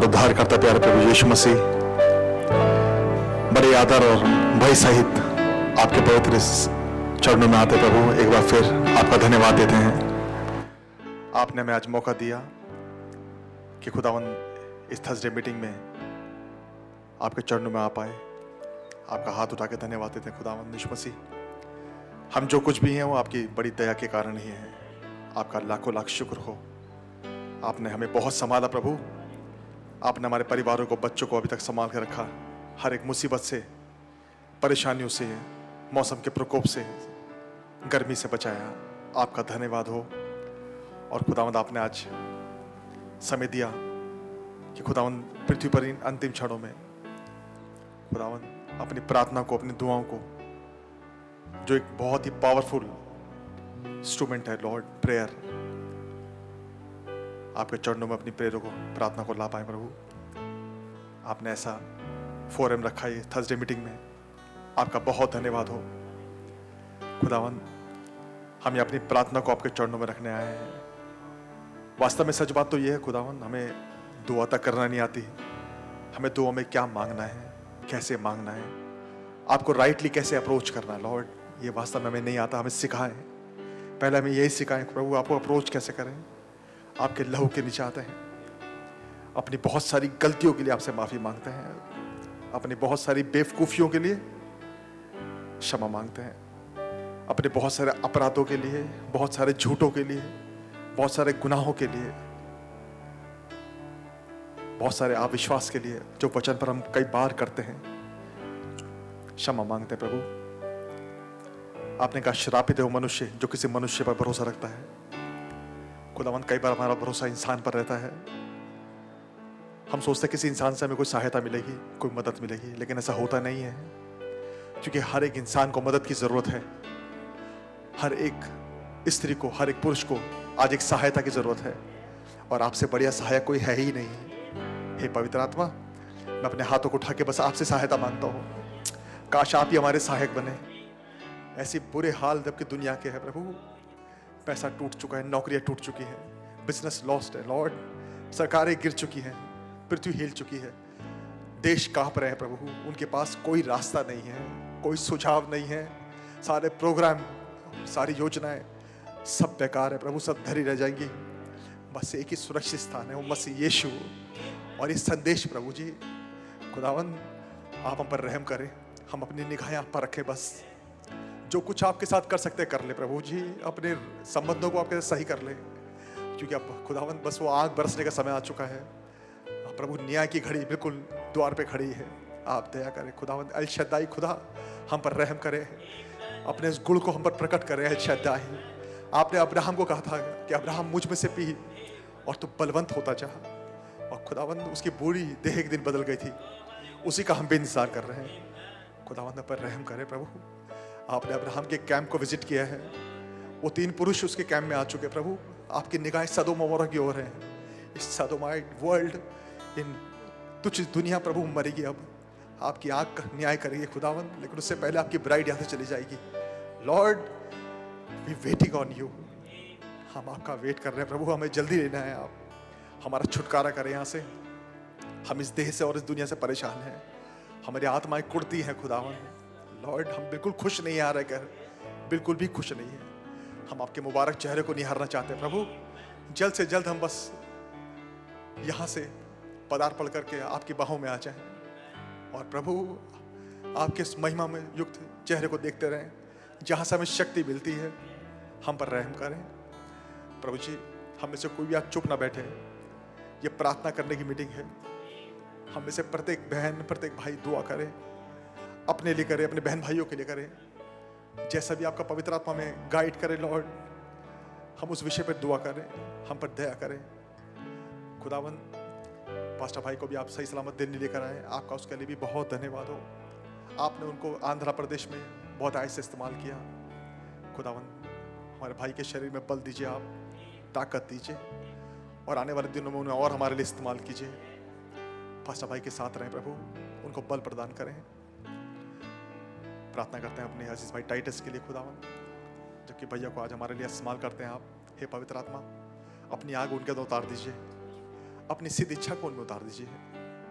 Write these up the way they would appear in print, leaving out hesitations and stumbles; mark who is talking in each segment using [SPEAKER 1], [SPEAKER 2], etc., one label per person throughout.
[SPEAKER 1] हमारा उद्धारकर्ता प्यारे प्रभु यीशु मसीह, बड़े आदर और भय सहित आपके पवित्र चरणों में आते प्रभु, एक बार फिर आपका धन्यवाद देते हैं। आपने हमें आज मौका दिया कि खुदावन इस थर्सडे मीटिंग में आपके चरणों में आ पाए। आपका हाथ उठा के धन्यवाद देते हैं खुदावन यीशु मसीह। हम जो कुछ भी हैं वो आपकी बड़ी दया के कारण ही है। आपका लाखों लाख शुक्र हो। आपने हमें बहुत संभाला प्रभु। आपने हमारे परिवारों को, बच्चों को अभी तक संभाल के रखा, हर एक मुसीबत से, परेशानियों से, मौसम के प्रकोप से, गर्मी से बचाया। आपका धन्यवाद हो। और खुदावंद आपने आज समय दिया कि खुदावंद पृथ्वी पर इन अंतिम क्षणों में खुदावंद अपनी प्रार्थना को, अपनी दुआओं को, जो एक बहुत ही पावरफुल इंस्ट्रूमेंट है लॉर्ड, प्रेयर, आपके चरणों में अपनी प्रेयरों को, प्रार्थना को ला पाए प्रभु। आपने ऐसा फोरम रखा है थर्सडे मीटिंग में, आपका बहुत धन्यवाद हो खुदावन। हम ये अपनी प्रार्थना को आपके चरणों में रखने आए हैं। वास्तव में सच बात तो ये है खुदावन, हमें दुआ तक करना नहीं आती। हमें दुआ में क्या मांगना है, कैसे मांगना है, आपको राइटली कैसे अप्रोच करना है लॉर्ड, ये वास्तव में हमें नहीं आता। हमें सिखाएं, पहले हमें यही सिखाएं प्रभु, आपको अप्रोच कैसे करें। आपके लहू के नीचे आते हैं, अपनी बहुत सारी गलतियों के लिए आपसे माफी मांगते हैं, अपनी बहुत सारी बेवकूफियों के लिए क्षमा मांगते हैं, अपने बहुत सारे अपराधों के लिए, बहुत सारे झूठों के लिए, बहुत सारे गुनाहों के लिए, बहुत सारे अविश्वास के लिए जो वचन पर हम कई बार करते हैं, क्षमा मांगते हैं प्रभु। आपने कहा श्रापित है वो मनुष्य जो किसी मनुष्य पर भरोसा रखता है। खुदावंद कई बार हमारा भरोसा इंसान पर रहता है। हम सोचते हैं किसी इंसान से हमें कोई सहायता मिलेगी, कोई मदद मिलेगी, लेकिन ऐसा होता नहीं है, क्योंकि हर एक इंसान को मदद की जरूरत है। हर एक स्त्री को, हर एक पुरुष को आज एक सहायता की जरूरत है, और आपसे बढ़िया सहायक कोई है ही नहीं। हे पवित्र आत्मा, मैं अपने हाथों को उठा के बस आपसे सहायता मांगता हूँ। काश आप ही हमारे सहायक बने। ऐसी बुरे हाल जबकि दुनिया के है प्रभु, पैसा टूट चुका है, नौकरियां टूट चुकी है, बिजनेस लॉस्ट है लॉर्ड, सरकारें गिर चुकी हैं, पृथ्वी हिल चुकी है, देश कांप रहे हैं प्रभु, उनके पास कोई रास्ता नहीं है, कोई सुझाव नहीं है, सारे प्रोग्राम, सारी योजनाएं सब बेकार है प्रभु, सब धरी रह जाएंगी। बस एक ही सुरक्षित स्थान है, वो मसीह यीशु। और इस संदेश प्रभु जी, खुदावन आप हम पर रहम करें, हम अपनी निगाहें आप पर रखें। बस जो कुछ आपके साथ कर सकते कर ले प्रभु जी, अपने संबंधों को आपके साथ सही कर ले, क्योंकि अब खुदावन बस वो आग बरसने का समय आ चुका है प्रभु। न्याय की घड़ी बिल्कुल द्वार पे खड़ी है। आप दया करें खुदावन, अल शद्दाई खुदा हम पर रहम करें, अपने इस गुण को हम पर प्रकट करें। अल शद्दाई, आपने अब्राहम को कहा था कि अब्राहम मुझ में से पी और तू बलवंत होता जा, और खुदावन उसकी बुरी देह एक दिन बदल गई थी, उसी का हम भी इंतजार कर रहे हैं। खुदावन पर रहम करें प्रभु। आपने अब्राहम के कैंप को विजिट किया है, वो 3 पुरुष उसके कैंप में आ चुके प्रभु। आपकी निगाहें सदोम अमोरा की ओर है। इस सदोमाइट वर्ल्ड, इन तुच्छ दुनिया प्रभु मरेगी। अब आपकी आग का न्याय करेगी खुदावन, लेकिन उससे पहले आपकी ब्राइड यहाँ से चली जाएगी। Lord we waiting on you, हम आपका वेट कर रहे हैं प्रभु। हमें जल्दी लेना है, आप हमारा छुटकारा करें यहाँ से। हम इस देह से और इस दुनिया से परेशान हैं, हमारी आत्माएं कुड़ती हैं खुदावन। लॉर्ड हम बिल्कुल खुश नहीं आ रहे, कर बिल्कुल भी खुश नहीं है। हम आपके मुबारक चेहरे को निहारना चाहते हैं प्रभु। जल्द से जल्द हम बस यहाँ से पदार्पण करके आपकी बाहों में आ जाएं, और प्रभु आपके इस महिमा में युक्त चेहरे को देखते रहें। जहाँ से हमें शक्ति मिलती है हम पर रहम करें प्रभु जी। हम में से कोई भी आज चुप ना बैठे, ये प्रार्थना करने की मीटिंग है। हम में से प्रत्येक बहन, प्रत्येक भाई दुआ करें, अपने लिए करें, अपने बहन भाइयों के लिए करें, जैसा भी आपका पवित्र आत्मा में गाइड करे लॉर्ड। हम उस विषय पर दुआ करें, हम पर दया करें खुदावन। पास्टर भाई को भी आप सही सलामत दिल्ली लेकर आए, आपका उसके लिए भी बहुत धन्यवाद हो। आपने उनको आंध्र प्रदेश में बहुत आय से इस्तेमाल किया खुदावन। हमारे भाई के शरीर में बल दीजिए, आप ताकत दीजिए, और आने वाले दिनों में उन्हें और हमारे लिए इस्तेमाल कीजिए। पास्टर भाई के साथ रहें प्रभु, उनको बल प्रदान करें। प्रार्थना करते हैं अपने अजीज भाई टाइटस के लिए खुदावन, जबकि भैया को आज हमारे लिए इस्तेमाल करते हैं आप। हे पवित्र आत्मा, अपनी आग उनके अंदर उतार दीजिए, अपनी सिद्ध इच्छा को उनमें उतार दीजिए,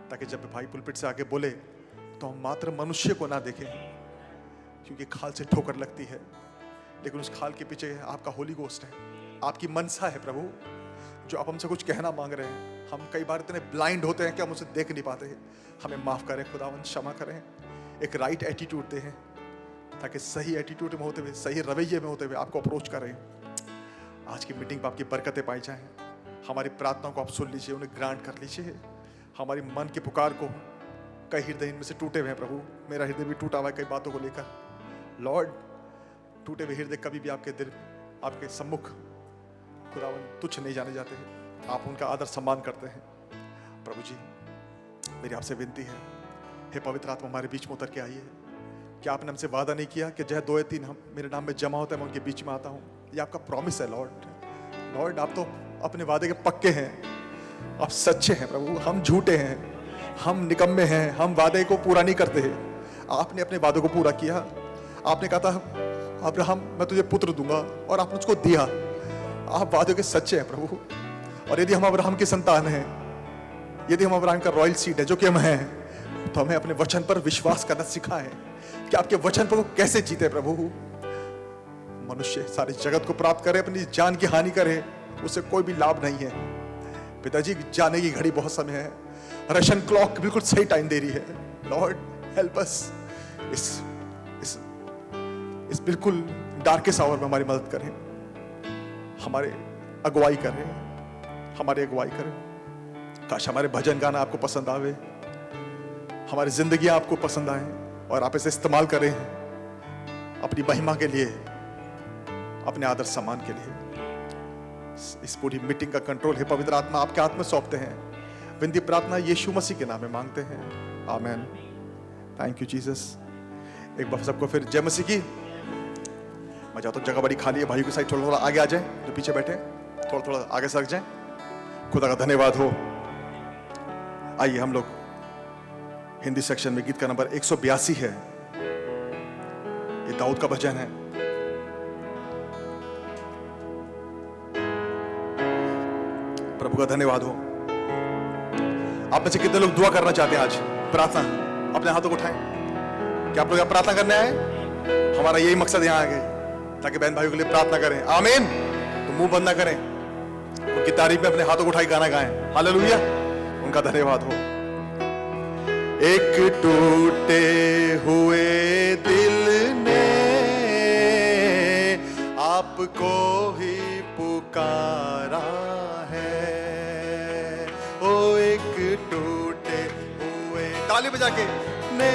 [SPEAKER 1] ताकि जब भाई पुलपिट से आगे बोले तो हम मात्र मनुष्य को ना देखें, क्योंकि खाल से ठोकर लगती है, लेकिन उस खाल के पीछे आपका होली गोस्ट है, आपकी मनसा है प्रभु, जो आप हमसे कुछ कहना मांग रहे हैं। हम कई बार इतने ब्लाइंड होते हैं कि हम उसे देख नहीं पाते। हमें माफ करें खुदावन, क्षमा करें, एक राइट एटीट्यूड दें, ताकि सही एटीट्यूड में होते हुए, सही रवैये में होते हुए आपको अप्रोच करें। आज की मीटिंग पर आपकी बरकतें पाई जाएं। हमारी प्रार्थनाओं को आप सुन लीजिए, उन्हें ग्रांट कर लीजिए। हमारी मन की पुकार को, कई हृदय इनमें से टूटे हुए हैं प्रभु, मेरा हृदय भी टूटा हुआ है कई बातों को लेकर। लॉर्ड, टूटे हुए हृदय कभी भी आपके दिल, आपके सम्मुख खुदावन तुच्छ नहीं जाने जाते हैं। आप उनका आदर सम्मान करते हैं। प्रभु जी, मेरी आपसे विनती है, हे पवित्र आत्मा हमारे बीच में उतर के आइए। क्या आपने हमसे वादा नहीं किया कि जहाँ 2 या 3 हम मेरे नाम में जमा होता है मैं उनके बीच में आता हूँ? ये आपका प्रॉमिस है लॉर्ड। लॉर्ड, आप तो अपने वादे के पक्के हैं, आप सच्चे हैं प्रभु, हम झूठे हैं, हम निकम्मे हैं, हम वादे को पूरा नहीं करते हैं। आपने अपने वादों को पूरा किया। आपने कहा था अब्राहम मैं तुझे पुत्र दूंगा, और आपने उसको दिया। आप वादे के सच्चे हैं प्रभु। और यदि हम अब्राहम की संतान हैं, यदि हम अब्राहम का रॉयल सीड है जो कि हम हैं, तो हमें अपने वचन पर विश्वास करना सिखाएं कि आपके वचन पर वो कैसे जीते प्रभु। मनुष्य सारे जगत को प्राप्त करे, अपनी जान की हानि करे, उससे कोई भी लाभ नहीं है। पिताजी, जाने की घड़ी बहुत समय है, रशियन क्लॉक बिल्कुल सही टाइम दे रही है। लॉर्ड हेल्प अस, इस बिल्कुल डार्केस्ट आवर में हमारी मदद करें, हमारे अगुवाई करें, हमारी अगुवाई करें। काश हमारे भजन गाना आपको पसंद आवे, हमारी जिंदगी आपको पसंद आए, और आप इसे इस्तेमाल करें अपनी महिमा के लिए, अपने आदर सम्मान के लिए। इस पूरी मीटिंग का कंट्रोल है पवित्र आत्मा आपके हाथ में सौंपते हैं। विनती प्रार्थना यीशु मसीह के नाम में मांगते हैं, आमेन। Thank you Jesus. एक बार सबको फिर जय मसीह की। मैं चाहता हूँ जगह बड़ी खाली है, भाइयों की साइड थोड़ा थोड़ा आगे आ जाए, जो पीछे बैठे थोड़ा थोड़ा आगे सरक जाए। खुदा का धन्यवाद हो। आइए हम लोग हिंदी सेक्शन में गीत का नंबर 182 है, ये दाऊद का भजन है। प्रभु का धन्यवाद हो। आप में से कितने लोग दुआ करना चाहते हैं आज? प्रार्थना, अपने हाथों को उठाएं। क्या आप लोग यहाँ प्रार्थना करने आए? हमारा यही मकसद यहाँ आ गए, ताकि बहन भाइयों के लिए प्रार्थना करें। आमीन। तो मुंह बंद ना करें, उनकी तारीफ में अपने हाथों को उठाई गाना गाएं। हालेलुया, उनका धन्यवाद हो। एक टूटे हुए दिल ने आपको ही पुकारा है, ओ एक टूटे हुए, ताली बजा के, ने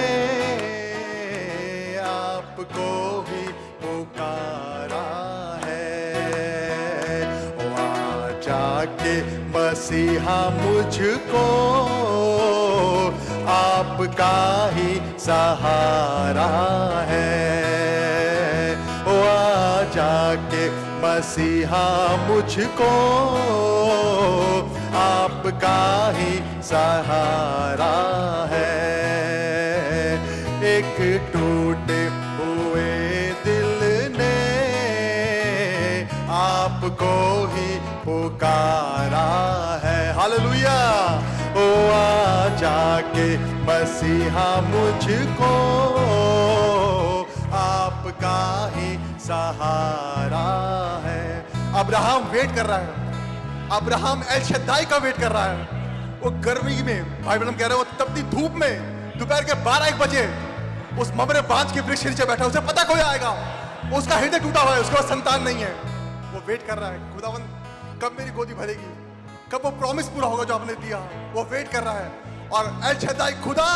[SPEAKER 1] आपको ही पुकारा है। वहाँ जाके मसीहा मुझको आपका ही सहारा है। वहाँ जाके मसीहा मुझको आपका ही सहारा है। एक टूटे हुए दिल ने आपको ही पुकारा है। हालेलुया। ओ आ जाके मसीहा मुझको आपका ही सहारा है। अब्राहम वेट कर रहा है, अब्राहम एल शद्दाई का वेट कर रहा है। वो गर्मी में, भाई बहन कह रहे हो, तपती धूप में दोपहर के 12-1 बजे उस ममरे बांझ के वृक्ष नीचे बैठा, उसे पता कोई आएगा, उसका हृदय टूटा हुआ है, उसके पास संतान नहीं है। वो वेट कर रहा है, खुदावन कब मेरी गोदी भरेगी, कब वो प्रॉमिस पूरा होगा जो आपने दिया। वो वेट कर रहा है। और एल शद्दाई खुदा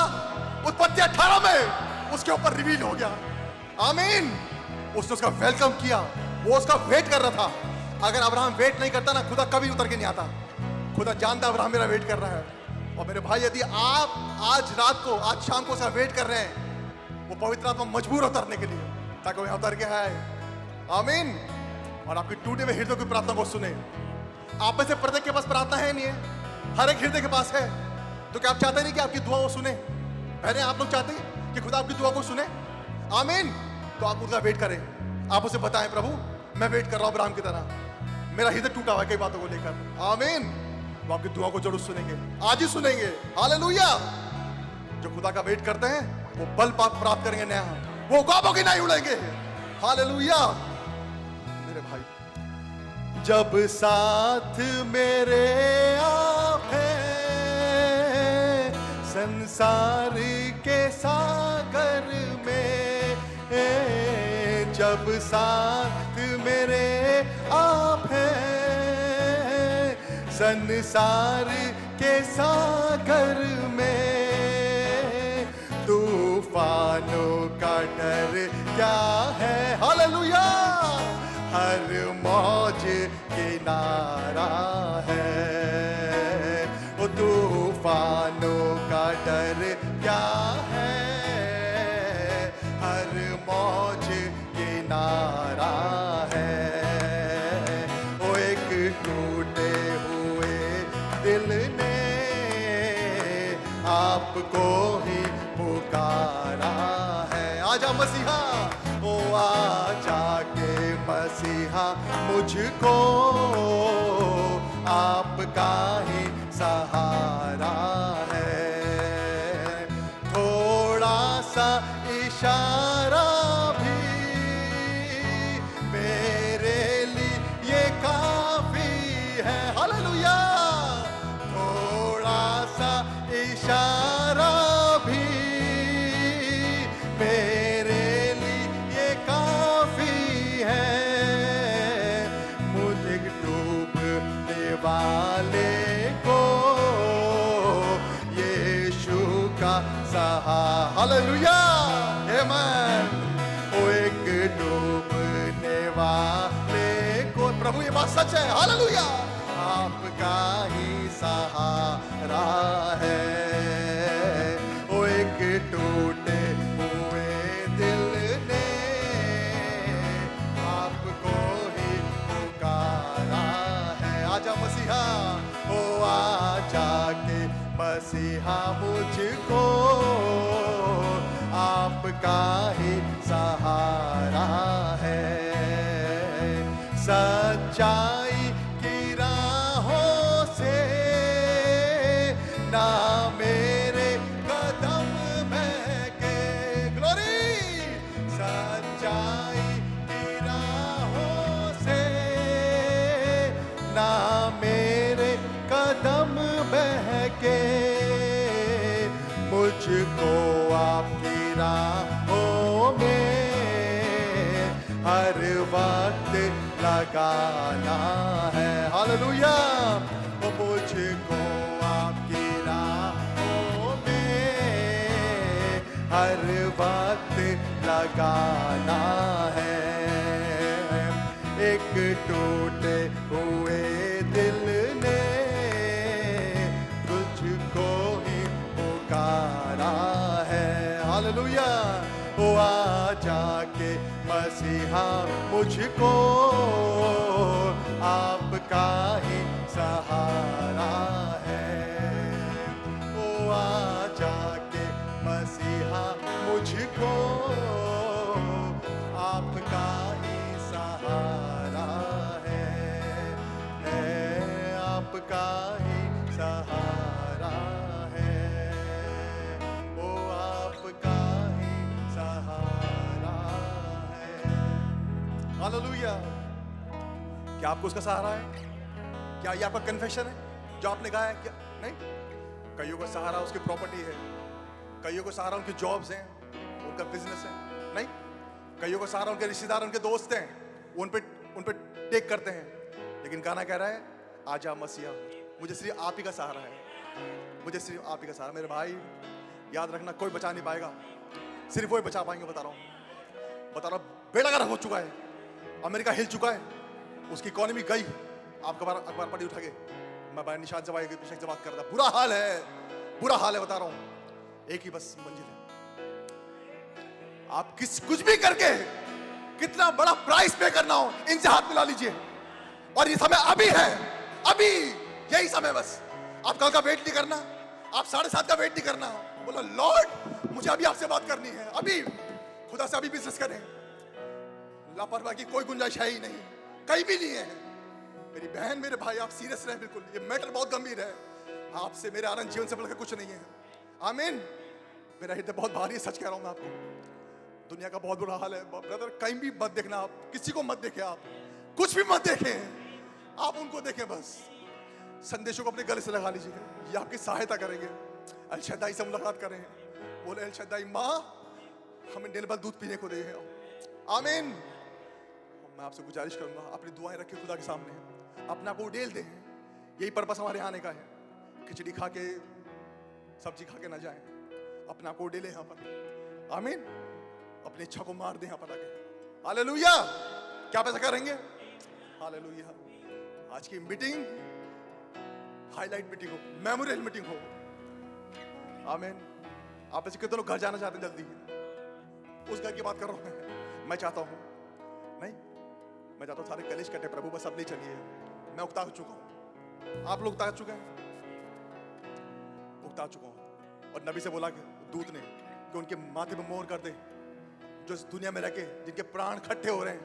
[SPEAKER 1] उत्पत्ति 18 में उसके ऊपर रिवील हो गया। आमीन। उसने उसका वेलकम किया, वो उसका वेट कर रहा था। अगर अब्राहम वेट नहीं करता ना, खुदा कभी उतर के नहीं आता। खुदा जानता अब्राहम मेरा वेट कर रहा है। और मेरे भाई, यदि आप आज रात को, आज शाम को उसका वेट कर रहे हैं, वो पवित्र आत्मा मजबूर उतरने के लिए, ताकि वो यहाँ उतर के आए। आमीन। और आपकी टूटे हुए हृदय की प्रार्थना को सुने। आप में से प्रत्येक के पास प्रार्थना है नहीं है? हर एक हृदय के पास है। तो क्या आप चाहते नहीं कि आपकी दुआ वो सुने? पहले आप लोग चाहते हैं कि खुदा आपकी दुआ को सुने? आमीन। तो आप उसका वेट करें, आप उसे बताएं, प्रभु मैं वेट कर रहा हूं अब्राहम की तरह, मेरा हृदय टूटा हुआ है कई बातों को लेकर। आमीन। वो आपकी दुआ को जरूर सुनेंगे, आज ही सुनेंगे। हालेलुया। जो खुदा का वेट करते हैं वो बल प्राप्त करेंगे नया, वो ख्वाबों की नहीं उड़ेंगे। हालेलुया। मेरे भाई, जब साथ मेरे आप हैं संसार के सागर में, जब साथ मेरे आप हैं संसार के सागर में, तूफानों का डर क्या है। हालेलुया। हर मौज किनारा है, वो तूफानों का डर क्या है, हर मौज किनारा है। वो एक टूटे हुए दिल ने आपको ही पुकारा है। आजा मसीहा, ओ आजा के मसीहा, मुझको आपका ही सहारा है। थोड़ा सा इशारा भी मेरे लिए काफी है। हालेलुया। थोड़ा सा इशारा भी मेरे लिए काफी है, मुझे डूबने वाले को यीशु का सहारा। हालेलुया। आमीन। ओ एक डूबने वाले को, प्रभु ये बात सच है। हालेलुया। आपका ही सहारा है। ओ एक टूटे हुए दिल ने आपको ही पुकारा है। आजा मसीहा, ओ आजा के मसीहा, मुझको आपका ही सहारा है। सच्चाई की राहों से ना मेरे कदम बहके, ग्लोरी। सच्चाई की राहों से ना मेरे कदम बहके, मुझको आपकी राहों में हर वक्त लगाना है। हालेलुया। वो मुझको आपकी राहों में हर वक्त लगाना है। एक टूटे हुए दिल ने तुझको ही पुकारा है। हालेलुया। ओ आजा के मसीहा, मुझको आपका ही सहारा है। ओ आजा के मसीहा, मुझको आपका ही सहारा है, आपका ही सहारा है। ओ आपका ही सहारा है। हालेलुया। क्या आपको उसका सहारा है? क्या ये आपका कन्फेशन है जो आपने कहा है? क्या नहीं? कईयों का सहारा उसकी प्रॉपर्टी है, कईयों को सहारा उनकी जॉब्स हैं, उनका बिजनेस है। नहीं, कईयों को सहारा उनके रिश्तेदार, उनके दोस्त हैं, उन पे टेक करते हैं। लेकिन गाना कह रहा है, आजा मसीहा, मुझे सिर्फ आप ही का सहारा है, मुझे सिर्फ आप ही का सहारा। मेरे भाई याद रखना, कोई बचा नहीं पाएगा, सिर्फ वो ही बचा पाएंगे। बता रहा हूँ, बेड़ा गर्क हो चुका है, अमेरिका हिल चुका है, उसकी इकोनॉमी गई। आप अखबार पढ़ी उठा के, मैं भाई निशान से बात कर रहा, बुरा हाल है, बुरा हाल है। बता रहा हूँ, एक ही बस मंजिल है, आप कुछ भी करके कितना बड़ा प्राइस पे करना हो, इनसे हाथ मिला लीजिए। और ये समय अभी है, अभी यही समय। बस आप कल का वेट नहीं करना, आप 7:30 का वेट नहीं करना। बोलो लॉर्ड, मुझे अभी आपसे बात करनी है, अभी खुदा से अभी बिजनेस करें। लापरवाही की कोई गुंजाइश है ही नहीं, कहीं भी नहीं है। मेरी बहन, मेरे भाई, आप सीरियस रहे, बिल्कुल ये मैटर बहुत गंभीर है। आपसे मेरे आनंद जीवन से बढ़कर कुछ नहीं है। आमीन। मेरा हृदय बहुत भारी है, सच कह रहा हूं मैं आपको। दुनिया का बहुत बुरा हाल है ब्रदर। कहीं भी मत देखना, आप किसी को मत देखें, आप कुछ भी मत देखें, आप उनको देखें बस। संदेशों को अपने गले से लगा लीजिए, ये आपकी सहायता करेंगे। अल शद्दाई से मुलाकात करें, बोले अल शद्दाई माँ हमें निर्मल दूध पीने को दे। आमीन। मैं आपसे गुजारिश करूंगा, अपनी दुआएं रखें खुदा के सामने, अपना को उड़ेल दें। यही पर्पस हमारे आने का है। खिचड़ी खा के सब्जी खा के ना जाएं, अपना को उड़ेले यहाँ पर। आमीन। अपनी इच्छा को मार दें यहाँ पर आके। हालेलुया। क्या पैसा करेंगे? हालेलुया। आज की मीटिंग हाईलाइट मीटिंग हो, मेमोरियल मीटिंग हो। आमीन। आप ऐसे कितने लोग घर जाना चाहते हैं जल्दी? उस घर की बात कर रहा हूं मैं चाहता हूं नहीं, मैं चाहता हूं सारे कलेश कटे प्रभु, बस अब नहीं चलिए। मैं उकता चुका हूं, आप लोग उकता चुके हैं, उकता चुका हूं। और नबी से बोला कि दूत ने कि उनके माथे पे मोहर कर दे, जो इस दुनिया में रह के जिनके प्राण खट्टे हो रहे हैं,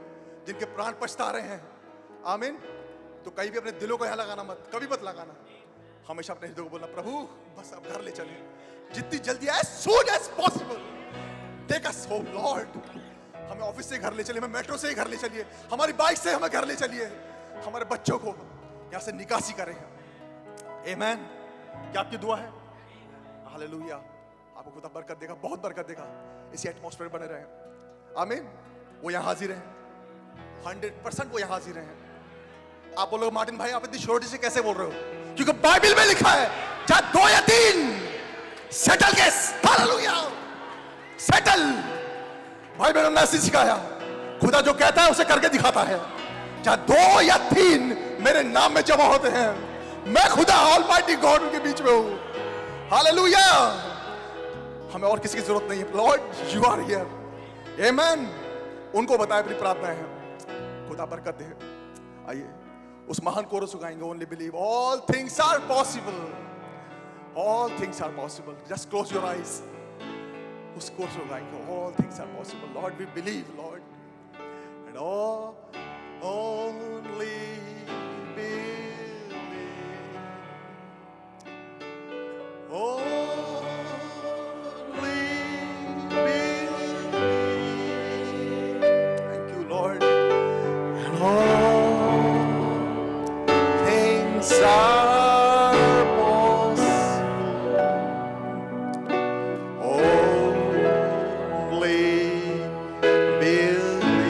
[SPEAKER 1] जिनके प्राण पछता रहे हैं। आमीन। तो कहीं भी अपने दिलों को यहाँ लगाना मत, कभी मत लगाना। हमेशा अपने हृदय को बोलना, प्रभु बस अब घर ले चले, जितनी जल्दी as soon as possible take us home Lord। हमें ऑफिस से घर ले चलिए, हमें मेट्रो से ही घर ले चलिए, हमारी बाइक से हमें घर ले चलिए, हमारे बच्चों को यहाँ से निकासी करें। आमीन। क्या आपकी दुआ है? हालेलुया। आपको खुदा बरकत देगा, बहुत बरकत देगा। इसी एटमॉस्फेयर बने रहे। आमीन। वो यहाँ हाजिर हैं, 100% वो यहाँ हाजिर हैं। आप बोलोगे मार्टिन भाई आप इतनी श्योरिटी से कैसे बोल रहे हो? क्योंकि बाइबल में लिखा है चाहे 2 या 3 सेटल केस। हालेलुया। सेटल। भाई मैंने मैसेज सिखाया, खुदा जो कहता है उसे करके दिखाता है। चाहे 2 या 3 मेरे नाम में जमा होते हैं, मैं खुदा ऑलमाइटी गॉड उनके बीच में हूं। हालेलुया। हमें और किसी की जरूरत नहीं है। Lord you are here. आमीन। उनको बताए अपनी प्रार्थनाएं हैं, खुदा बरकत दे। आइए उस महान कोरस को गाएंगे, only believe all things are possible, all things are possible. Just close your eyes. उस कोरस को गाएंगे, all things are possible Lord we believe Lord and all only believe only believe. Thank you Lord. And all are possible, only believe,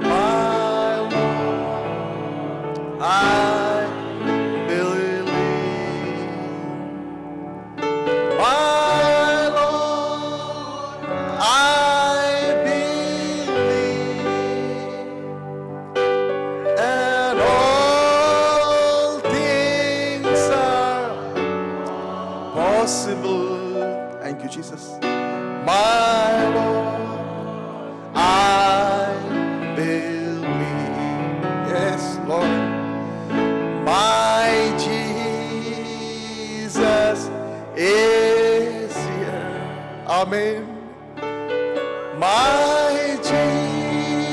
[SPEAKER 1] my Lord, I believe, my Lord, I believe, and all things are possible. Thank you, Jesus. My Lord, I believe. Yes, Lord. My Jesus is here. Amen. My Jesus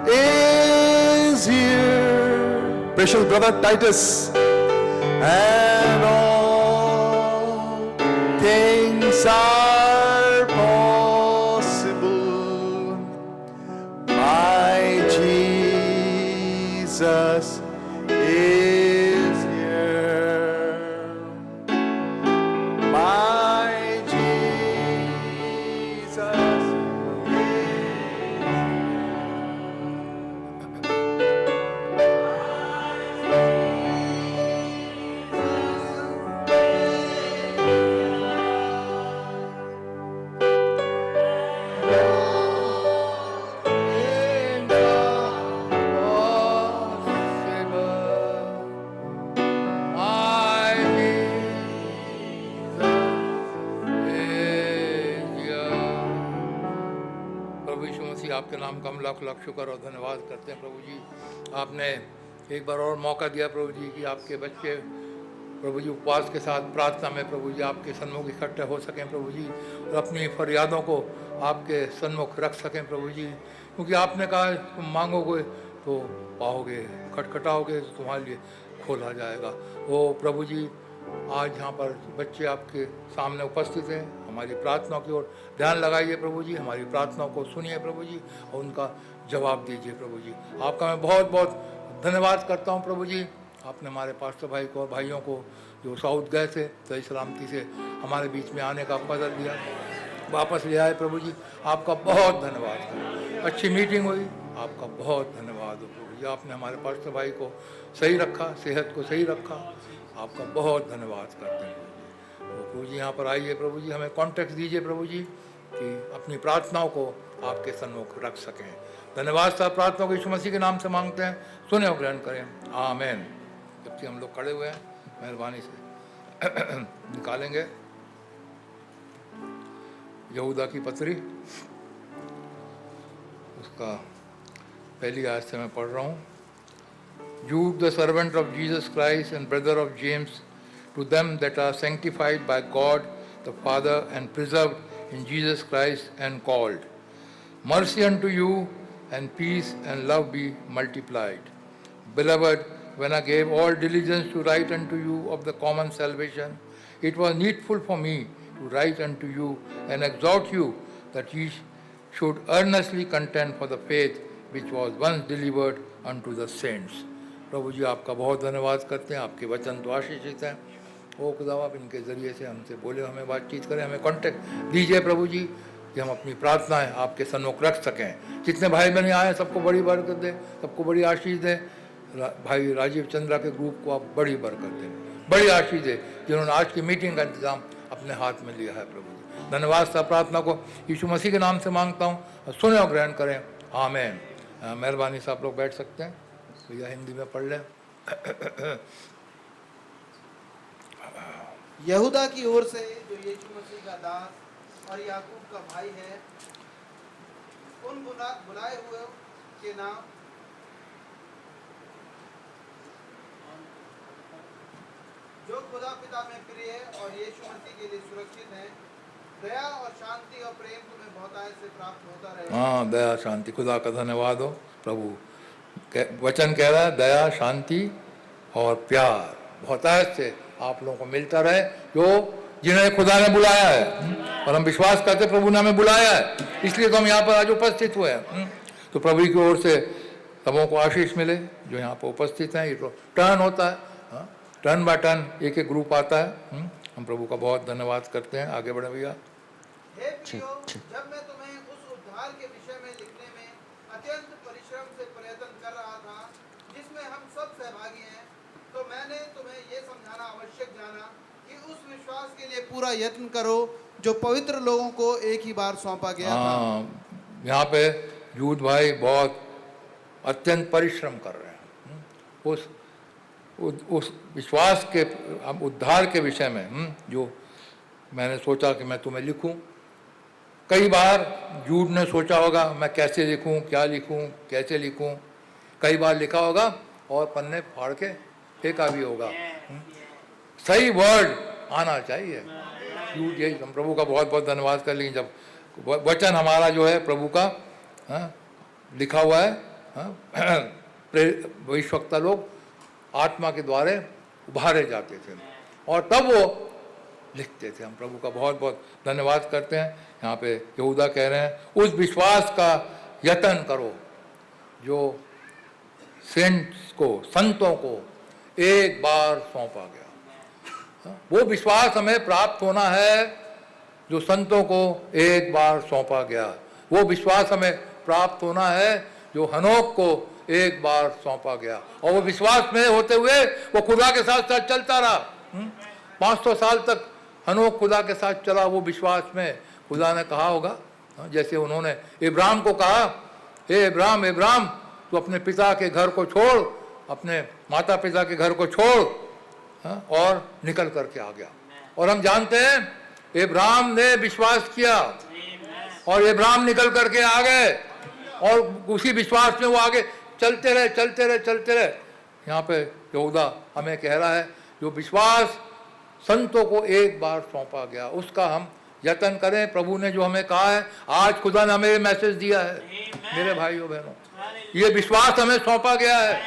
[SPEAKER 1] is here. Precious brother Titus. And all things are possible. My Jesus is here. My Jesus is
[SPEAKER 2] आपके नाम का हम लाख लाख शुक्र और धन्यवाद करते हैं प्रभु जी। आपने एक बार और मौका दिया प्रभु जी कि आपके बच्चे प्रभु जी उपवास के साथ प्रार्थना में प्रभु जी आपके सन्मुख इकट्ठे हो सकें प्रभु जी, और अपनी फरियादों को आपके सन्मुख रख सकें प्रभु जी। क्योंकि आपने कहा तुम मांगोगे तो पाओगे, खटखटाओगे तो तुम्हारे लिए खोला जाएगा। ओ प्रभु जी, आज यहाँ पर बच्चे आपके सामने उपस्थित हैं, हमारी प्रार्थना की ओर ध्यान लगाइए प्रभु जी, हमारी प्रार्थनाओं को सुनिए प्रभु जी और उनका जवाब दीजिए प्रभु जी। आपका मैं बहुत बहुत धन्यवाद करता हूँ प्रभु जी। आपने हमारे पास्टर भाई को और भाइयों को जो साउथ गए थे सही सलामती से हमारे बीच में आने का फजल दिया, वापस ले आए प्रभु जी, आपका बहुत धन्यवाद। अच्छी मीटिंग हुई, आपका बहुत धन्यवाद हो प्रभु जी। आपने हमारे पास्टर भाई को सही रखा, सेहत को सही रखा, आपका बहुत धन्यवाद करते हैं प्रभु जी। तो प्रभु जी यहाँ पर आइए प्रभु जी, हमें कॉन्टेक्ट दीजिए प्रभु जी कि अपनी प्रार्थनाओं को आपके सन्मुख रख सकें। धन्यवाद साहब, प्रार्थना को यीशु मसीह के नाम से मांगते हैं, सुने और ग्रहण करें, आमेन। जबकि हम लोग खड़े हुए हैं, मेहरबानी से निकालेंगे यहूदा की पत्री, उसका पहली आयत से मैं पढ़ रहा हूँ। Jude, the servant of Jesus Christ and brother of James, to them that are sanctified by God the Father and preserved in Jesus Christ and called. Mercy unto you and peace and love be multiplied. Beloved, when I gave all diligence to write unto you of the common salvation, it was needful for me to write unto you and exhort you that ye should earnestly contend for the faith which was once delivered unto the saints. प्रभु जी आपका बहुत धन्यवाद करते हैं, आपके वचन तो आशीषित हैं। ओ खुदा आप इनके ज़रिए से हमसे बोले, हमें बातचीत करें, हमें कांटेक्ट दीजिए प्रभु जी कि हम अपनी प्रार्थनाएं आपके सन्मुख रख सकें। जितने भाई बहन आए सबको बड़ी बरकत दें, सबको बड़ी आशीष दें। भाई राजीव चंद्रा के ग्रुप को आप बड़ी बरकत दें, बड़ी आशीष दें, जिन्होंने आज की मीटिंग का इंतज़ाम अपने हाथ में लिया है प्रभु जी। धन्यवाद साहब, प्रार्थना को यीशु मसीह के नाम से मांगता हूँ, सुने और ग्रहण करें, आमेन। मेहरबानी से आप लोग बैठ सकते हैं, भैया हिंदी में पढ़ लें।
[SPEAKER 3] यहूदा की ओर से जो यीशु मसीह का दास और याकूब का भाई है, उन बुलाए हुए के नाम जो खुदा पिता में प्रिय और यीशु मसीह के लिए सुरक्षित हैं, दया और शांति और प्रेम तुम्हें बहुतायत से प्राप्त होता रहे।
[SPEAKER 2] हाँ, दया शांति, खुदा का धन्यवाद हो प्रभु। वचन कह रहा है दया शांति और प्यार बहुतायत से आप लोगों को मिलता रहे, जो जिन्हें खुदा ने बुलाया है। और हम विश्वास करते प्रभु ने हमें बुलाया है, इसलिए तो हम यहाँ पर आज उपस्थित हुए हैं। तो प्रभु की ओर से सबों को आशीष मिले जो यहाँ पर उपस्थित हैं। ये तो टर्न होता है, टर्न बाय टर्न एक एक ग्रुप आता है। हम प्रभु का बहुत धन्यवाद करते हैं। आगे बढ़े भैया।
[SPEAKER 3] हे प्रियो, जब मैं तुम्हें उस उद्धार के विषय में लिखने में अत्यंत परिश्रम से प्रयत्न कर रहा था जिसमें हम सब सहभागी हैं, तो मैंने तुम्हें ये समझाना आवश्यक जाना कि उस विश्वास के लिए पूरा यत्न करो जो पवित्र लोगों को एक ही बार सौंपा गया था।
[SPEAKER 2] यहाँ पे जूद भाई बहुत अत्यंत परिश्रम कर रहे हैं उस विश्वास के उद्धार के विषय में, जो मैंने सोचा कि मैं तुम्हें लिखूं। कई बार जूड ने सोचा होगा मैं कैसे लिखूं, क्या लिखूं, कैसे लिखूं। कई बार लिखा होगा और पन्ने फाड़ के फेंका भी होगा। सही वर्ड आना चाहिए। जूड यही, हम प्रभु का बहुत बहुत धन्यवाद कर लेंगे जब वचन हमारा जो है प्रभु का लिखा हुआ है। भविष्यवक्ता लोग आत्मा के द्वारा उभारे जाते थे और तब वो लिखते थे। हम प्रभु का बहुत बहुत धन्यवाद करते हैं। यहाँ पे यहूदा कह रहे हैं उस विश्वास का यत्न करो जो सेंट्स को, संतों को एक बार सौंपा गया। वो विश्वास हमें प्राप्त होना है जो संतों को एक बार सौंपा गया। वो विश्वास हमें प्राप्त होना है जो हनोक को एक बार सौंपा गया। और वो विश्वास में होते हुए वो खुदा के साथ साथ चलता रहा। 500 साल तक हनोक खुदा के साथ चला। वो विश्वास में खुदा ने कहा होगा, जैसे उन्होंने इब्राहिम को कहा, हे इब्राहिम, इब्राहिम तू अपने पिता के घर को छोड़, अपने माता पिता के घर को छोड़, और निकल करके आ गया। और हम जानते हैं इब्राहिम ने विश्वास किया और इब्राहिम निकल करके आ गए और उसी विश्वास में वो आगे चलते रहे, चलते रहे, चलते रहे। यहाँ पे यहूदा हमें कह रहा है जो विश्वास संतों को एक बार सौंपा गया उसका हम यत्न करें। प्रभु ने जो हमें कहा है, आज खुदा ने हमें मैसेज दिया है मेरे भाइयों बहनों, ये विश्वास हमें सौंपा गया है,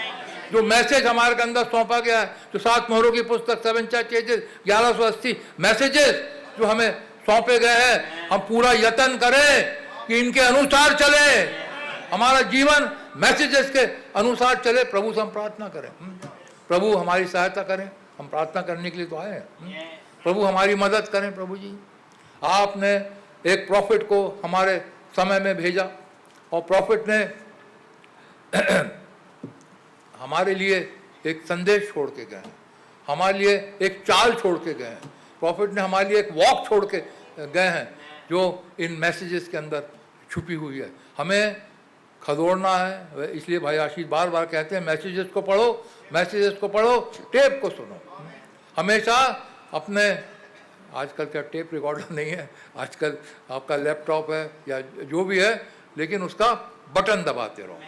[SPEAKER 2] जो मैसेज हमारे के अंदर सौंपा गया है, जो 7 मोहरों की पुस्तक 7 चेजेस 1180 मैसेजेस जो हमें सौंपे गए हैं, हम पूरा यत्न करें कि इनके अनुसार चले, हमारा जीवन मैसेजेस के अनुसार चले। प्रभु से हम प्रार्थना करें, प्रभु हमारी सहायता करें, हम प्रार्थना करने के लिए तो आए हैं। प्रभु हमारी मदद करें। प्रभु जी, आपने एक प्रॉफिट को हमारे समय में भेजा और प्रॉफिट ने हमारे लिए एक संदेश छोड़ के गए हैं, हमारे लिए एक चाल छोड़ के गए हैं। प्रॉफिट ने हमारे लिए एक वॉक छोड़ के गए हैं जो इन मैसेजेस के अंदर छुपी हुई है। हमें खदोड़ना है, इसलिए भाई आशीष बार बार कहते हैं मैसेजेस को पढ़ो, मैसेजेस को पढ़ो, टेप को सुनो। हमेशा अपने, आजकल क्या टेप रिकॉर्डर नहीं है, आजकल आपका लैपटॉप है या जो भी है, लेकिन उसका बटन दबाते रहो,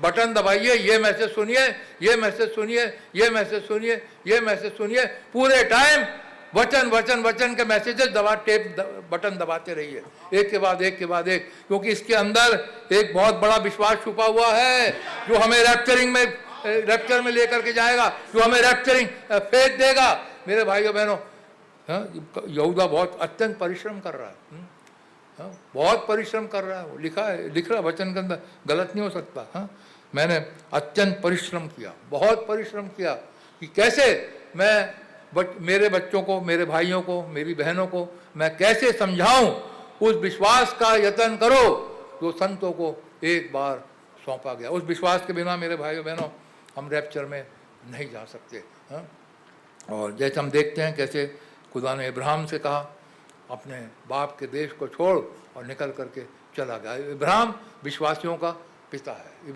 [SPEAKER 2] बटन दबाइए, ये मैसेज सुनिए, ये मैसेज सुनिए, ये मैसेज सुनिए, ये मैसेज सुनिए, पूरे टाइम वचन वचन वचन के मैसेजेस दबा, टेप बटन दबाते रहिए, एक के बाद एक के बाद एक, क्योंकि इसके अंदर एक बहुत बड़ा विश्वास छुपा हुआ है जो हमें रैप्चर में लेकर के जाएगा, जो हमें रैप्चरिंग फेथ देगा। मेरे भाइयों बहनों, यहूदा बहुत अत्यंत परिश्रम कर रहा है, बहुत परिश्रम कर रहा है, वो लिख रहा है वचन के अंदर, गलत नहीं हो सकता। मैंने अत्यंत परिश्रम किया, बहुत परिश्रम किया कि कैसे मैं मेरे बच्चों को, मेरे भाइयों को, मेरी बहनों को मैं कैसे समझाऊं, उस विश्वास का यत्न करो जो संतों को एक बार सौंपा गया। उस विश्वास के बिना मेरे भाइयों बहनों हम रैप्चर में नहीं जा सकते। और जैसे हम देखते हैं कैसे खुदा ने इब्राहिम से कहा, अपने बाप के देश को छोड़ और निकल करके चला गया। इब्राहिम विश्वासियों का पिता है।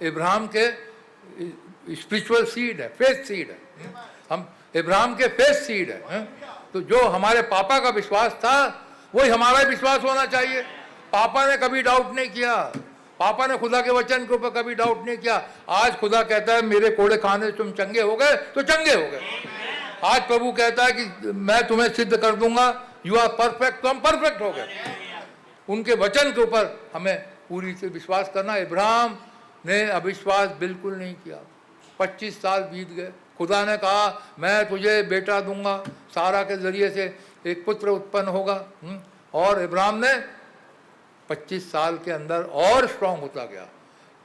[SPEAKER 2] इब्राहिम के स्पिरिचुअल सीड है, फेथ सीड है, हम इब्राहिम के फेथ सीड है। तो जो हमारे पापा का विश्वास था वही हमारा विश्वास होना चाहिए। पापा ने कभी डाउट नहीं किया, पापा ने खुदा के वचन के ऊपर कभी डाउट नहीं किया। आज खुदा कहता है मेरे कोड़े खाने से तुम चंगे हो गए तो चंगे हो गए। आज प्रभु कहता है कि मैं तुम्हें सिद्ध कर दूंगा, यू आर परफेक्ट, तो हम परफेक्ट हो गए। उनके वचन के ऊपर हमें पूरी से विश्वास करना। इब्राहिम ने अविश्वास बिल्कुल नहीं किया। 25 साल बीत गए, खुदा ने कहा मैं तुझे बेटा दूंगा, सारा के जरिए से एक पुत्र उत्पन्न होगा, और इब्राहिम ने 25 साल के अंदर और स्ट्रांग होता गया,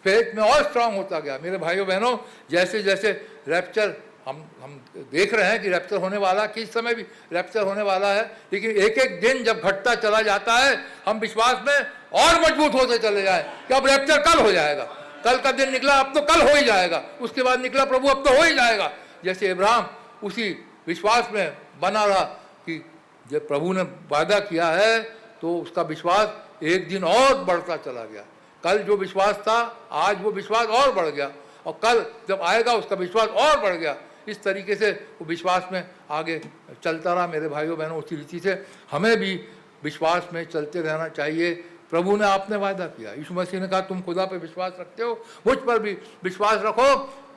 [SPEAKER 2] फेथ में और स्ट्रांग होता गया। मेरे भाइयों बहनों, जैसे जैसे रैप्चर हम देख रहे हैं कि रैप्चर होने वाला, किस समय भी रैप्चर होने वाला है, लेकिन एक एक दिन जब घटता चला जाता है हम विश्वास में और मजबूत होते चले जाए कि अब रैप्चर कल हो जाएगा, कल का दिन निकला अब तो कल हो ही जाएगा, उसके बाद निकला प्रभु अब तो हो ही जाएगा। जैसे इब्राहिम उसी विश्वास में बना रहा कि जब प्रभु ने वादा किया है तो उसका विश्वास एक दिन और बढ़ता चला गया। कल जो विश्वास था आज वो विश्वास और बढ़ गया, और कल जब आएगा उसका विश्वास और बढ़ गया। इस तरीके से वो विश्वास में आगे चलता रहा। मेरे भाइयों बहनों, उसी रीति से हमें भी विश्वास में चलते रहना चाहिए। प्रभु ने आपने वादा किया, यीशु मसीह ने कहा तुम खुदा पे विश्वास रखते हो, मुझ पर भी विश्वास रखो,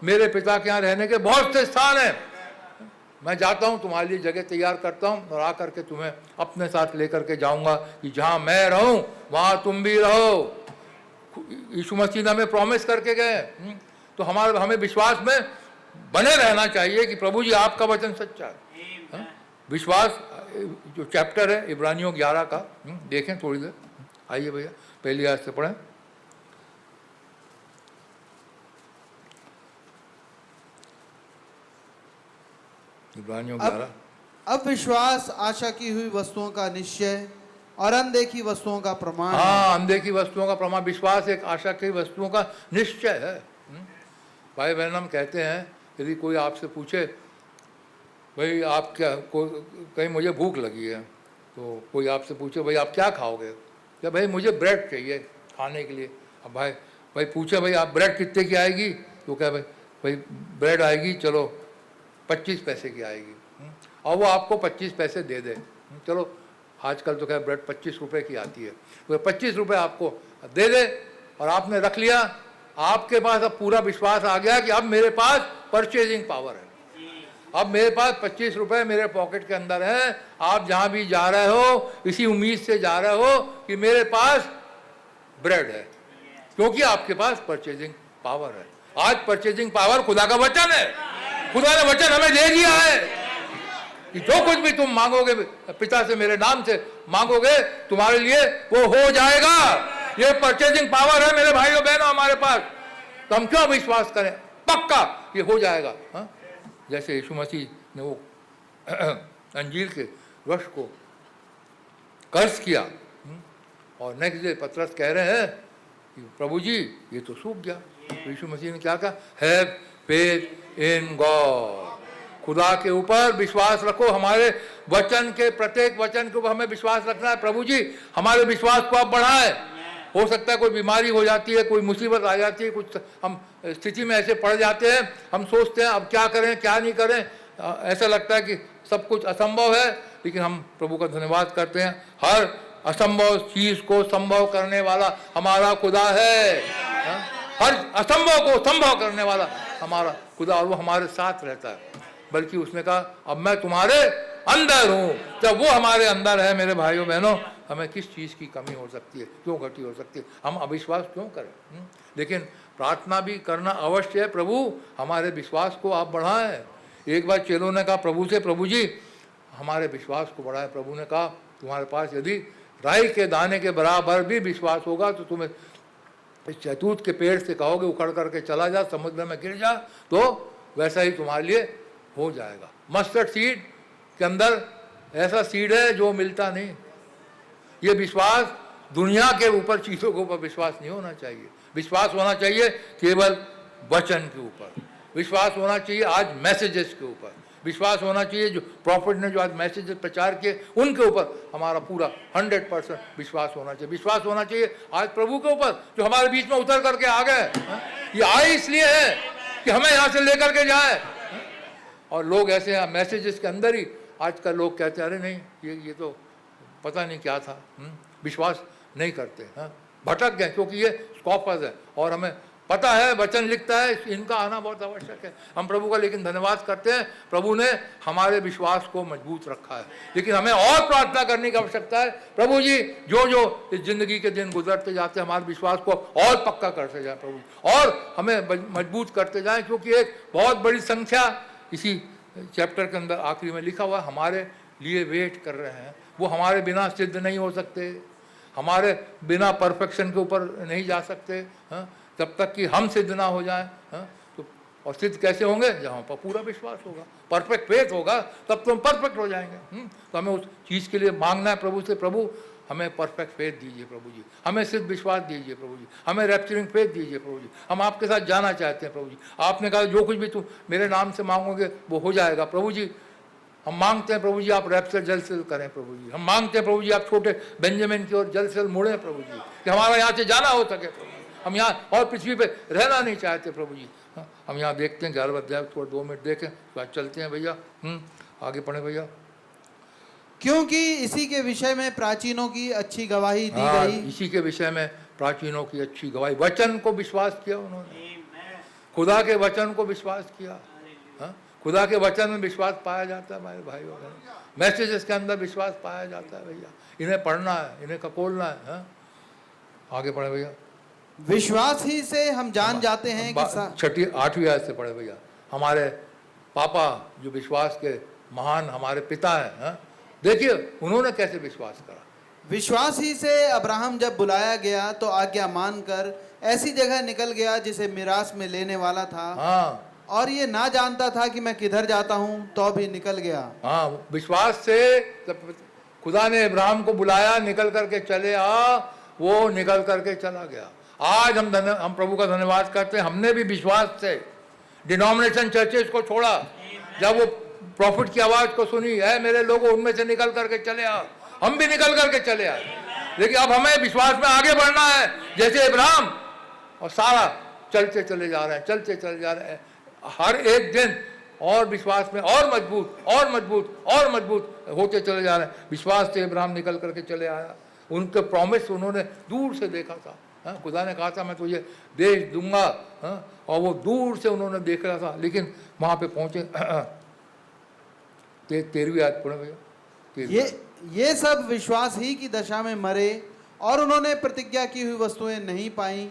[SPEAKER 2] मेरे पिता के यहाँ रहने के बहुत से स्थान हैं, मैं जाता हूँ तुम्हारे लिए जगह तैयार करता हूँ और आकर के तुम्हें अपने साथ लेकर के जाऊँगा कि जहाँ मैं रहूँ वहाँ तुम भी रहो। यीशु मसीह ने हमें प्रॉमिस करके गए, तो हमें विश्वास में बने रहना चाहिए कि प्रभु जी आपका वचन सच्चा है। विश्वास जो चैप्टर है इब्रानियों 11 का, देखें थोड़ी देर, आइए भैया पहली आयत से पढ़ें। इब्रानियों 11।
[SPEAKER 3] अब विश्वास आशा की हुई वस्तुओं का निश्चय और अनदेखी वस्तुओं का प्रमाण।
[SPEAKER 2] हाँ, अनदेखी वस्तुओं का प्रमाण। विश्वास एक आशा की वस्तुओं का निश्चय है। भाई बहन, हम कहते हैं यदि कोई आपसे पूछे भाई आप क्या, कहीं मुझे भूख लगी है, तो कोई आपसे पूछे भाई आप क्या खाओगे, क्या भाई मुझे ब्रेड चाहिए खाने के लिए। अब भाई पूछे भाई आप ब्रेड कितने की आएगी, तो क्या भाई ब्रेड आएगी चलो 25 पैसे की आएगी, और वो आपको 25 पैसे दे दे। चलो आजकल तो क्या ब्रेड 25 रुपये की आती है, तो 25 रुपये आपको दे दे और आपने रख लिया। आपके पास अब पूरा विश्वास आ गया कि अब मेरे पास परचेजिंग पावर है, अब मेरे पास 25 रुपए मेरे पॉकेट के अंदर है, आप जहां भी जा रहे हो इसी उम्मीद से जा रहे हो कि मेरे पास ब्रेड है, क्योंकि आपके पास परचेजिंग पावर है। आज परचेजिंग पावर खुदा का वचन है। खुदा ने वचन हमें दे दिया है कि जो कुछ भी तुम मांगोगे पिता से मेरे नाम से मांगोगे तुम्हारे लिए वो हो जाएगा। ये परचेजिंग पावर है मेरे भाइयों बहनों हमारे पास, तो हम क्यों विश्वास करें, पक्का ये हो जाएगा। हा? जैसे यीशु मसीह ने वो अंजील के वृक्ष को कर्ज किया और नेक्स्ट डे पतरस कह रहे हैं कि प्रभु जी ये तो सूख गया। तो यीशु मसीह ने क्या कहा, हैव फेथ इन गॉड, खुदा के ऊपर विश्वास रखो। हमारे वचन के प्रत्येक वचन के ऊपर हमें विश्वास रखना है। प्रभु जी हमारे विश्वास को आप बढ़ाएं। हो सकता है कोई बीमारी हो जाती है, कोई मुसीबत आ जाती है, कुछ हम स्थिति में ऐसे पड़ जाते हैं, हम सोचते हैं अब क्या करें क्या नहीं करें, ऐसा लगता है कि सब कुछ असंभव है। लेकिन हम प्रभु का धन्यवाद करते हैं, हर असंभव चीज को संभव करने वाला हमारा खुदा है। हर असंभव को संभव करने वाला हमारा खुदा, और वो हमारे साथ रहता है। बल्कि उसने कहा अब मैं तुम्हारे अंदर हूं। जब वो हमारे अंदर है मेरे भाइयों बहनों, हमें किस चीज़ की कमी हो सकती है, क्यों घटी हो सकती है, हम अविश्वास क्यों करें। लेकिन प्रार्थना भी करना अवश्य है, प्रभु हमारे विश्वास को आप बढ़ाएं। एक बार चेलों ने कहा प्रभु से, प्रभु जी हमारे विश्वास को बढ़ाएं। प्रभु ने कहा तुम्हारे पास यदि राई के दाने के बराबर भी विश्वास होगा तो तुम्हें इस शहतूत के पेड़ से कहोगे उखड़ करके चला जा, समुद्र में गिर जा, तो वैसा ही तुम्हारे लिए हो जाएगा। मस्टर्ड सीड के अंदर ऐसा सीड है जो मिलता नहीं। ये विश्वास दुनिया के ऊपर चीज़ों के ऊपर विश्वास नहीं होना चाहिए। विश्वास होना चाहिए केवल वचन के ऊपर, विश्वास होना चाहिए आज मैसेजेस के ऊपर, विश्वास होना चाहिए जो प्रॉफिट ने जो आज मैसेजेस प्रचार किए उनके ऊपर हमारा पूरा 100% विश्वास होना चाहिए। विश्वास होना चाहिए आज प्रभु के ऊपर जो हमारे बीच में उतर करके आ गए। ये आए इसलिए है कि हमें यहाँ से लेकर के जाए। और लोग ऐसे मैसेजेस के अंदर ही आजकल लोग कहते हैं अरे नहीं ये तो पता नहीं क्या था, विश्वास नहीं करते, भटक गए, क्योंकि ये स्कॉफर्स है और हमें पता है वचन लिखता है इनका आना बहुत आवश्यक है। हम प्रभु का लेकिन धन्यवाद करते हैं, प्रभु ने हमारे विश्वास को मजबूत रखा है। लेकिन हमें और प्रार्थना करने की आवश्यकता है, प्रभु जी जो जो इस जिंदगी के दिन गुजरते जाते हैं हमारे विश्वास को और पक्का करते जाए प्रभु, और हमें मजबूत करते जाएं, क्योंकि एक बहुत बड़ी संख्या इसी चैप्टर के अंदर आखिरी में लिखा हुआ हमारे लिए वेट कर रहे हैं। वो हमारे बिना सिद्ध नहीं हो सकते, हमारे बिना परफेक्शन के ऊपर नहीं जा सकते जब तक कि हम सिद्ध ना हो जाएं। तो और सिद्ध कैसे होंगे, जहाँ पर पूरा विश्वास होगा, परफेक्ट फेथ होगा, तब तो हम परफेक्ट हो जाएंगे। तो हमें उस चीज़ के लिए मांगना है प्रभु से, प्रभु हमें परफेक्ट फेथ दीजिए प्रभु जी, हमें सिद्ध विश्वास दीजिए प्रभु जी, हमें रैप्चरिंग फेथ दीजिए प्रभु जी। हम आपके साथ जाना चाहते हैं प्रभु जी। आपने कहा जो कुछ भी तुम मेरे नाम से मांगोगे वो हो जाएगा प्रभु जी। हम मांगते हैं प्रभु जी आप रैप्चर जल्द से जल्द करें प्रभु जी। हम मांगते हैं प्रभु जी आप छोटे बेंजामिन की ओर जल्द से जल्द मुड़ें प्रभु जी, कि हमारा यहाँ से जाना हो सके प्रभु। हम यहाँ और पृथ्वी पे रहना नहीं चाहते प्रभु जी। हम यहाँ देखते हैं 11 बजे, थोड़ा 2 मिनट देखें बाद चलते हैं भैया। आगे पढ़े भैया।
[SPEAKER 3] क्योंकि इसी के विषय में प्राचीनों की अच्छी गवाही दी गई।
[SPEAKER 2] इसी के विषय में प्राचीनों की अच्छी गवाही, वचन को विश्वास किया उन्होंने, खुदा के वचन को विश्वास किया। खुदा के वचन में विश्वास पाया जाता है हमारे भाई वगैरह, मैसेजेस के अंदर विश्वास पाया जाता है भैया। इन्हें पढ़ना है, इन्हें खकोलना है। आगे पढ़े भैया।
[SPEAKER 3] विश्वास ही से हम जान जाते हैं कि
[SPEAKER 2] 6वीं 8वीं आयत से पढ़े भैया। हमारे पापा जो विश्वास के महान हमारे पिता हैं, देखिए उन्होंने कैसे विश्वास करा।
[SPEAKER 3] विश्वास ही से अब्राहम जब बुलाया गया तो आज्ञा मानकर ऐसी जगह निकल गया जिसे मिरास में लेने वाला था। और ये ना जानता था कि मैं किधर जाता हूँ, तो भी निकल गया।
[SPEAKER 2] विश्वास से खुदा ने अब्राहम को बुलाया, निकल करके चले आ, वो निकल करके चला गया। आज हम प्रभु का धन्यवाद करते हैं, हमने भी विश्वास से डिनोमिनेशन चर्चेस को छोड़ा। जब वो प्रॉफिट की आवाज को सुनी, है मेरे लोगों उनमें से निकल करके चले आ, हम भी निकल करके चले आए। लेकिन अब हमें विश्वास में आगे बढ़ना है, जैसे अब्राहम और सारा चलते चले जा रहे हैं, चलते चले जा रहे हैं। हर एक दिन और विश्वास में और मजबूत और मजबूत और मजबूत होते चले जा रहे हैं। विश्वास से अब्राहम निकल करके चले आया। उनके प्रॉमिस उन्होंने दूर से देखा था। खुदा ने कहा था मैं तुझे देश दूंगा, और वो दूर से उन्होंने देख रहा था। लेकिन वहाँ पे पहुँचे 13वीं आयत पढ़े भैया। 13वीं आयत।
[SPEAKER 3] ये सब विश्वास ही की दशा में मरे और उन्होंने प्रतिज्ञा की हुई वस्तुएं नहीं पाई,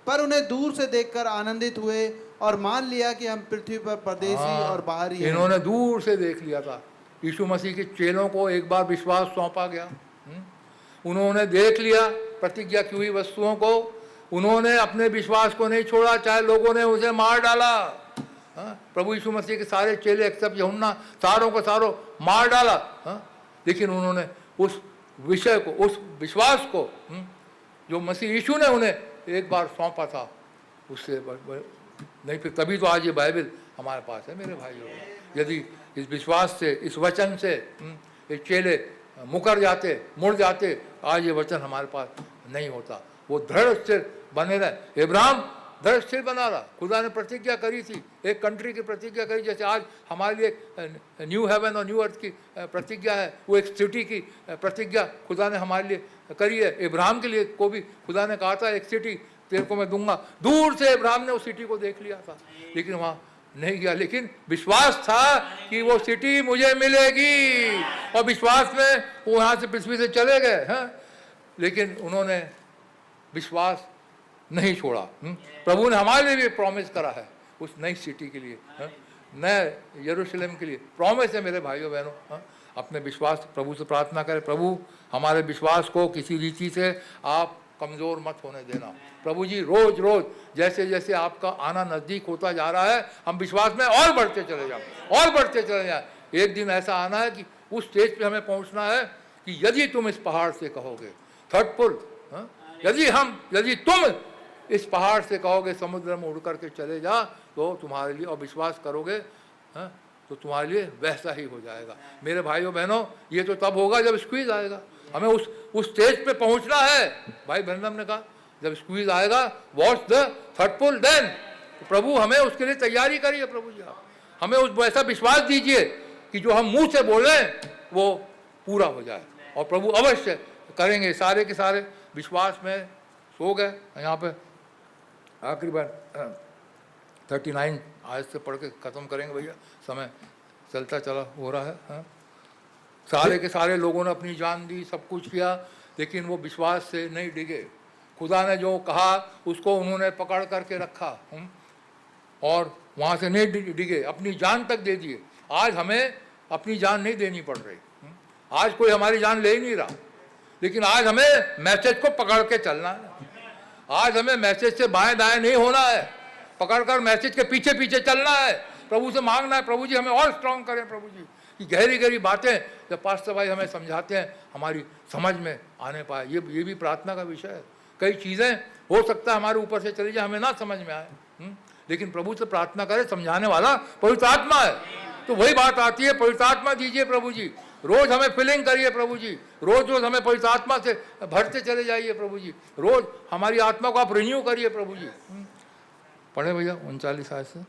[SPEAKER 3] पर उन्हें दूर से देखकर आनंदित हुए और मान लिया कि हम पृथ्वी पर परदेशी और बाहरी हैं।
[SPEAKER 2] इन्होंने दूर से देख लिया था। यीशु मसीह के चेलों को एक बार विश्वास सौंपा गया, उन्होंने देख लिया प्रतिज्ञा की हुई वस्तुओं को, उन्होंने अपने विश्वास को नहीं छोड़ा, चाहे लोगों ने उसे मार डाला। प्रभु यीशु मसीह के सारे चेले एक्सेप्ट यूहन्ना, सारों को सारों मार डाला, लेकिन उन्होंने उस विषय को, उस विश्वास को जो मसीह यीशु ने उन्हें एक बार सौंपा था, उससे नहीं, फिर तभी तो आज ये बाइबल हमारे पास है मेरे भाइयों। यदि इस विश्वास से, इस वचन से ये चेले मुकर जाते, मुड़ जाते, आज ये वचन हमारे पास नहीं होता। वो दृढ़ स्थिर बने रहे। इब्राहिम दृढ़ स्थिर बना रहा। खुदा ने प्रतिज्ञा करी थी, एक कंट्री की प्रतिज्ञा करी, जैसे आज हमारे लिए न्यू हेवन और न्यू अर्थ की प्रतिज्ञा है, वो एक सिटी की प्रतिज्ञा खुदा ने हमारे लिए करी है। इब्राहिम के लिए को भी खुदा ने कहा था, एक सिटी तेरे को मैं दूंगा। दूर से इब्राहिम ने उस सिटी को देख लिया था, लेकिन वहाँ नहीं गया, लेकिन विश्वास था कि वो सिटी मुझे मिलेगी, और विश्वास में वो यहाँ से पृथ्वी से चले गए हैं, लेकिन उन्होंने विश्वास नहीं छोड़ा। प्रभु ने हमारे लिए भी प्रॉमिस करा है उस नई सिटी के लिए, नए यरूशलेम के लिए प्रॉमिस है मेरे भाइयों बहनों। अपने विश्वास प्रभु से प्रार्थना करें, प्रभु हमारे विश्वास को किसी रीति से आप कमज़ोर मत होने देना। प्रभु जी रोज रोज जैसे जैसे आपका आना नज़दीक होता जा रहा है, हम विश्वास में और बढ़ते चले जाएं, और बढ़ते चले जाएं। एक दिन ऐसा आना है कि उस स्टेज पे हमें पहुंचना है कि यदि तुम इस पहाड़ से कहोगे, थर्ड पुल, यदि तुम इस पहाड़ से कहोगे समुद्र में उड़ करके चले जा, तो तुम्हारे लिए, और विश्वास करोगे तो तुम्हारे लिए वैसा ही हो जाएगा। मेरे भाइयों बहनों, ये तो तब होगा जब स्क्वीज आएगा। हमें उस स्टेज पे पहुंचना है। भाई ब्रैनम ने कहा जब स्क्वीज आएगा, watch the third pull then. तो प्रभु हमें उसके लिए तैयारी करिए। प्रभु जी आप हमें उस वैसा विश्वास दीजिए कि जो हम मुंह से बोले वो पूरा हो जाए, और प्रभु अवश्य करेंगे। सारे के सारे विश्वास में सो गए। यहाँ पे आखिरी बार 39 आज से पढ़ के ख़त्म करेंगे भैया, समय चलता चला हो रहा है। सारे के सारे लोगों ने अपनी जान दी, सब कुछ किया, लेकिन वो विश्वास से नहीं डिगे। खुदा ने जो कहा उसको उन्होंने पकड़ करके रखा, और वहाँ से नहीं डिगे, अपनी जान तक दे दिए। आज हमें अपनी जान नहीं देनी पड़ रही, आज कोई हमारी जान ले ही नहीं रहा, लेकिन आज हमें मैसेज को पकड़ के चलना है। आज हमें मैसेज से बाएं दाएं नहीं होना है, पकड़कर मैसेज के पीछे पीछे चलना है। प्रभु से मांगना है, प्रभु जी हमें और स्ट्रांग करें। प्रभु जी कि गहरी गहरी बातें जब पास्टर भाई हमें समझाते हैं हमारी समझ में आने पाए। ये भी प्रार्थना का विषय है। कई चीज़ें हो सकता है हमारे ऊपर से चली जाए, हमें ना समझ में आए, लेकिन प्रभु से प्रार्थना करें, समझाने वाला पवित्र आत्मा है। तो वही बात आती है, पवित्र आत्मा दीजिए प्रभु जी, रोज हमें फिलिंग करिए प्रभु जी, रोज रोज हमें पवित्र आत्मा से भरते चले जाइए प्रभु जी, रोज हमारी आत्मा को आप रिन्यू करिए प्रभु जी। पढ़े भैया 39 आयत से।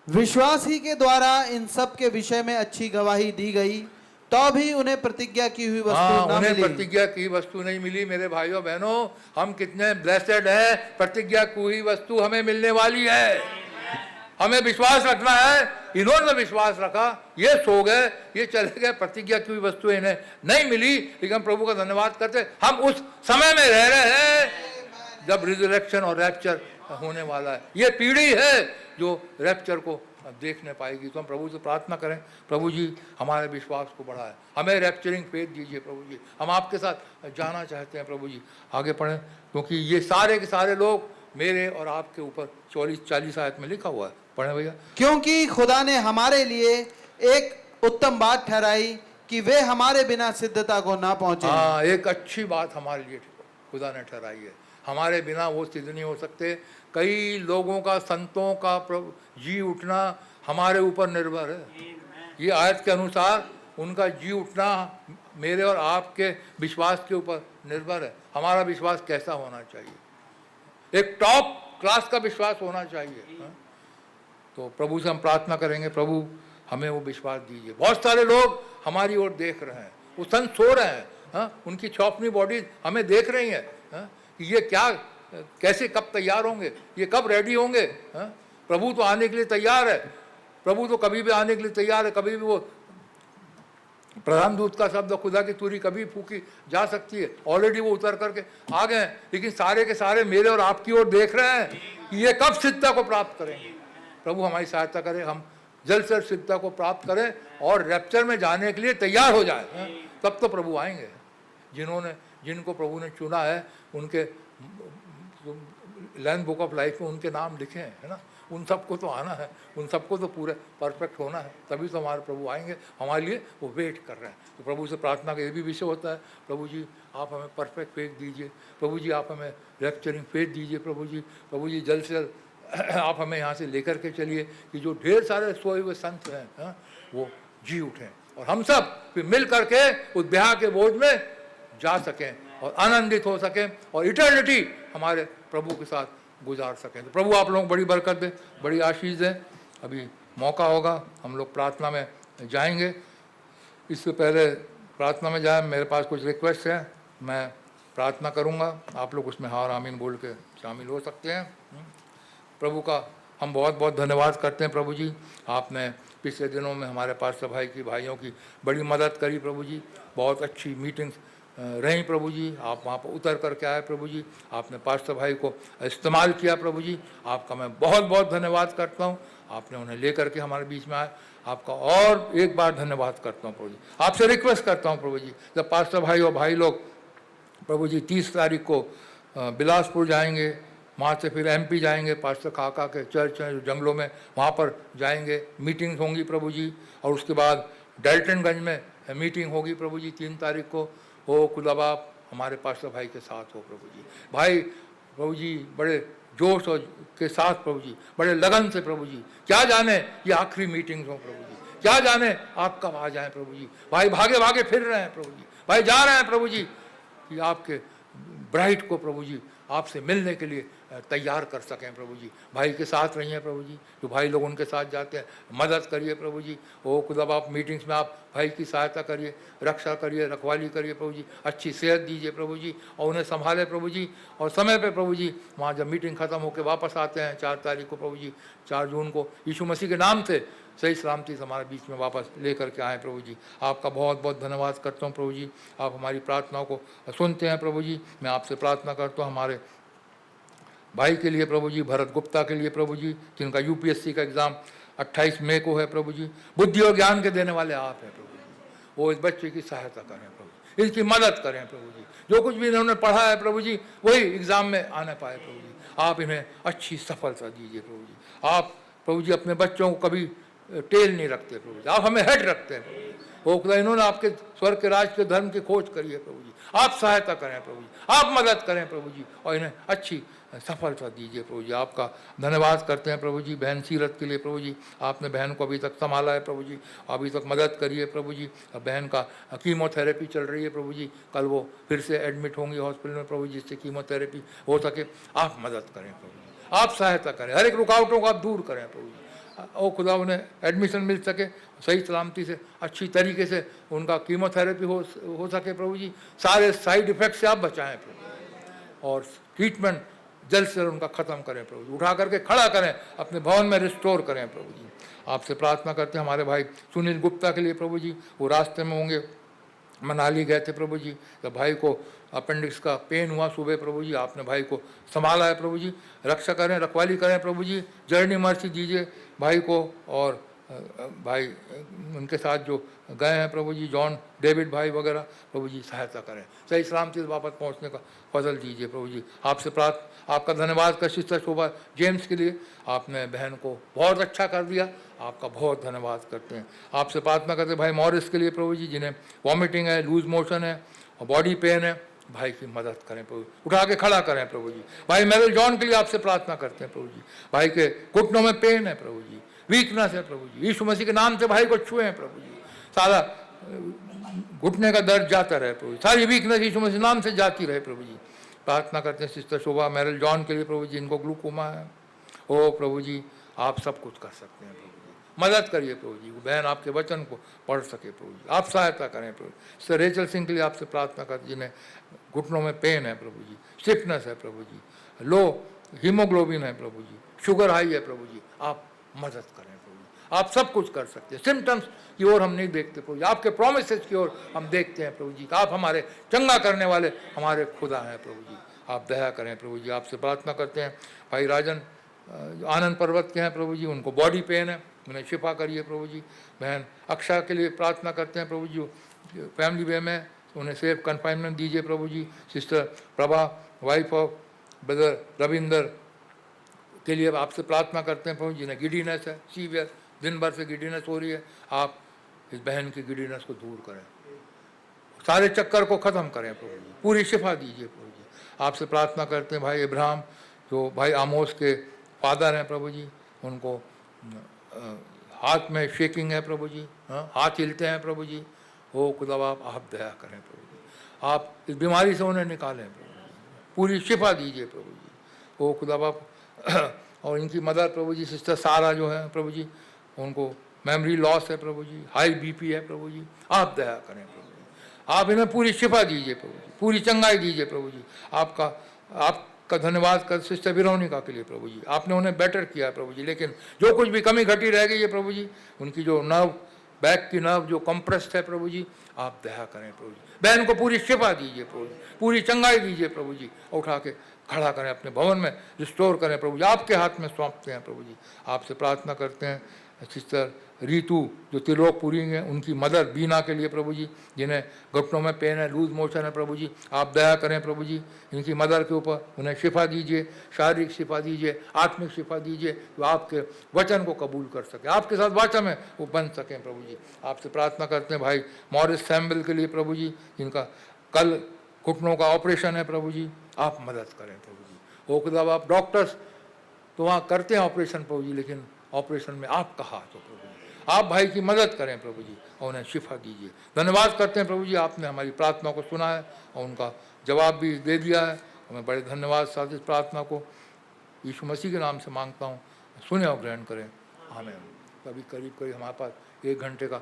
[SPEAKER 3] विश्वास ही के द्वारा इन सब के विषय में अच्छी गवाही दी गई, तो भी उन्हें प्रतिज्ञा की हुई वस्तु न
[SPEAKER 2] उन्हें
[SPEAKER 3] मिली।
[SPEAKER 2] प्रतिज्ञा की वस्तु नहीं मिली। मेरे भाइयों बहनों, हम कितने ब्लेसेड हैं, प्रतिज्ञा की हुई वस्तु हमें मिलने वाली है। हमें विश्वास रखना है। इन्होंने विश्वास रखा, ये सो गए, ये चले गए, प्रतिज्ञा की हुई वस्तु इन्हें नहीं मिली, लेकिन प्रभु का धन्यवाद करते हम उस समय में रह रहे हैं जब रिजरेक्शन और रैप्चर होने वाला है। ये पीढ़ी है जो रैप्चर को देखने पाएगी। तो हम प्रभु से प्रार्थना करें, प्रभु जी हमारे विश्वास को बढ़ाएं, हमें रैप्चरिंग फेथ दीजिए प्रभु जी। हम आपके साथ जाना चाहते हैं प्रभु जी। आगे पढ़ें, क्योंकि ये सारे के सारे लोग मेरे और आपके ऊपर 40 आयत में लिखा हुआ है। पढ़ें भैया।
[SPEAKER 3] क्योंकि खुदा ने हमारे लिए एक उत्तम बात ठहराई कि वे हमारे बिना सिद्धता को ना पहुंचे।
[SPEAKER 2] हाँ, एक अच्छी बात हमारे लिए खुदा ने ठहराई है। हमारे बिना वो सिद्ध नहीं हो सकते। कई लोगों का, संतों का जी उठना हमारे ऊपर निर्भर है। ये आयत के अनुसार उनका जी उठना मेरे और आपके विश्वास के ऊपर निर्भर है। हमारा विश्वास कैसा होना चाहिए? एक टॉप क्लास का विश्वास होना चाहिए। तो प्रभु से हम प्रार्थना करेंगे, प्रभु हमें वो विश्वास दीजिए। बहुत सारे लोग हमारी ओर देख रहे हैं, वो संत सो रहे हैं, उनकी छौपनी बॉडी हमें देख रही है कि ये क्या, कैसे, कब तैयार होंगे, ये कब रेडी होंगे। प्रभु तो आने के लिए तैयार है, प्रभु तो कभी भी आने के लिए तैयार है, कभी भी वो प्रधान दूत का शब्द खुदा की तुरी कभी फूकी जा सकती है, ऑलरेडी वो उतर करके आ गए हैं, लेकिन सारे के सारे मेरे और आपकी ओर देख रहे हैं कि ये कब सिद्धता को प्राप्त करेंगे। प्रभु हमारी सहायता करे, हम जल्द से सिद्धता को प्राप्त करें और रैप्चर में जाने के लिए तैयार हो जाए, तब तो प्रभु आएंगे। जिनको प्रभु ने चुना है उनके लैंड बुक ऑफ लाइफ में उनके नाम लिखे हैं, है ना, उन सबको तो आना है, उन सबको तो पूरे परफेक्ट होना है, तभी तो हमारे प्रभु आएंगे। हमारे लिए वो वेट कर रहे हैं। तो प्रभु से प्रार्थना का ये भी विषय होता है, प्रभु जी आप हमें परफेक्ट फेथ दीजिए, प्रभु जी आप हमें रैप्चरिंग फेथ दीजिए, प्रभु जी जल्द से जल्द आप हमें यहाँ से लेकर के चलिए कि जो ढेर सारे सोए हुए संत हैं वो जी उठें और हम सब फिर मिल करके उस ब्याह के बोझ में जा सकें और आनंदित हो सकें और इटर्निटी हमारे प्रभु के साथ गुजार सकें। तो प्रभु आप लोगों को बड़ी बरकत दे, बड़ी आशीष दे। अभी मौका होगा, हम लोग प्रार्थना में जाएंगे। इससे पहले प्रार्थना में जाए, मेरे पास कुछ रिक्वेस्ट है, मैं प्रार्थना करूंगा, आप लोग उसमें हार आमीन बोल के शामिल हो सकते हैं। प्रभु का हम बहुत बहुत धन्यवाद करते हैं। प्रभु जी आपने पिछले दिनों में हमारे पास भाई की भाइयों की बड़ी मदद करी। प्रभु जी बहुत अच्छी मीटिंग्स रहीं। प्रभु जी आप वहाँ पर उतर करके आए। प्रभु जी आपने पास्टर भाई को इस्तेमाल किया। प्रभु जी आपका मैं बहुत बहुत धन्यवाद करता हूँ। आपने उन्हें लेकर के हमारे बीच में आए, आपका और एक बार धन्यवाद करता हूँ। प्रभु जी आपसे रिक्वेस्ट करता हूँ प्रभु जी, जब पास्टर भाई और भाई लोग प्रभु जी 30 तारीख को बिलासपुर जाएंगे, वहाँ से फिर MP जाएंगे, पास्टर काका के चर्च हैं जो जंगलों में, वहाँ पर जाएंगे, मीटिंग्स होंगी प्रभु जी। और उसके बाद डेल्टनगंज में मीटिंग होगी प्रभु जी 3 तारीख को। हो खुदा बाप हमारे पास्टर भाई के साथ हो प्रभु जी। भाई प्रभु जी बड़े जोश और के साथ प्रभु जी, बड़े लगन से प्रभु जी, क्या जाने ये आखिरी मीटिंग्स हो प्रभु जी, क्या जाने आप कब आ जाएं प्रभु जी। भाई भागे भागे फिर रहे हैं प्रभु जी, भाई जा रहे हैं प्रभु जी कि आपके ब्राइड को प्रभु जी आपसे मिलने के लिए तैयार कर सकें प्रभु जी। भाई के साथ रहिए प्रभु जी, जो भाई लोग उनके साथ जाते हैं मदद करिए प्रभु जी। ओ खुदा बाप मीटिंग्स में आप भाई की सहायता करिए, रक्षा करिए, रखवाली करिए प्रभु जी, अच्छी सेहत दीजिए प्रभु जी और उन्हें संभाले प्रभु जी। और समय पे प्रभु जी वहाँ जब मीटिंग ख़त्म होकर वापस आते हैं 4 तारीख को प्रभु जी, 4 जून को यीशु मसीह के नाम से सही सलामती से हमारे बीच में वापस लेकर के आएँ प्रभु जी। आपका बहुत बहुत धन्यवाद करता हूँ प्रभु जी, आप हमारी प्रार्थनाओं को सुनते हैं प्रभु जी। मैं आपसे प्रार्थना करता हूँ हमारे भाई के लिए प्रभु जी, भरत गुप्ता के लिए प्रभु जी, जिनका UPSC का एग्ज़ाम 28 मई को है प्रभु जी। बुद्धि और ज्ञान के देने वाले आप हैं प्रभु जी, वो इस बच्चे की सहायता करें प्रभु जी, इसकी मदद करें प्रभु जी। जो कुछ भी इन्होंने पढ़ा है प्रभु जी वही एग्ज़ाम में आने पाए प्रभु जी। आप इन्हें अच्छी सफलता दीजिए प्रभु जी। आप प्रभु जी अपने बच्चों को कभी टेल नहीं रखते प्रभु जी, आप हमें हेड रखते हैं प्रभु जी। वो खुदा इन्होंने आपके स्वर्ग के राज के धर्म की खोज करी है प्रभु जी, आप सहायता करें प्रभु जी, आप मदद करें प्रभु जी और इन्हें अच्छी सफलता दीजिए प्रभु जी। आपका धन्यवाद करते हैं प्रभु जी बहन सीरत के लिए प्रभु जी, आपने बहन को अभी तक संभाला है प्रभु जी, अभी तक मदद करिए प्रभु जी। बहन का कीमोथेरेपी चल रही है प्रभु जी, कल वो फिर से एडमिट होंगी हॉस्पिटल में प्रभु जी, जिससे कीमोथेरेपी हो सके। आप मदद करें प्रभु जी, आप सहायता करें, हर एक रुकावटों को आप दूर करें प्रभु जी। ओ खुदा उन्हें एडमिशन मिल सके, सही सलामती से अच्छी तरीके से उनका कीमोथेरेपी हो सके प्रभु जी, सारे साइड इफ़ेक्ट से आप बचाएं प्रभु जी और ट्रीटमेंट जल्द से जल्द उनका ख़त्म करें प्रभु जी, उठा करके खड़ा करें, अपने भवन में रिस्टोर करें प्रभु जी। आपसे प्रार्थना करते हैं हमारे भाई सुनील गुप्ता के लिए प्रभु जी, वो रास्ते में होंगे, मनाली गए थे प्रभु जी, तो भाई को अपेंडिक्स का पेन हुआ सुबह प्रभु जी, आपने भाई को संभाला है प्रभु जी, रक्षा करें, रखवाली करें प्रभु जी, जर्नी मर्सी दीजिए भाई को और भाई उनके साथ जो गए हैं प्रभु जी, जॉन डेविड भाई वगैरह प्रभु जी सहायता करें, सही सलामती से वापस पहुंचने का फजल दीजिए प्रभु जी। आपसे आपका धन्यवाद का सिस्टर शोभा जेम्स के लिए, आपने बहन को बहुत अच्छा कर दिया, आपका बहुत धन्यवाद करते हैं। आपसे प्रार्थना करते हैं भाई मॉरिस के लिए प्रभु जी, जिन्हें वॉमिटिंग है, लूज मोशन है और बॉडी पेन है, भाई की मदद करें प्रभु, उठा के खड़ा करें प्रभु जी। भाई मेरल जॉन के लिए आपसे प्रार्थना करते हैं प्रभु जी, भाई के घुटनों में पेन है प्रभु जी, वीकनेस है प्रभु जी, यीशु मसीह के नाम से भाई को छुए प्रभु जी, सारा घुटने का दर्द जाता रहे प्रभु जी, सारी वीकनेस यीशु मसीह नाम से जाती रहे प्रभु जी। प्रार्थना करते हैं सिस्टर शोभा मेरल जॉन के लिए प्रभु जी, इनको ग्लूकोमा है। ओ प्रभु जी आप सब कुछ कर सकते हैं प्रभु जी, मदद करिए प्रभु जी, बहन आपके वचन को पढ़ सके प्रभु जी, आप सहायता करें प्रभु जी। सर रेचल सिंह के लिए आपसे प्रार्थना करते, जिन्हें घुटनों में पेन है प्रभु जी, स्टिफनेस है प्रभु जी, लो हीमोग्लोबिन है प्रभु जी, शुगर हाई है प्रभु जी, आप मदद करें प्रभु जी, आप सब कुछ कर सकते हैं। सिम्टम्स की ओर हम नहीं देखते प्रभु जी, आपके प्रोमिसेस की ओर हम देखते हैं प्रभु जी। आप हमारे चंगा करने वाले हमारे खुदा हैं प्रभु जी। आप दया करें प्रभु जी। आपसे प्रार्थना करते हैं भाई राजन आनंद पर्वत के हैं प्रभु जी, उनको बॉडी पेन है, उन्हें शिफा करिए प्रभु जी। बहन अक्षा के लिए प्रार्थना करते हैं प्रभु जी, फैमिली वे में उन्हें सेफ कन्फाइनमेंट दीजिए प्रभु जी। Sister Prabha wife of brother Ravinder के लिए आपसे प्रार्थना करते हैं प्रभु जी। जिन्हें गिडीनेस है, सीवियर दिन भर से गिडीनेस हो रही है, आप इस बहन की गिडीनेस को दूर करें, सारे चक्कर को ख़त्म करें प्रभु जी, पूरी शिफा दीजिए प्रभु जी। आपसे प्रार्थना करते हैं भाई इब्राहिम जो भाई आमोस के फादर हैं प्रभु जी, उनको हाथ में शेकिंग है प्रभु जी, हाथ हिलते हैं प्रभु जी। ओ खुदा आप दया करें प्रभु जी, आप इस बीमारी से उन्हें निकालें प्रभु जी, पूरी शिफा दीजिए प्रभु जी। ओ खुदा बाप और इनकी मदर प्रभु जी सिस्टर सारा जो है प्रभु जी, उनको मेमोरी लॉस है प्रभु जी, हाई बीपी है प्रभु जी। आप दया करें प्रभु जी, आप इन्हें पूरी शिफा दीजिए प्रभु जी, पूरी चंगाई दीजिए प्रभु जी। आपका धन्यवाद कर सिस्टर विरोनिका के लिए प्रभु जी, आपने उन्हें बेटर किया प्रभु जी। लेकिन जो कुछ भी कमी घटी रह गई है प्रभु जी, उनकी जो नर्व बैक की नर्व जो कंप्रेस्ड है प्रभु जी, आप दया करें प्रभु जी। बहन को पूरी शिफा दीजिए प्रभु जी, पूरी चंगाई दीजिए प्रभु जी। उठा के खड़ा करें, अपने भवन में रिस्टोर करें प्रभु जी, आपके हाथ में सौंपते हैं प्रभु जी। आपसे प्रार्थना करते हैं सिस्टर रीतू जो त्रिलोकपुरी हैं, उनकी मदर बीना के लिए प्रभु जी, जिन्हें घुटनों में पेन है, लूज मोशन है प्रभु जी। आप दया करें प्रभु जी, इनकी मदर के ऊपर उन्हें शिफा दीजिए, शारीरिक शिफा दीजिए, आत्मिक शिफा दीजिए, जो आपके वचन को कबूल कर सके, आपके साथ वाचा में वो बन सकें प्रभु जी। आपसे प्रार्थना करते हैं भाई मॉरिस सैम्बल के लिए प्रभु जी, जिनका कल घुटनों का ऑपरेशन है प्रभु जी, आप मदद करें प्रभु जी। ओ खुदा आप डॉक्टर्स तो वहाँ करते हैं ऑपरेशन प्रभु जी, लेकिन ऑपरेशन में आपका हाथ हो प्रभु जी। आप भाई की मदद करें प्रभु जी और उन्हें शिफा दीजिए। धन्यवाद करते हैं प्रभु जी, आपने हमारी प्रार्थना को सुना है और उनका जवाब भी दे दिया है। मैं बड़े धन्यवाद साथ इस प्रार्थना को यीशु मसीह के नाम से मांगता हूँ, सुने और ग्रहण करें, आमीन। कभी करीब हमारे पास 1 घंटे का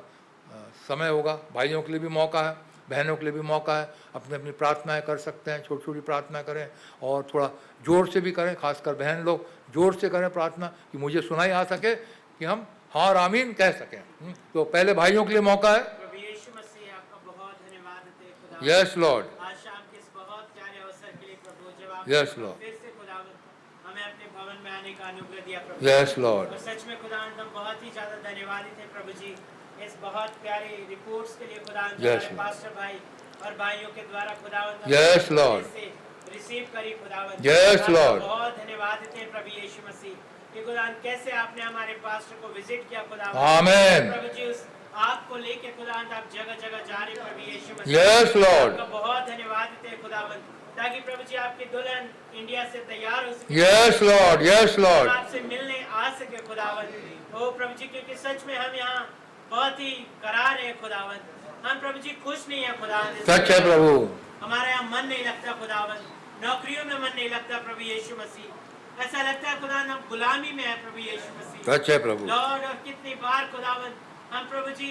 [SPEAKER 2] समय होगा, भाइयों के लिए भी मौका है, बहनों के लिए भी मौका है, अपनी अपनी प्रार्थनाएं कर सकते हैं, छोटी छोटी प्रार्थना करें और थोड़ा जोर से भी करें, खासकर बहन लोग जोर से करें प्रार्थना कि मुझे सुनाई आ सके, कि हम हाँ और आमीन कह सकें। तो पहले भाइयों के लिए मौका है।
[SPEAKER 4] प्रभु यीशु मसीह आपका बहुत धन्यवाद देते हैं खुदा।
[SPEAKER 2] Yes Lord.
[SPEAKER 4] आज शाम के इस बहुत प्यारे अवसर के लिए प्रभु, जब आप
[SPEAKER 2] यस लॉर्ड।
[SPEAKER 4] फिर से खुदा हमें अपने भवन में आने का अनुग्रह दिया प्रभु।
[SPEAKER 2] Yes Lord.
[SPEAKER 4] और सच में खुदा हम बहुत ही ज्यादा धन्यवादित है प्रभु जी इस बहुत प्यारे रिपोर्ट्स के लिए खुदा,
[SPEAKER 2] यस
[SPEAKER 4] पास्टर भाई और भाइयों के द्वारा खुदा
[SPEAKER 2] यस लॉर्ड
[SPEAKER 4] रिसीव करी खुदा।
[SPEAKER 2] Yes Lord.
[SPEAKER 4] बहुत धन्यवाद देते हैं प्रभु यीशु मसीह कि खुदा कैसे आपने हमारे पास्टर को विजिट किया खुदा।
[SPEAKER 2] आमीन।
[SPEAKER 4] प्रभु जी उस आपको लेके खुदा आप जगह जगह जा रहे प्रभु यीशु मसीह।
[SPEAKER 2] Yes Lord.
[SPEAKER 4] आपका बहुत धन्यवाद देते हैं खुदावन, ताकि प्रभु जी आपकी दुल्हन इंडिया से तैयार हो सके।
[SPEAKER 2] Yes lord. Yes Lord.
[SPEAKER 4] आपसे मिलने आ सके खुदावन। ओ प्रभु जी, क्योंकि सच में हम यहाँ बहुत ही करार है खुदावन, हम प्रभु जी खुश नहीं है खुदावन।
[SPEAKER 2] सच है प्रभु,
[SPEAKER 4] हमारा यहाँ मन नहीं लगता खुदावन, नौकरियों में मन नहीं लगता प्रभु यीशु मसीह। ऐसा लगता है खुदा हम गुलामी में है प्रभु यीशु मसीह।
[SPEAKER 2] सच है प्रभु।
[SPEAKER 4] लॉर्ड, और कितनी बार खुदावन हम प्रभु जी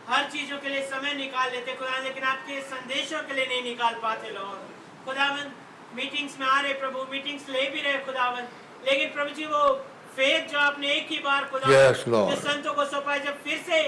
[SPEAKER 4] हर चीजों के लिए समय निकाल लेते खुदा, लेकिन आपके संदेशों के लिए नहीं निकाल पाते लॉर्ड। खुदावन मीटिंग्स में आ रहे प्रभु, मीटिंग्स ले भी रहे खुदावन, लेकिन प्रभु जी वो फेथ जो आपने एक ही बार खुदा जो संतों को सौंपा, जब फिर से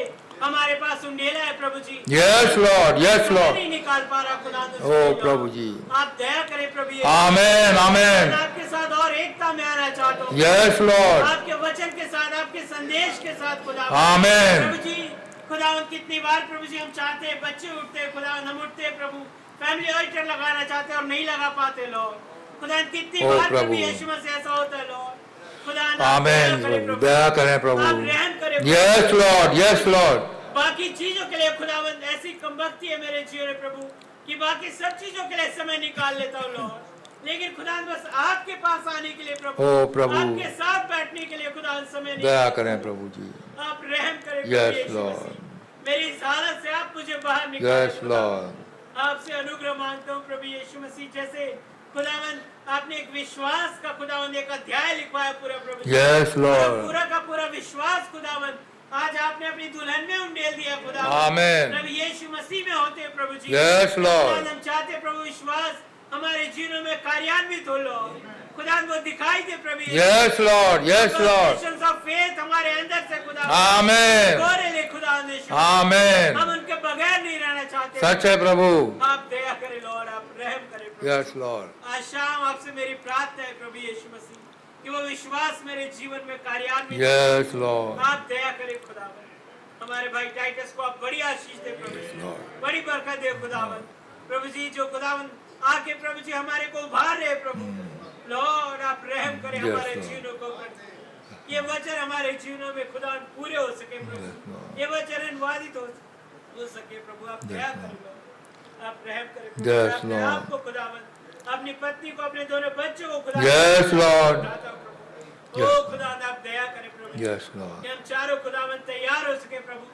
[SPEAKER 4] हमारे पास उंडेला है प्रभु जी।
[SPEAKER 2] Yes lord. Yes lord.
[SPEAKER 4] नहीं निकाल पा रहा खुदा।
[SPEAKER 2] ओ प्रभु जी,
[SPEAKER 4] आप दया करें प्रभु यीशु।
[SPEAKER 2] आमीन। आमीन।
[SPEAKER 4] आपके साथ और एकता में आना चाहता हूँ।
[SPEAKER 2] Yes Lord.
[SPEAKER 4] आपके वचन के साथ, आपके संदेश के साथ खुदा।
[SPEAKER 2] आमीन।
[SPEAKER 4] प्रभु जी खुदा, कितनी बार प्रभु जी हम चाहते हैं, बच्चे उठते हैं खुदा, हम उठते हैं प्रभु, फैमिली ऑल्टर लगाना चाहते हैं और नहीं लगा पाते लोग खुदा। कितनी बार प्रभु यीशु मसीह ऐसा होता है लोग खुदा।
[SPEAKER 2] आमीन प्रभु, दया करें प्रभु।
[SPEAKER 4] रहम करें।
[SPEAKER 2] Yes lord. Yes Lord.
[SPEAKER 4] बाकी चीजों के लिए खुदावंद ऐसी कमबख्ती है मेरे जीवन में प्रभु कि बाकी सब चीजों के लिए समय निकाल लेता हूँ लॉर्ड, लेकिन खुदा बस आपके पास आने के लिए प्रभु,
[SPEAKER 2] ओ प्रभु,
[SPEAKER 4] आपके साथ बैठने के लिए खुदा समय नहीं।
[SPEAKER 2] दया करें प्रभु जी।
[SPEAKER 4] आप रहम करें।
[SPEAKER 2] Yes Lord.
[SPEAKER 4] मेरी इस हालत से आप मुझे बाहर निकालें।
[SPEAKER 2] Yes Lord.
[SPEAKER 4] आपसे अनुग्रह मांगता हूँ प्रभु यीशु मसीह, जैसे खुदावन आपने एक विश्वास का खुदावन एक अध्याय लिखवाया पूरा प्रभु।
[SPEAKER 2] Yes Lord.
[SPEAKER 4] पूरा का पूरा विश्वास खुदावन आज आपने अपनी दुल्हन में उंडेल दिया खुदा।
[SPEAKER 2] आमीन।
[SPEAKER 4] प्रभु यीशु मसीह में होते हैं प्रभु जी।
[SPEAKER 2] Yes Lord.
[SPEAKER 4] हम चाहते प्रभु विश्वास हमारे जीवनों में कार्यान्वित हो लो खुदा वो दिखाई दे प्रभु यीशु।
[SPEAKER 2] Yes lord, yes lord,
[SPEAKER 4] Confessions of faith हमारे अंदर से खुदा
[SPEAKER 2] आमेन,
[SPEAKER 4] गोरे ले खुदा यीशु।
[SPEAKER 2] आमेन।
[SPEAKER 4] हम उनके बगैर नहीं रहना चाहते।
[SPEAKER 2] सच है प्रभु।
[SPEAKER 4] आप दया करें लॉर्ड, आप रहम करें प्रभु।
[SPEAKER 2] यस लॉर्ड,
[SPEAKER 4] आज शाम आपसे मेरी प्रार्थना है प्रभु यीशु मसीह कि वो विश्वास मेरे जीवन में कार्यान्वित।
[SPEAKER 2] यस लॉर्ड,
[SPEAKER 4] आप दया करें खुदावन। हमारे भाई टाइटस को आप बड़ी आशीष दे प्रभु, बड़ी बरकत दे खुदावन। प्रभु जी जो खुदावन आके प्रभु जी हमारे को उभार रहे प्रभु, लॉर्ड आप रहम करें हमारे जीवनों को करते। ये वचन हमारे जीवनों में खुदा पूरे हो सके प्रभु, ये वचन अनुवादित हो सके प्रभु। आप दया करें, आप रहम करें प्रभु।
[SPEAKER 2] Yes,
[SPEAKER 4] अपने
[SPEAKER 2] Lord.
[SPEAKER 4] आप को खुदावन, अपनी पत्नी को, अपने दोनों बच्चों को खुदा
[SPEAKER 2] Yes, Lord.
[SPEAKER 4] ओ खुदा आप दया करें प्रभु।
[SPEAKER 2] यस लॉर्ड,
[SPEAKER 4] कि हम चारों खुदावन तैयार हो सके प्रभु,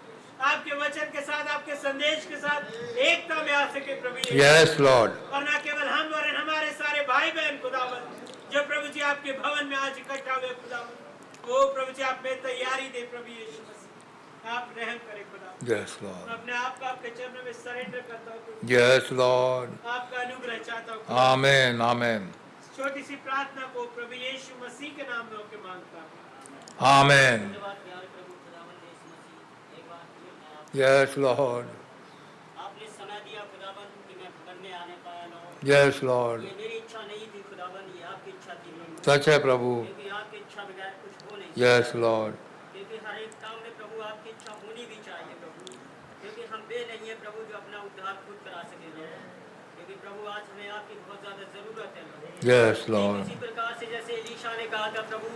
[SPEAKER 4] आपके वचन के साथ, आपके संदेश के साथ एकता में आ सके प्रभु यीशु।
[SPEAKER 2] यस लॉर्ड,
[SPEAKER 4] और ना केवल हम और हमारे सारे भाई बहन खुदावन जो प्रभु जी आपके भवन में आज इकट्ठा हुए खुदावन, ओ प्रभु जी आप में तैयारी दे प्रभु यीशु मसीह। आप रहम करें खुदा।
[SPEAKER 2] यस
[SPEAKER 4] मैं
[SPEAKER 2] लॉर्ड,
[SPEAKER 4] अपने आप को आपके चरणों में सरेंडर करता हूँ प्रभु।
[SPEAKER 2] यस लॉर्ड,
[SPEAKER 4] आपका अनुग्रह चाहता हूँ।
[SPEAKER 2] आमेन, आमेन,
[SPEAKER 4] छोटी सी प्रार्थना को प्रभु यीशु मसीह के नाम में होकर मांगता हूँ।
[SPEAKER 2] आमेन,
[SPEAKER 4] धन्यवाद प्यारे प्रभु खुदावन यीशु मसीह। एक बार फिर आप
[SPEAKER 2] यस लॉर्ड,
[SPEAKER 4] आपने समय दिया खुदावन कि मैं भवन में आने पाया लॉर्ड।
[SPEAKER 2] यस लॉर्ड,
[SPEAKER 4] ये मेरी इच्छा नहीं थी खुदावन, ये आपकी इच्छा थी लॉर्ड।
[SPEAKER 2] सच है प्रभु।
[SPEAKER 4] क्योंकि आपकी इच्छा बगैर कुछ हो नहीं
[SPEAKER 2] यस लॉर्ड,
[SPEAKER 4] क्योंकि हर एक काम में प्रभु आपकी इच्छा होनी भी चाहिए प्रभु। क्योंकि हम बे नहीं है प्रभु जो अपना उद्धार खुद करा सके लॉर्ड। क्योंकि प्रभु आज हमें आपकी बहुत ज्यादा जरूरत है लॉर्ड।
[SPEAKER 2] यस लॉर्ड,
[SPEAKER 4] इसी प्रकार से जैसे एलीशा ने कहा था प्रभु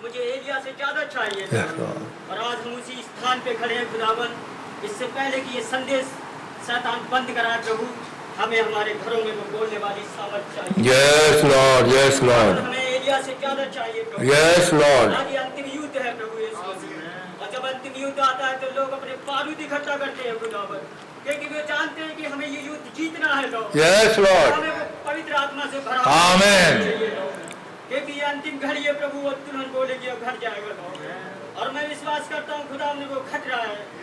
[SPEAKER 4] मुझे एलिया से ज्यादा चाहिए
[SPEAKER 2] यस
[SPEAKER 4] लॉर्ड।
[SPEAKER 2] लॉर्ड,
[SPEAKER 4] और आज हम उसी स्थान पे खड़े हैं खुदावन। इससे पहले कि ये संदेश शैतान बंद कराए प्रभु, हमें हमारे घरों में वो बोलने वाली सामर्थ चाहिए।
[SPEAKER 2] यस लॉर्ड, यस
[SPEAKER 4] और
[SPEAKER 2] लॉर्ड,
[SPEAKER 4] हमें एलिया से ज्यादा चाहिए प्रभु।
[SPEAKER 2] यस लॉर्ड,
[SPEAKER 4] आज ये अंतिम युद्ध है प्रभु यीशु मसीह। और जब अंतिम युद्ध आता है तो लोग अपने बारूद इकट्ठा करते हैं खुदावन, क्योंकि वे जानते हैं कि हमें ये युद्ध जीतना है लॉर्ड।
[SPEAKER 2] यस लॉर्ड,
[SPEAKER 4] हमें वो पवित्र आत्मा से भरा
[SPEAKER 2] आमेन।
[SPEAKER 4] चाहिए लॉर्ड। क्योंकि ये अंतिम घड़ी है प्रभु, वो दुल्हन बोलेगी और घर जाएगा लॉर्ड। और मैं विश्वास करता हूँ खुदा वो घट रहा है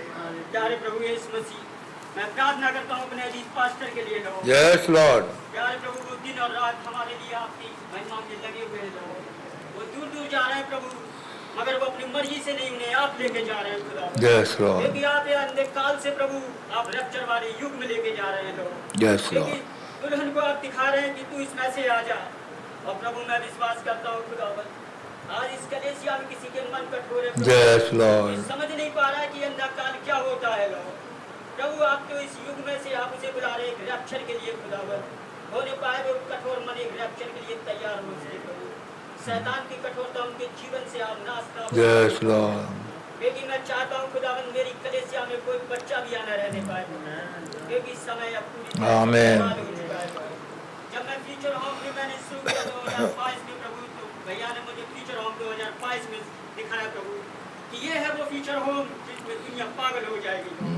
[SPEAKER 4] प्यारे प्रभु यीशु मसीह। मैं प्रार्थना करता हूँ अपने अजीज पास्टर के लिए लॉर्ड।
[SPEAKER 2] यस लॉर्ड,
[SPEAKER 4] प्यारे प्रभु वो दिन और रात हमारे लिए आपकी महिमा में लगे हुए हैं लॉर्ड। वो दूर दूर जा रहे हैं प्रभु, मगर वो अपनी मर्जी से नहीं, उन्हें आप लेके जा रहे हैं खुदा।
[SPEAKER 2] यस लॉर्ड,
[SPEAKER 4] क्योंकि आप ये अंधे काल से प्रभु आप रैप्चर वाले युग में लेके जा रहे हैं लोग।
[SPEAKER 2] यस
[SPEAKER 4] क्योंकि
[SPEAKER 2] लॉर्ड,
[SPEAKER 4] दुल्हन को आप दिखा रहे हैं कि तू इसमें से आ जा। और प्रभु मैं विश्वास करता हूँ खुदावन, आज इस कलेसिया में किसी के मन कठोर है प्रभु।
[SPEAKER 2] यस लॉर्ड,
[SPEAKER 4] समझ नहीं पा रहा है कि अंधा काल क्या होता है लोग। प्रभु आप तो इस युग में से आप उसे बुला रहे हैं एक रैप्चर के लिए खुदावन। होने पाए वो कठोर मन एक रैप्चर के लिए तैयार हो सके प्रभु। शैतान की कठोरता उनके जीवन से आप नाश ना हो।
[SPEAKER 2] यस लॉर्ड,
[SPEAKER 4] क्योंकि मैं चाहता हूँ खुदावन मेरी कलेसिया में कोई बच्चा भी आना रहने पाए, क्योंकि समय अब पूरी तरह से
[SPEAKER 2] आमीन।
[SPEAKER 4] बर्बाद हो चुका है। जब मैं फ्यूचर होम में मैंने शुरू किया 2022 में प्रभु, तो भैया ने मुझे फ्यूचर होम 2022 में दिखाया प्रभु कि ये है वो फ्यूचर होम जिसमें दुनिया पागल हो जाएगी।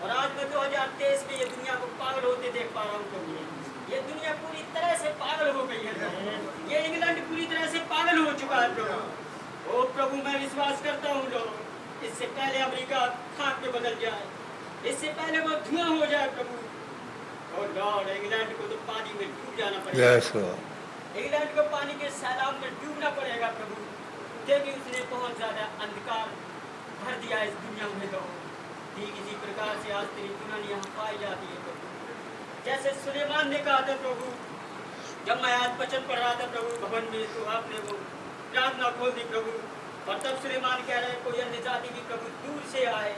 [SPEAKER 4] और आज मैं 2023 में ये दुनिया को पागल होते देख पा रहा हूँ प्रभु। ये दुनिया पूरी तरह से पागल हो गई है प्रभु। ये इंग्लैंड पूरी तरह से पागल हो चुका है प्रभु। ओ प्रभु मैं विश्वास करता हूँ लोग, इससे पहले अमेरिका खाक में बदल जाए, इससे पहले वो धुआं हो जाए प्रभु। और लॉर्ड इंग्लैंड को तो पानी में डूब जाना पड़ेगा।
[SPEAKER 2] यस लॉर्ड,
[SPEAKER 4] इंग्लैंड को पानी के सैलाब में डूबना पड़ेगा प्रभु, क्योंकि उसने बहुत ज्यादा अंधकार भर दिया इस दुनिया में लोग। ठीक इसी प्रकार से आज तेरी दुल्हन यहाँ पाई जाती है प्रभु। जैसे सुलेमान ने कहा था प्रभु, जब मैं आज वचन पढ़ रहा था प्रभु भवन में, तो आपने वो प्रार्थना खोल दी प्रभु। और तब सुलेमान कह रहे हैं कोई अन्य जाति भी प्रभु दूर से आए,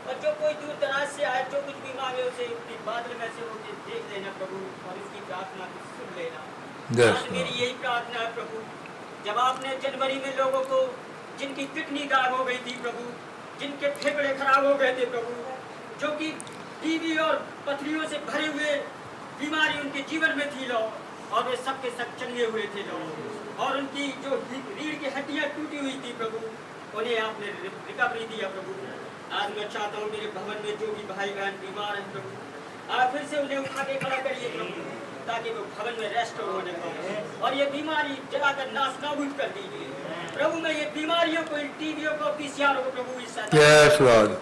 [SPEAKER 4] और जो कोई दूर दराज से आए, जो कुछ भी मांगे उसे अपनी बादल में से होकर देख लेना प्रभु, और उसकी प्रार्थना को सुन लेना।
[SPEAKER 2] Yes,
[SPEAKER 4] आज मेरी यही प्रार्थना है प्रभु। जब आपने जनवरी में लोगों को जिनकी किडनी गायब हो गई थी प्रभु, जिनके फेफड़े खराब हो गए थे प्रभु, जो कि टीबी और पथरियों से भरे हुए बीमारी उनके जीवन में थी लो, और वे सबके सब चंगे हुए थे लो, और उनकी जो रीढ़ की हड्डियां टूटी हुई थी प्रभु, उन्हें आपने रिकवरी दिया प्रभु। आज मैं चाहता हूँ मेरे भवन में जो भी भाई बहन बीमार हैं प्रभु, आप फिर से उन्हें उठा के खड़ा करिए प्रभु, ताकि वो भवन में रेस्टोर होने पाए, और ये बीमारी जलाकर नाश नाबूद कर दीजिए प्रभु। मैं ये बीमारियों को, इन टीबियों को, पीसीआर को प्रभु इस
[SPEAKER 2] Yes, Lord.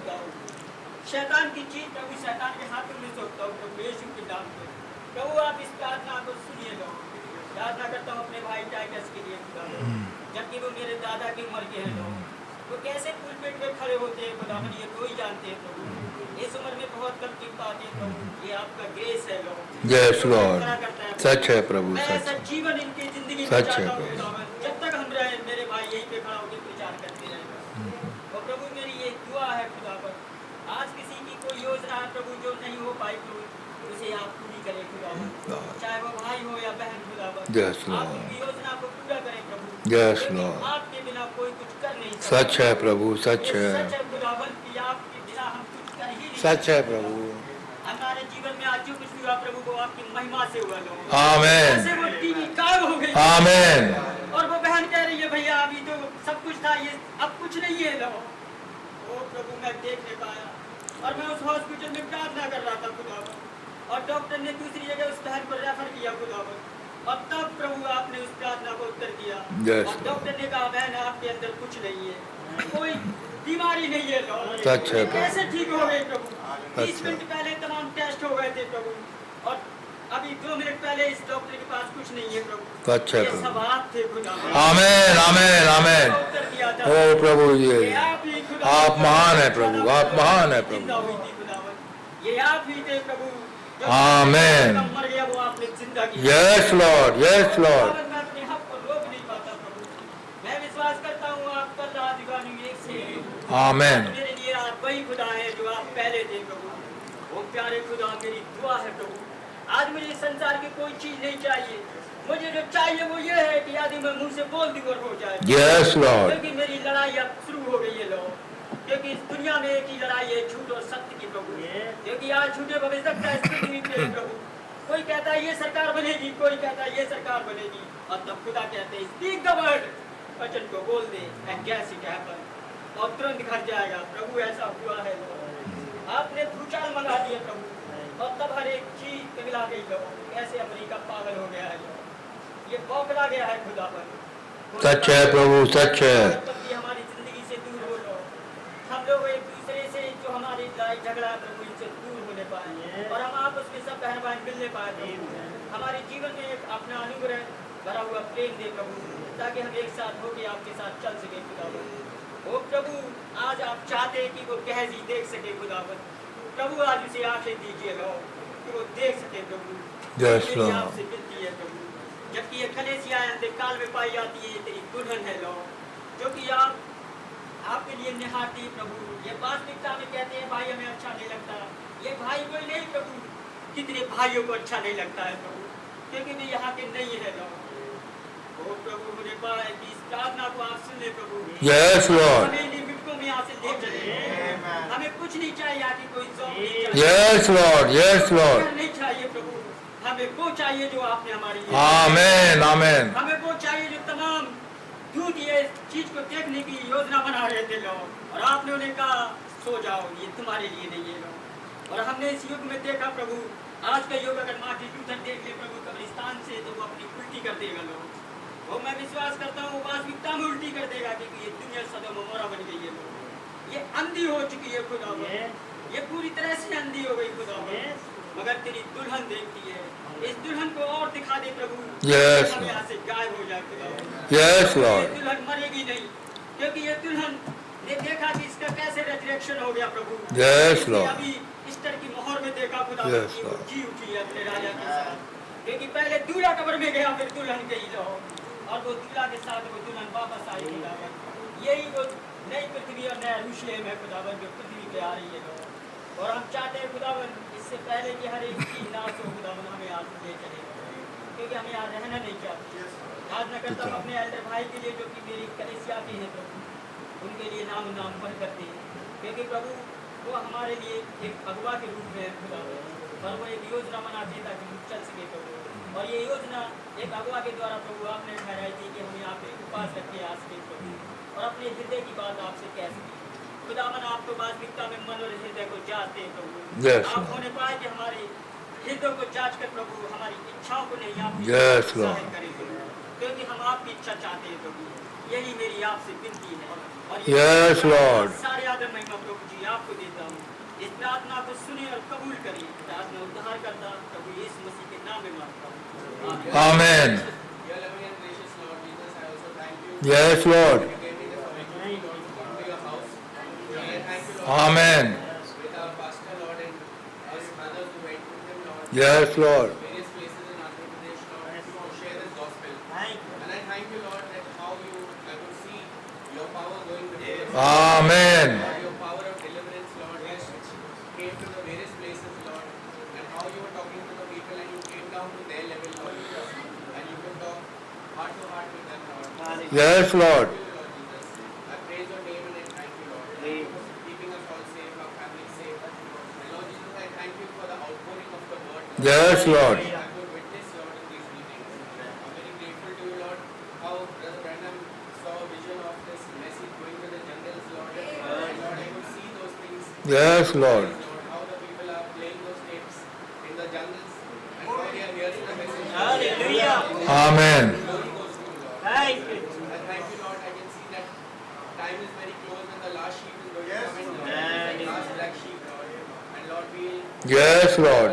[SPEAKER 4] शैतान की चीज प्रभु शैतान के हाथों में सौंपता हूँ प्रभु यीशु के नाम पे। प्रभु आप इस प्रार्थना को सुनिए लो,
[SPEAKER 5] प्रार्थना करता हूँ अपने भाई टाइटस के लिए खुदावन, जबकि वो मेरे दादा की उम्र के हैं लोग, वो कैसे पुलपिट पे खड़े होते हैं खुदावन, ये तो ही जानते हैं प्रभु। इस उम्र में बहुत कम टिक पाते हैं प्रभु, ये आपका ग्रेस है लोग।
[SPEAKER 2] यस लॉर्ड,
[SPEAKER 5] करा करता है
[SPEAKER 2] सच है प्रभु,
[SPEAKER 5] मैं
[SPEAKER 2] सच
[SPEAKER 5] ऐसा
[SPEAKER 2] है।
[SPEAKER 5] जीवन इनकी जिंदगी में
[SPEAKER 2] सच है
[SPEAKER 5] चाहता हूँ
[SPEAKER 2] प्रभु।
[SPEAKER 5] खुदावन, जब तक हम रहे मेरे भाई यहीं पे खड़ा होकर प्रचार करते रहेंगे। और प्रभु मेरी ये दुआ है खुदावन, आज किसी की कोई योजना है प्रभु जो नहीं हो पाई प्रभु, उसे आप पूरी करें खुदावन, चाहे वो भाई हो या बहन खुदावन,
[SPEAKER 2] Yes,
[SPEAKER 5] आप
[SPEAKER 2] Lord.
[SPEAKER 5] उनकी योजना को पूरा करें प्रभु।
[SPEAKER 2] Yes,
[SPEAKER 5] क्योंकि
[SPEAKER 2] Lord.
[SPEAKER 5] आपके बिना कोई कुछ कर नहीं सकता।
[SPEAKER 2] सच है प्रभु, सच
[SPEAKER 5] ये
[SPEAKER 2] है,
[SPEAKER 5] सच है खुदावन कि आपके बिना हम कुछ कर ही नहीं
[SPEAKER 2] सच है
[SPEAKER 5] सकते।
[SPEAKER 2] प्रभु।
[SPEAKER 5] हमारे जीवन में आज जो कुछ भी हुआ प्रभु वो आपकी महिमा से हुआ लोग।
[SPEAKER 2] आमीन,
[SPEAKER 5] जैसे वो टीवी गायब हो गई
[SPEAKER 2] आमीन,
[SPEAKER 5] और वो बहन कह रही है भैया अभी तो सब कुछ था, ये अब कुछ नहीं है लो। ओ प्रभु मैं देख नहीं पाया और मैं उस हॉस्पिटल में प्रार्थना कर रहा था खुदावन, और डॉक्टर ने दूसरी जगह उस बहन को रेफर किया खुदावन, और तब प्रभु आपने उस प्रार्थना को उत्तर दिया।
[SPEAKER 2] Yes,
[SPEAKER 5] और डॉक्टर ने कहा बहन आपके अंदर कुछ नहीं है, कोई बीमारी नहीं है लो।
[SPEAKER 2] सच है
[SPEAKER 5] ये
[SPEAKER 2] प्रभु।
[SPEAKER 5] कैसे ठीक हो गए प्रभु? 30
[SPEAKER 2] अच्छा।
[SPEAKER 5] मिनट पहले तमाम टेस्ट हो गए थे प्रभु, और अभी 2 मिनट पहले इस डॉक्टर के पास कुछ नहीं है प्रभु।
[SPEAKER 2] सच है
[SPEAKER 5] ये
[SPEAKER 2] प्रभु।
[SPEAKER 5] सब आप थे खुदावन।
[SPEAKER 2] आमीन, आमीन, आमीन।
[SPEAKER 5] उत्तर दिया था।
[SPEAKER 2] ओ प्रभु,
[SPEAKER 5] ये
[SPEAKER 2] ये
[SPEAKER 5] आप ही खुदावन,
[SPEAKER 2] आप महान है प्रभु, आप महान है
[SPEAKER 5] जिंदा
[SPEAKER 2] प्रभु।
[SPEAKER 5] हुई थी खुदावन। ये आप ही थे प्रभु जो
[SPEAKER 2] आमीन।
[SPEAKER 5] मर गया वो आपने जिंदा किया।
[SPEAKER 2] यस लॉर्ड, यस लॉर्ड,
[SPEAKER 5] खुदावन, मैं अपने हक को रोक नहीं पाता प्रभु, मैं विश्वास करता हूँ आप कल रात दीवानी एक से
[SPEAKER 2] आमीन,
[SPEAKER 5] मेरे लिए आप वही खुदा है जो आप पहले थे प्रभु। वो प्यारे खुदा मेरी दुआ है प्रभु, आज मुझे इस संसार की कोई चीज नहीं चाहिए, मुझे जो चाहिए वो ये है कि यदि मैं मुंह से बोल दूं और हो जाए।
[SPEAKER 2] यस लॉर्ड,
[SPEAKER 5] क्योंकि मेरी लड़ाई अब शुरू हो गई है लोग, क्योंकि इस दुनिया में एक ही लड़ाई है, झूठ और सत्य की प्रभु। क्योंकि आज झूठे भविष्यवक्ता इस पृथ्वी पे प्रभु, कोई कहता है ये सरकार बनेगी, कोई कहता है ये सरकार बनेगी, और तब खुदा कहते हैं स्पीक द वर्ड, वचन को बोल दे एंड जस्ट इट हैपन, और तुरंत घर जाएगा। प्रभु ऐसा हुआ है लोग, आपने भूचाल मंगा दिए प्रभु, और तब हर एक चीज पिघला गई लोग। कैसे अमेरिका पागल हो गया है लोग, ये बौखला गया है खुदा पर।
[SPEAKER 2] सच है प्रभु, सच है।
[SPEAKER 5] हमारी जिंदगी से दूर हो लो, हम लोग एक दूसरे से जो हमारी लड़ाई झगड़ा है प्रभु इनसे दूर होने पाए, और हम आपस में सब बहन भाई मिलने पाए प्रभु। हमारे जीवन में एक अपना अनुग्रह भरा हुआ प्रेम दे प्रभु, ताकि हम एक साथ होकर आपके साथ चल सके खुदावन। ओ प्रभु, आज आप चाहते हैं कि वो गहजी देख सके खुदावन। प्रभु आज उसे आंखें दीजिए लो कि वो देख सके प्रभु।
[SPEAKER 2] Yes,
[SPEAKER 5] मेरी
[SPEAKER 2] Lord.
[SPEAKER 5] आपसे विनती है प्रभु, जबकि ये कलेसिया अंधकाल में पाई जाती है, तेरी दुल्हन है लो, जो कि आपके लिए निहारती प्रभु। ये वास्तविकता में कहते हैं भाई हमें अच्छा नहीं लगता, ये भाई कोई नहीं प्रभु, कितने भाइयों को अच्छा नहीं लगता है प्रभु, क्योंकि वे यहाँ के नहीं है लोग। ओ प्रभु, मुझे पता है कि इस प्रार्थना को आप सुन ले प्रभु।
[SPEAKER 2] यस लॉर्ड,
[SPEAKER 5] हमें इन मिनटों में यहाँ से ले चले, हमें कुछ नहीं चाहिए, आगे कोई जॉब नहीं चाहिए,
[SPEAKER 2] यस लॉर्ड, यस लॉर्ड।
[SPEAKER 5] नहीं चाहिए प्रभु, हमें वो चाहिए जो आपने हमारे लिए,
[SPEAKER 2] आमीन, आमीन,
[SPEAKER 5] हमें वो चाहिए जो तमाम दूध ये चीज को देखने की योजना बना रहे थे लोग, और आपने उन्हें कहा सो जाओ, ये तुम्हारे लिए नहीं है लोग। और हमने इस युग में देखा प्रभु, आज का युग अगर मार्टिन लूथर देख ले प्रभु कब्रिस्तान से, तो वो अपनी उल्टी कर देगा लोग। वो मैं विश्वास करता हूँ वास्तविकता में उल्टी कर देगा, क्योंकि ये दुनिया सदम मोरा बन गई है लोग, ये अंधी हो चुकी है खुदा, ये पूरी तरह से अंधी हो गई खुदा, मगर तेरी दुल्हन देखती है। इस दुल्हन को और दिखा दे प्रभु,
[SPEAKER 2] Yes,
[SPEAKER 5] हम यहाँ से गायब हो जाए खुदा।
[SPEAKER 2] यस
[SPEAKER 5] ये
[SPEAKER 2] लॉर्ड,
[SPEAKER 5] दुल्हन मरेगी नहीं, क्योंकि ये दुल्हन ने देखा कि इसका कैसे रेजरेक्शन हो गया प्रभु।
[SPEAKER 2] Yes,
[SPEAKER 5] इसने
[SPEAKER 2] Lord.
[SPEAKER 5] अभी ईस्टर की मोहर में देखा खुदा
[SPEAKER 2] Yes,
[SPEAKER 5] कि वो
[SPEAKER 2] Lord.
[SPEAKER 5] जी उठी है अपने राजा के साथ, क्योंकि पहले दूल्हा कब्र में गया, फिर दुल्हन गई लो, और वो दूल्हा के साथ वो दुल्हन वापस आई खुदावन। यही वो नई पृथ्वी और नया यरूशलेम है खुदावन, जो पृथ्वी पे आ रही है लो। और हम चाहते हैं खुदावन इससे पहले कि हर एक चीज नाश हो खुदावन, हमें आज ले चले, क्योंकि हमें यहाँ रहना नहीं चाहते। याद न करता हूँ अपने एल्डर भाई के लिए जो कि मेरी कलेसिया के हैं प्रभु, उनके लिए नाम भर करते हैं, क्योंकि प्रभु वो हमारे लिए एक अगुवा के रूप में है खुदावन, और वो एक योजना बनाते हैं ताकि हम चल सके प्रभु। और ये योजना एक अगुवा के द्वारा प्रभु आपने ठहराई थी कि हम यहाँ पे उपास करके आ सके प्रभु, और अपने हृदय की बात आपसे कह सके खुदावन। आप तो वास्तविकता में मन और हृदय को जांचते हैं प्रभु।
[SPEAKER 2] Yes,
[SPEAKER 5] आप
[SPEAKER 2] Lord.
[SPEAKER 5] होने पाए कि हमारे हृदय को जांच कर प्रभु हमारी इच्छाओं को नहीं आपकी
[SPEAKER 2] Yes, Lord.
[SPEAKER 5] जाहिर करेंगे, क्योंकि हम आपकी इच्छा चाहते हैं प्रभु। यही मेरी आपसे विनती है, और
[SPEAKER 2] Yes, Lord.
[SPEAKER 5] सारे आदर महिमा प्रभु जी आपको देता हूँ। इस प्रार्थना को सुने और कबूल करिए। प्रार्थना उद्धार करता प्रभु यीशु मसीह के नाम में मांगता हूँ, आमीन।
[SPEAKER 2] आमीन। Yes, Lord.
[SPEAKER 6] You gave me this opportunity, Lord, to come to your house. Lord, I thank you, Lord.
[SPEAKER 2] Amen.
[SPEAKER 6] With our pastor, Lord, and us brothers who went with him, Lord.
[SPEAKER 2] Yes, Lord.
[SPEAKER 6] Various places in Andhra Pradesh, Lord, to share this gospel.
[SPEAKER 4] Thank you.
[SPEAKER 6] And I thank you, Lord, that how I could see your power going before us.
[SPEAKER 2] Amen.
[SPEAKER 6] Lord, your power of deliverance, Lord, came to the various places, Lord, and how you were talking to the people and you came down to their level, Lord, and you could talk heart to heart with them, Lord.
[SPEAKER 2] Yes, Lord.
[SPEAKER 6] Thank you, Lord Jesus. I praise your name and I thank you, Lord. Thank you for keeping us all safe, our families safe. And Lord Jesus, I thank you for the outpouring of the word, Lord.
[SPEAKER 2] Yes, Lord.
[SPEAKER 6] I could witness, Lord, in these meetings. I'm very grateful to you, Lord, how Brother Branham saw a vision of this message going to the jungles, Lord. And Lord, I could see those things.
[SPEAKER 2] Yes, Lord.
[SPEAKER 6] Lord, how the people are playing those tapes in the jungles and how they are hearing the message.
[SPEAKER 4] Hallelujah.
[SPEAKER 2] Amen.
[SPEAKER 6] Glory goes to you, Lord.
[SPEAKER 4] Thank you.
[SPEAKER 6] I thank you, Lord. I can see that time is very close and the last sheep is going to come in, Lord.
[SPEAKER 4] Amen.
[SPEAKER 6] The last black sheep, Lord. And Lord,
[SPEAKER 2] Yes, Lord.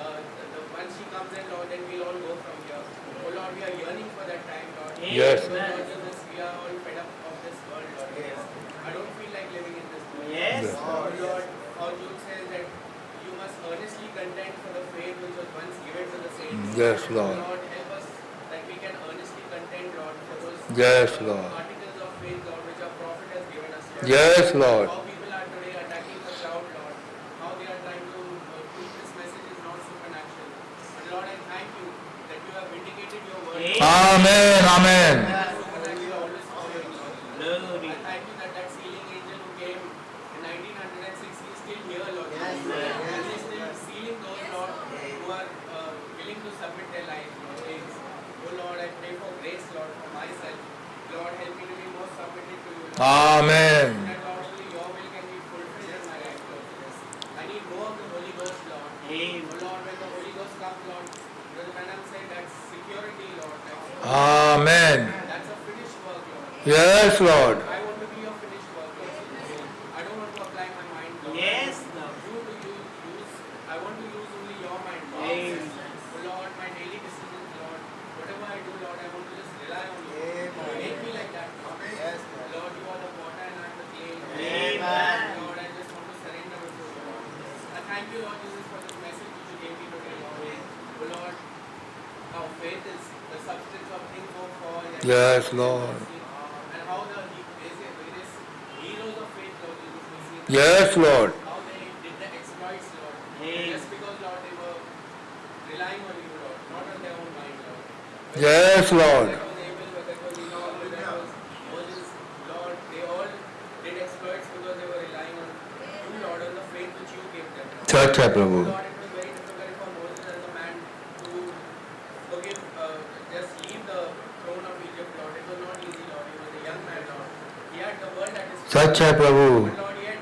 [SPEAKER 6] once she comes in, Lord, then we'll all go from here. Oh Lord, we are yearning for that time, Lord.
[SPEAKER 2] Yes.
[SPEAKER 6] So, Lord Jesus, we are all fed up of this world, Lord. I don't feel like living in this world.
[SPEAKER 4] Yes.
[SPEAKER 6] Oh Lord, how Jude says that you must earnestly contend for the faith which was once given to the saints.
[SPEAKER 2] Yes, Lord.
[SPEAKER 6] Lord, help us that we can earnestly contend, Lord, for those
[SPEAKER 2] Yes, Lord.
[SPEAKER 6] articles of faith, Lord, which our prophet has given us. Lord.
[SPEAKER 2] Yes, Lord.
[SPEAKER 6] How people are today attacking the crowd, Lord. How they are trying to prove this message is not supernatural. But Lord, I thank you that you have vindicated your word.
[SPEAKER 2] Amen. Amen.
[SPEAKER 6] Supernatural always following, Lord.
[SPEAKER 4] Glory.
[SPEAKER 6] I thank you that sealing angel who came in 1906 is still here, Lord. And he is still sealing those, Lord, who are willing to submit their lives, Lord. Oh Lord, I pray for grace, Lord, for myself. Lord, help me to be more submitted to you, Lord.
[SPEAKER 2] Amen.
[SPEAKER 6] That Lord, only your will can be fulfilled in my life, Lord. I need more of the Holy Ghost, Lord.
[SPEAKER 4] Amen.
[SPEAKER 6] Oh Lord, when the Holy Ghost comes, Lord, Brother Branham said that's security, Lord.
[SPEAKER 2] Amen.
[SPEAKER 6] That's a finished work, Lord.
[SPEAKER 2] Yes, Lord.
[SPEAKER 6] I want to be a finished work, Lord. I don't want to apply my mind, Lord.
[SPEAKER 4] Yes, Lord.
[SPEAKER 6] I want to use only your mind, Lord.
[SPEAKER 4] Amen.
[SPEAKER 6] Oh Lord, my daily decisions, Lord. Whatever I do, Lord, I want to just rely on you. Make me like that, Lord. Lord, you are the potter and I am the clay.
[SPEAKER 4] Amen.
[SPEAKER 6] Lord, I just want to surrender before you, Lord. I thank you, Lord Jesus, for this message which you gave me today, Lord. Oh Lord, how faith is the substance of things hoped for. And
[SPEAKER 2] Yes, Lord.
[SPEAKER 6] And how the various heroes of faith, Lord Jesus, we see
[SPEAKER 2] Yes, Lord.
[SPEAKER 6] how they did the exploits, Lord.
[SPEAKER 4] Amen.
[SPEAKER 6] Just because, Lord, they were relying on you, Lord, not on their own mind, Lord.
[SPEAKER 2] Yes, Lord.
[SPEAKER 6] Whether it was Abel, whether it was Enoch, whether it was Moses, Lord, they all did exploits because they were relying on you, Lord, on the faith which you gave them. Lord.
[SPEAKER 2] सच है प्रभु.
[SPEAKER 6] Lord, it was very difficult for Moses as a man to forgive, just leave the throne of Egypt, Lord. It was not easy, Lord. He was a young man, Lord. He had the world at his feet.
[SPEAKER 2] सच है प्रभु.
[SPEAKER 6] But Lord, yet,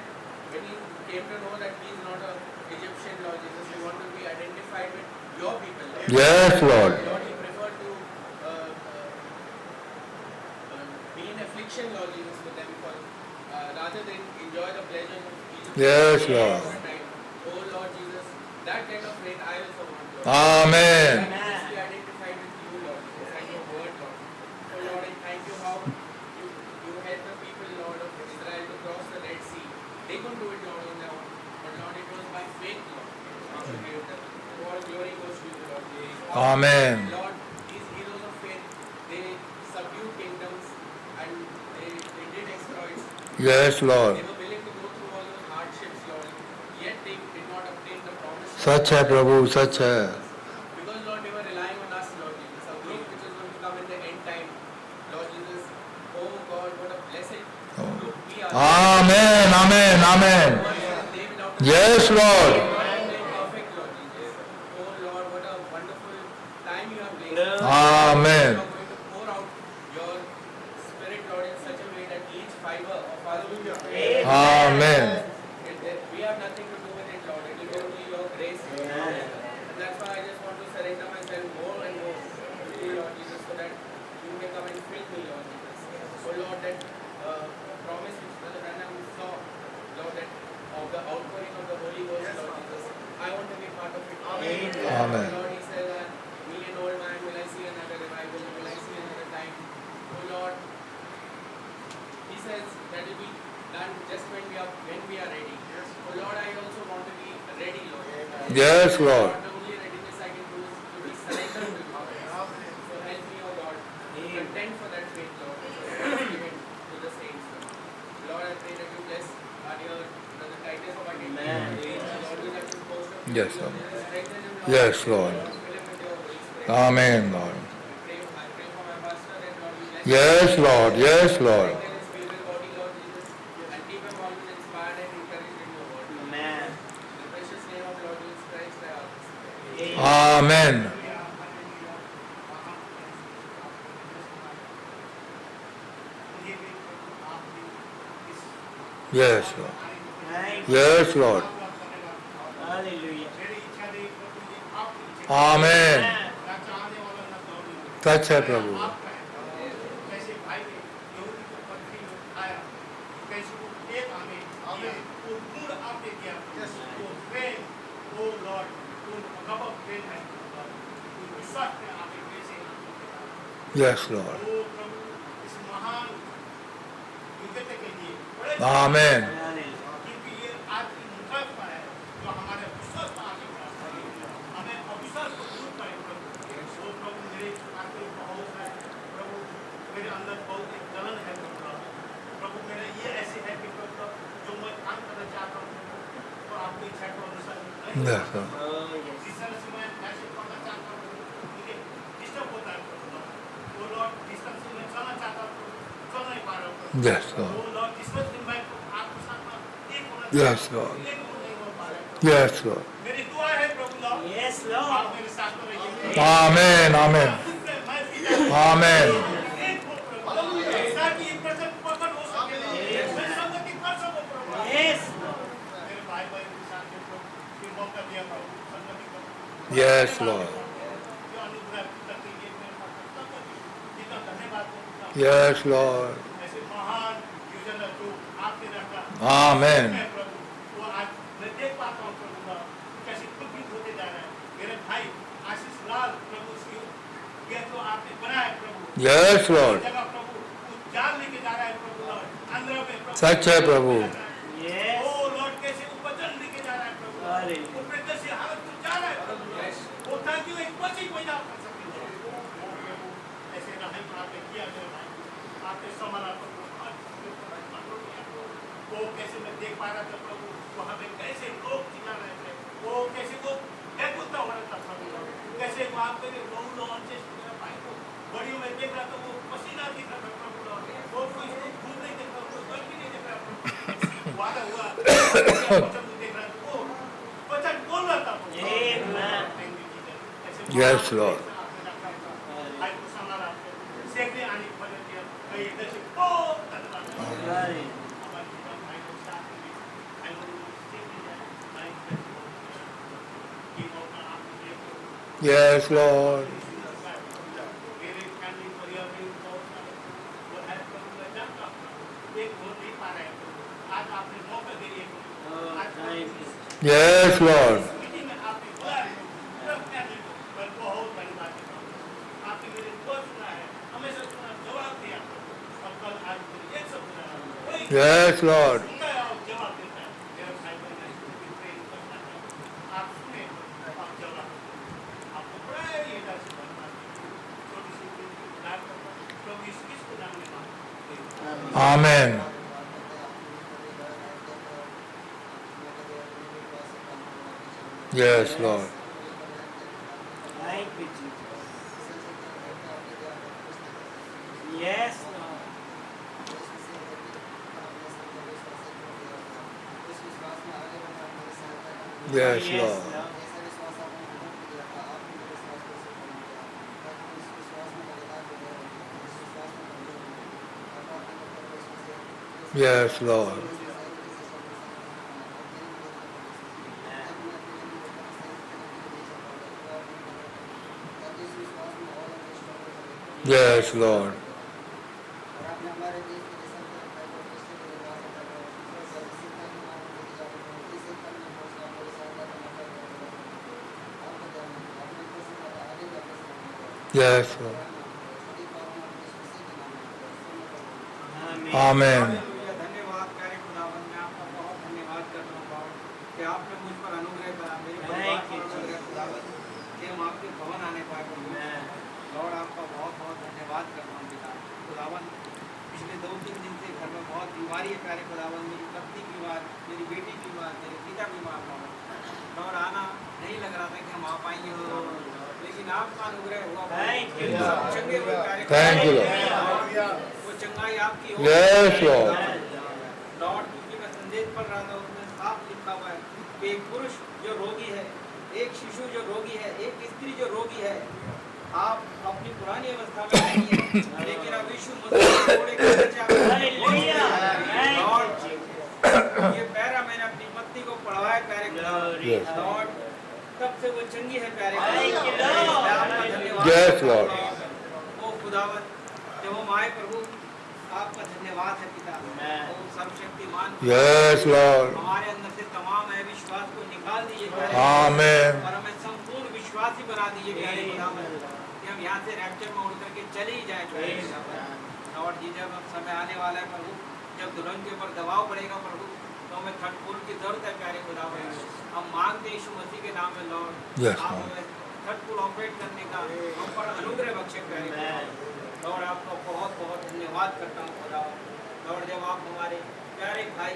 [SPEAKER 6] when he came to know that he is not an Egyptian, Lord Jesus, we want to be identified with your people, Lord.
[SPEAKER 2] Yes, Lord.
[SPEAKER 6] Lord, he preferred to be in affliction, Lord Jesus, with them, for, rather than enjoy the pleasures of Egypt.
[SPEAKER 2] Yes, Lord.
[SPEAKER 6] Oh, Lord Jesus, that kind of faith I also want, Lord.
[SPEAKER 2] Amen.
[SPEAKER 6] Just be identified with you, Lord Jesus, and your word, Lord. So, Lord, I thank you how you helped the people, Lord, of Israel to cross the Red Sea. They couldn't do it, Lord, on their own. But, Lord, it was by faith, Lord, which you gave them. All glory goes to you, Lord.
[SPEAKER 2] Amen.
[SPEAKER 6] Lord, these heroes of faith, they subdued kingdoms and they did exploits.
[SPEAKER 2] Yes, Lord.
[SPEAKER 6] They were willing to go through all those hardships, Lord. Yet they did not obtain the promise.
[SPEAKER 2] सच है प्रभु. सच है.
[SPEAKER 6] Because, Lord, they were relying on us, Lord Jesus. A group which is going to come in the end time. Lord Jesus, oh God, what a blessed group we are.
[SPEAKER 2] Amen. Amen. Amen.
[SPEAKER 6] They without
[SPEAKER 2] Yes, Lord.
[SPEAKER 6] perfect, Lord Jesus. Oh Lord, what a wonderful time you have placed.
[SPEAKER 2] Amen.
[SPEAKER 6] You are going to pour out your spirit, Lord, in such a way that each fiber of our
[SPEAKER 2] Amen.
[SPEAKER 6] we have nothing to do with it, Lord. It is only your grace. And that's why I just want to surrender myself more and more to you, Lord Jesus, so that you may come and fill me, Lord Jesus. So, Lord, that promise which Brother Branham saw, Lord, that of the outpouring of the Holy Ghost, Lord Jesus, I want to be part of it.
[SPEAKER 2] Amen.
[SPEAKER 6] Lord, he says, me an old man, will I see another revival? Will I see another time? Oh Lord,
[SPEAKER 2] Yes, Lord.
[SPEAKER 6] Not only readiness I can do is to be surrendered to you. So help me, O God, to contend for that faith, Lord, so given to the saints, Lord. Lord, I pray that you bless our dear Brother Titus of our Lord, we have this post of
[SPEAKER 2] Yes, Lord.
[SPEAKER 6] strengthen him, Lord.
[SPEAKER 2] Yes, Lord.
[SPEAKER 6] Lord, fill him with your Holy Spirit.
[SPEAKER 2] Amen, Lord.
[SPEAKER 6] I pray for my pastor that Lord, you bless
[SPEAKER 2] Yes, Lord. Yes, Lord.
[SPEAKER 6] strengthen his spiritual body, Lord Jesus, and keep him always inspired and encouraged in your word.
[SPEAKER 4] Amen.
[SPEAKER 6] In the precious name of Lord Jesus Christ, I ask.
[SPEAKER 2] Amen. Yes, Lord.
[SPEAKER 4] Thank you.
[SPEAKER 2] Yes, Lord.
[SPEAKER 4] Hallelujah.
[SPEAKER 2] Amen.
[SPEAKER 4] Amen.
[SPEAKER 2] सच है प्रभु।
[SPEAKER 7] कैसे भाई ने यहूदी को पत्थरी में उठाया, कैसे वो एक हमें दिया, वो गुण आपने दिया, वो प्रेम, ओ लॉर्ड, वो कब प्रेम है, वो विश्वास में आपने कैसे
[SPEAKER 2] Yes, Lord.
[SPEAKER 7] वो प्रभु इस महान युगत के लिए बड़े
[SPEAKER 2] Amen.
[SPEAKER 7] क्योंकि ये आपकी मुखाग्नि है जो हमारे विश्वास पर आगे बढ़ाता है, हमें अविश्वास को दूर करे प्रभु। वो प्रभु मेरे आगे बहुत है प्रभु, मेरे अंदर बहुत एक जलन है प्रभु, मेरा ये ऐसे है कि प्रभु जो मैं काम करना चाहता हूँ तो आपकी इच्छा को अनुसार नहीं
[SPEAKER 2] Yes, Lord.
[SPEAKER 7] जिस तरह से मैं ऐसे पढ़ना चाहता हूँ मुझे डिस्टर्ब होता है प्रभु, वो लॉर्ड जिस तरह से मैं चलना चाहता हूँ चल नहीं पा रहा हूँ
[SPEAKER 2] Yes, Lord.
[SPEAKER 7] वो लॉर्ड जिस तरह से मैं आपके साथ में एक होना
[SPEAKER 2] Yes,
[SPEAKER 7] चाहता हूँ,
[SPEAKER 2] Lord.
[SPEAKER 7] एक नहीं हो पा रहा है।
[SPEAKER 2] Yes, Lord.
[SPEAKER 7] मेरी दुआ है प्रभु लॉर्ड,
[SPEAKER 4] Yes,
[SPEAKER 7] आप
[SPEAKER 4] Lord.
[SPEAKER 7] मेरे साथ में रहिए।
[SPEAKER 2] Amen. Amen.
[SPEAKER 7] मैं पिता
[SPEAKER 2] Amen.
[SPEAKER 7] एक हो प्रभु, ताकि ये प्रसन्न प्रकट हो सके, मैं संगति कर सकूं प्रभु।
[SPEAKER 4] Yes.
[SPEAKER 7] मेरे भाई बहन के साथ में प्रभु ये मौका दिया प्रभु, संगति करो।
[SPEAKER 2] Yes, Lord.
[SPEAKER 7] जो अनुग्रह करके ये मेरे पास संगति, जितना धन्यवाद प्रभु।
[SPEAKER 2] Yes, Lord.
[SPEAKER 7] ऐसे महान योजना जो आपने रखा,
[SPEAKER 2] Amen.
[SPEAKER 7] मैं प्रभु वो आज मैं देख पाता हूँ प्रभु का कैसे कुलपित होते जा रहा है। मेरे भाई आशीष लाल प्रभु इसकी ये जो आपने बनाया प्रभु,
[SPEAKER 2] Yes, Lord.
[SPEAKER 7] जगह प्रभु वो जान लेके जा रहा है प्रभु लॉर्ड, अंदर में प्रभु
[SPEAKER 2] सच है प्रभु।
[SPEAKER 4] Yes.
[SPEAKER 7] ओ लॉर्ड कैसे वो वचन लेके जा रहा है प्रभु,
[SPEAKER 4] Hallelujah.
[SPEAKER 7] वो कैसे हालत में जा रहा है प्रभु, वो ताकि वो एक बच्चे पैदा कर सके प्रभु। ऐसे रहम आपने किया मेरे भाई, आपने संभाला प्रभु, वो कैसे मैं देख पा रहा था प्रभु, वहाँ पे कैसे लोग चिल्ला रहे थे, वो कैसे वो बेकुत्ता हो रहा था प्रभु, कैसे वहाँ पे लोग मेरे भाई को बड़ियों में देख रहा था, वो पसीना दिख रहा था प्रभु, वो कोई धूप नहीं देख रहा, कोई गर्मी नहीं देख रहा प्रभु, वादा हुआ वचन देख रहा था, वो वचन बोल रहा था प्रभु।
[SPEAKER 4] Amen.
[SPEAKER 7] ऐसे
[SPEAKER 2] Yes, Lord.
[SPEAKER 7] भाई को संभाला, सेकने आने की मदद किया, मैं इधर से बहुत धन्यवाद करता हूँ।
[SPEAKER 4] Hallelujah.
[SPEAKER 7] हमारे जीवन भाई को साथ में भाई को सीखने जाए, भाई को ये मौका आपने दिया प्रभु।
[SPEAKER 2] Yes, Lord.
[SPEAKER 7] मेरे फैमिली परिवार में बहुत सारे वो है प्रभु, मैं जानता हूँ एक हो नहीं पा रहा है प्रभु, आज आपने मौका दे दिया प्रभु, आज
[SPEAKER 4] Thank you.
[SPEAKER 2] Yes, Lord.
[SPEAKER 7] इस मीटिंग में आपने बुलाया प्रभु, फैमिली को मैं बहुत धन्यवाद देता हूँ। आपने मेरे दुआ सुना है, हमेशा सुना, जवाब दिया और कल आज मेरे एक शब्द सुना, कोई
[SPEAKER 2] Yes, Lord.
[SPEAKER 7] सुनता है और जवाब देता है। मेरा भाई बहन है, इसको प्रेम करता है। आप सुने, आप जवाब दें। आपको बड़ा ये डर से धन्यवाद देता हूँ। छोटी सी चीज़ को उधार करता हूँ। प्रभु यीशु क्रिस्ट को जानने पाओ।
[SPEAKER 2] Amen. Yes, Lord.
[SPEAKER 4] Thank you, Jesus. Yes, Lord.
[SPEAKER 2] Yes,
[SPEAKER 4] Yes,
[SPEAKER 2] Lord. Yes, Lord. Yes, Lord. Yes, Lord.
[SPEAKER 4] Amen.
[SPEAKER 2] Amen.
[SPEAKER 8] धन्यवाद प्यारे खुदावन, मैं आपका बहुत धन्यवाद करता हूँ कि आपने
[SPEAKER 3] आपने मुझ पर अनुग्रह करा, मेरे परिवार पर अनुग्रह खुदावन कि हम आपके भवन आने पाए प्रभु। लॉर्ड आपका बहुत बहुत धन्यवाद करता हूँ पिता खुदावन। पिछले 2-3 दिन से घर में बहुत बीमारी है प्यारे खुदावन, मेरी पत्नी बीमार, मेरी बेटी बीमार, मेरे पिता बीमार लॉर्ड आना नहीं लग रहा था कि हम आ पाएंगे लेकिन आपका अनुग्रह हुआ, चंगे हुए प्यारे,
[SPEAKER 8] थैंक यू
[SPEAKER 3] वो चंगाई आपकी हो।
[SPEAKER 8] यस लॉर्ड
[SPEAKER 3] लॉर्ड क्योंकि मैं संदेश पढ़ रहा था उसमें साफ लिखा हुआ है कि एक पुरुष जो रोगी है, एक शिशु जो रोगी है, एक स्त्री जो रोगी है, आप अपनी पुरानी अवस्था में नहीं है लेकिन अब यीशु मसीह थोड़े लॉर्ड ये पैरा मैंने अपनी पत्नी को पढ़वाया प्यारे लॉर्ड, तब से वो चंगी है प्यारे।
[SPEAKER 8] यस लॉर्ड
[SPEAKER 3] ओ खुदावन जब हम आए प्रभु आपका धन्यवाद है पिता। ओ सर्वशक्तिमान
[SPEAKER 8] यस लॉर्ड
[SPEAKER 3] हमारे अंदर से तमाम अविश्वास को निकाल दीजिए प्यारे,
[SPEAKER 8] आमीन
[SPEAKER 3] और हमें संपूर्ण विश्वासी बना दीजिए प्यारे खुदावन कि हम यहाँ से रैप्चर में उड़ करके चले ही जाए प्यारे खुदावन। और जी जब अब समय आने वाला है प्रभु, जब दुल्हन के ऊपर दबाव पड़ेगा प्रभु, तो हमें थर्ड फ्लोर की जरूरत है प्यारे खुदावन। हम मांगते यीशु मसीह के नाम में लॉर्ड,
[SPEAKER 8] Yes,
[SPEAKER 3] आप
[SPEAKER 8] Lord.
[SPEAKER 3] हमें थर्ड फ्लोर ऑपरेट करने का हम पर अनुग्रह बख्शे प्यारे लॉर्ड। आपका बहुत बहुत धन्यवाद करता हूँ खुदावन। लॉर्ड जब आप हमारे प्यारे भाई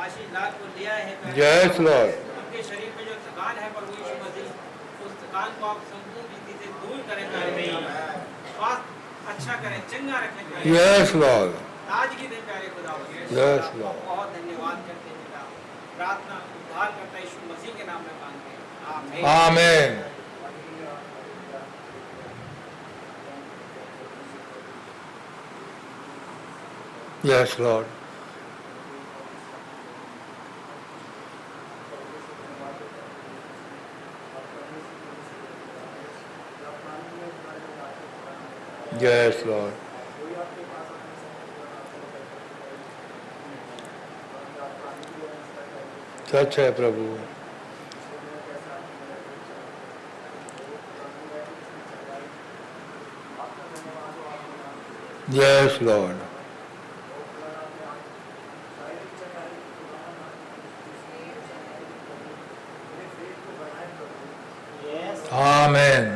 [SPEAKER 3] आशीष लाल को ले आए हैं प्यारे,
[SPEAKER 8] यस लॉर्ड
[SPEAKER 3] उनके शरीर में जो थकान है प्रभु यीशु मसीह, उस थकान को आप संपूर्ण रीति से दूर करें प्यारे, स्वास्थ्य अच्छा करें, चंगा रखें प्यारे,
[SPEAKER 8] यस लॉर्ड
[SPEAKER 3] ताजगी दें प्यारे खुदावन।
[SPEAKER 8] Yes,
[SPEAKER 3] आपका
[SPEAKER 8] Lord.
[SPEAKER 3] बहुत धन्यवाद करते हैं पिता। प्रार्थना उद्धार करता यीशु मसीह के नाम में मांगते हैं, आमीन।
[SPEAKER 8] आमीन यस लॉर्ड यस लॉर्ड सच है प्रभु यस लॉर्ड आमीन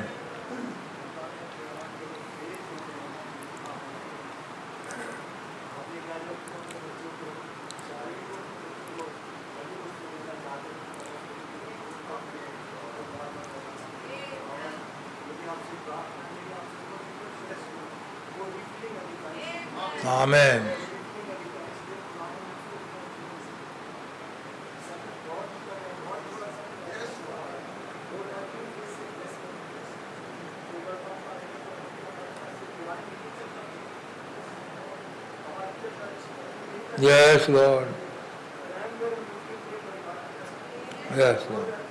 [SPEAKER 8] आमीन Yes, Lord. Yes, Lord.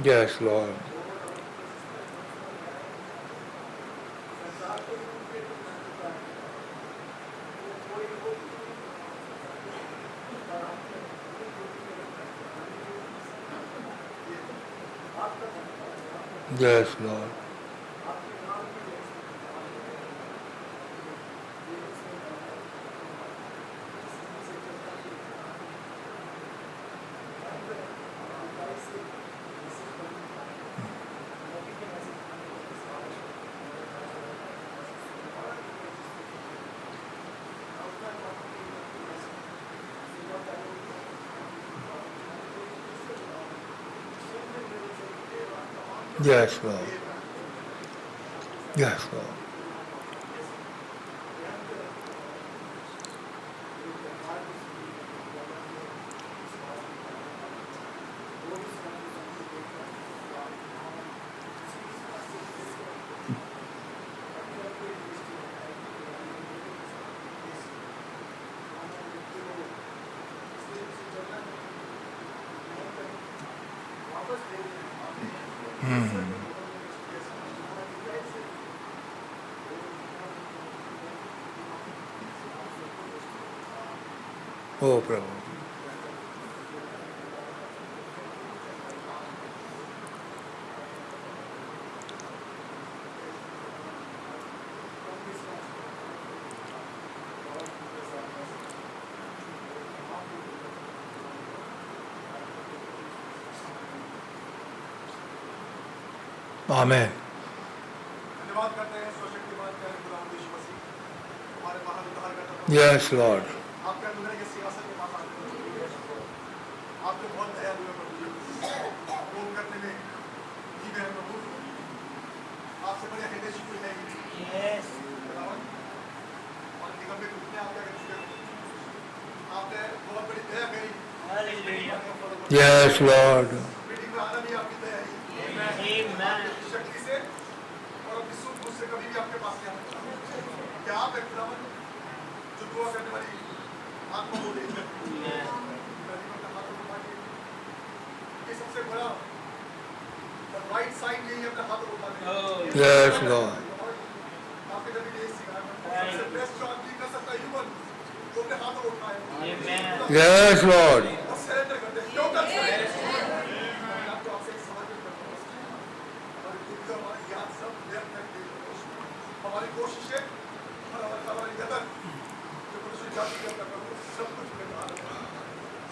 [SPEAKER 8] Yes, Lord. Yes, Lord. Yes, Lord. Yes, Lord. Oh, Prabhu. Amen.
[SPEAKER 1] धन्यवाद करते हैं स्वशक्तिमान प्यारे खुदावंद यीशु मसीह, हमारे महान उद्धारकर्ता प्रभु,
[SPEAKER 8] Yes, Lord.
[SPEAKER 1] आपके अनुग्रह के सिंहासन के पास आते हैं प्रभु। आपके बहुत दयालु है प्रभु जी, रोग करने में जीवे हैं प्रभु, आपसे बड़े हितेशी कोई नहीं।
[SPEAKER 4] Yes.
[SPEAKER 1] खुदावंद, और निगम में घुटने आप क्या करते हैं? आपने बहुत बड़ी दया करी।
[SPEAKER 4] Hallelujah.
[SPEAKER 8] Yes, Lord.
[SPEAKER 1] मीटिंग में आना भी आपकी दया है।
[SPEAKER 4] Amen.
[SPEAKER 1] शक्ति से और अपनी सूझ बूझ से कभी भी आपके पास नहीं आना। क्या आप एक खुदावंद जो दुआ करने वाली आत्मा को देख
[SPEAKER 4] Amen.
[SPEAKER 1] ये सबसे बड़ा राइट साइड यही है, अपने हाथों को उठाने।
[SPEAKER 4] Oh.
[SPEAKER 8] Yes, Lord.
[SPEAKER 1] आपके नबी ने यही सिखाया। सबसे बेस्ट जो आदमी कर सकता है ह्यूमन, वो अपने हाथों को उठाए
[SPEAKER 4] Amen.
[SPEAKER 8] Yes, Lord.
[SPEAKER 1] और सरेंडर कर दे। Total surrender. मैं आपको आपसे एक सवाल करता हूँ। हमारी बुद्धि, हमारी ज्ञान सब व्यर्थ है। हमारी कोशिशें और हमारी यत्न जो मनुष्य जाति के अंदर प्रभु सब कुछ बेकार है।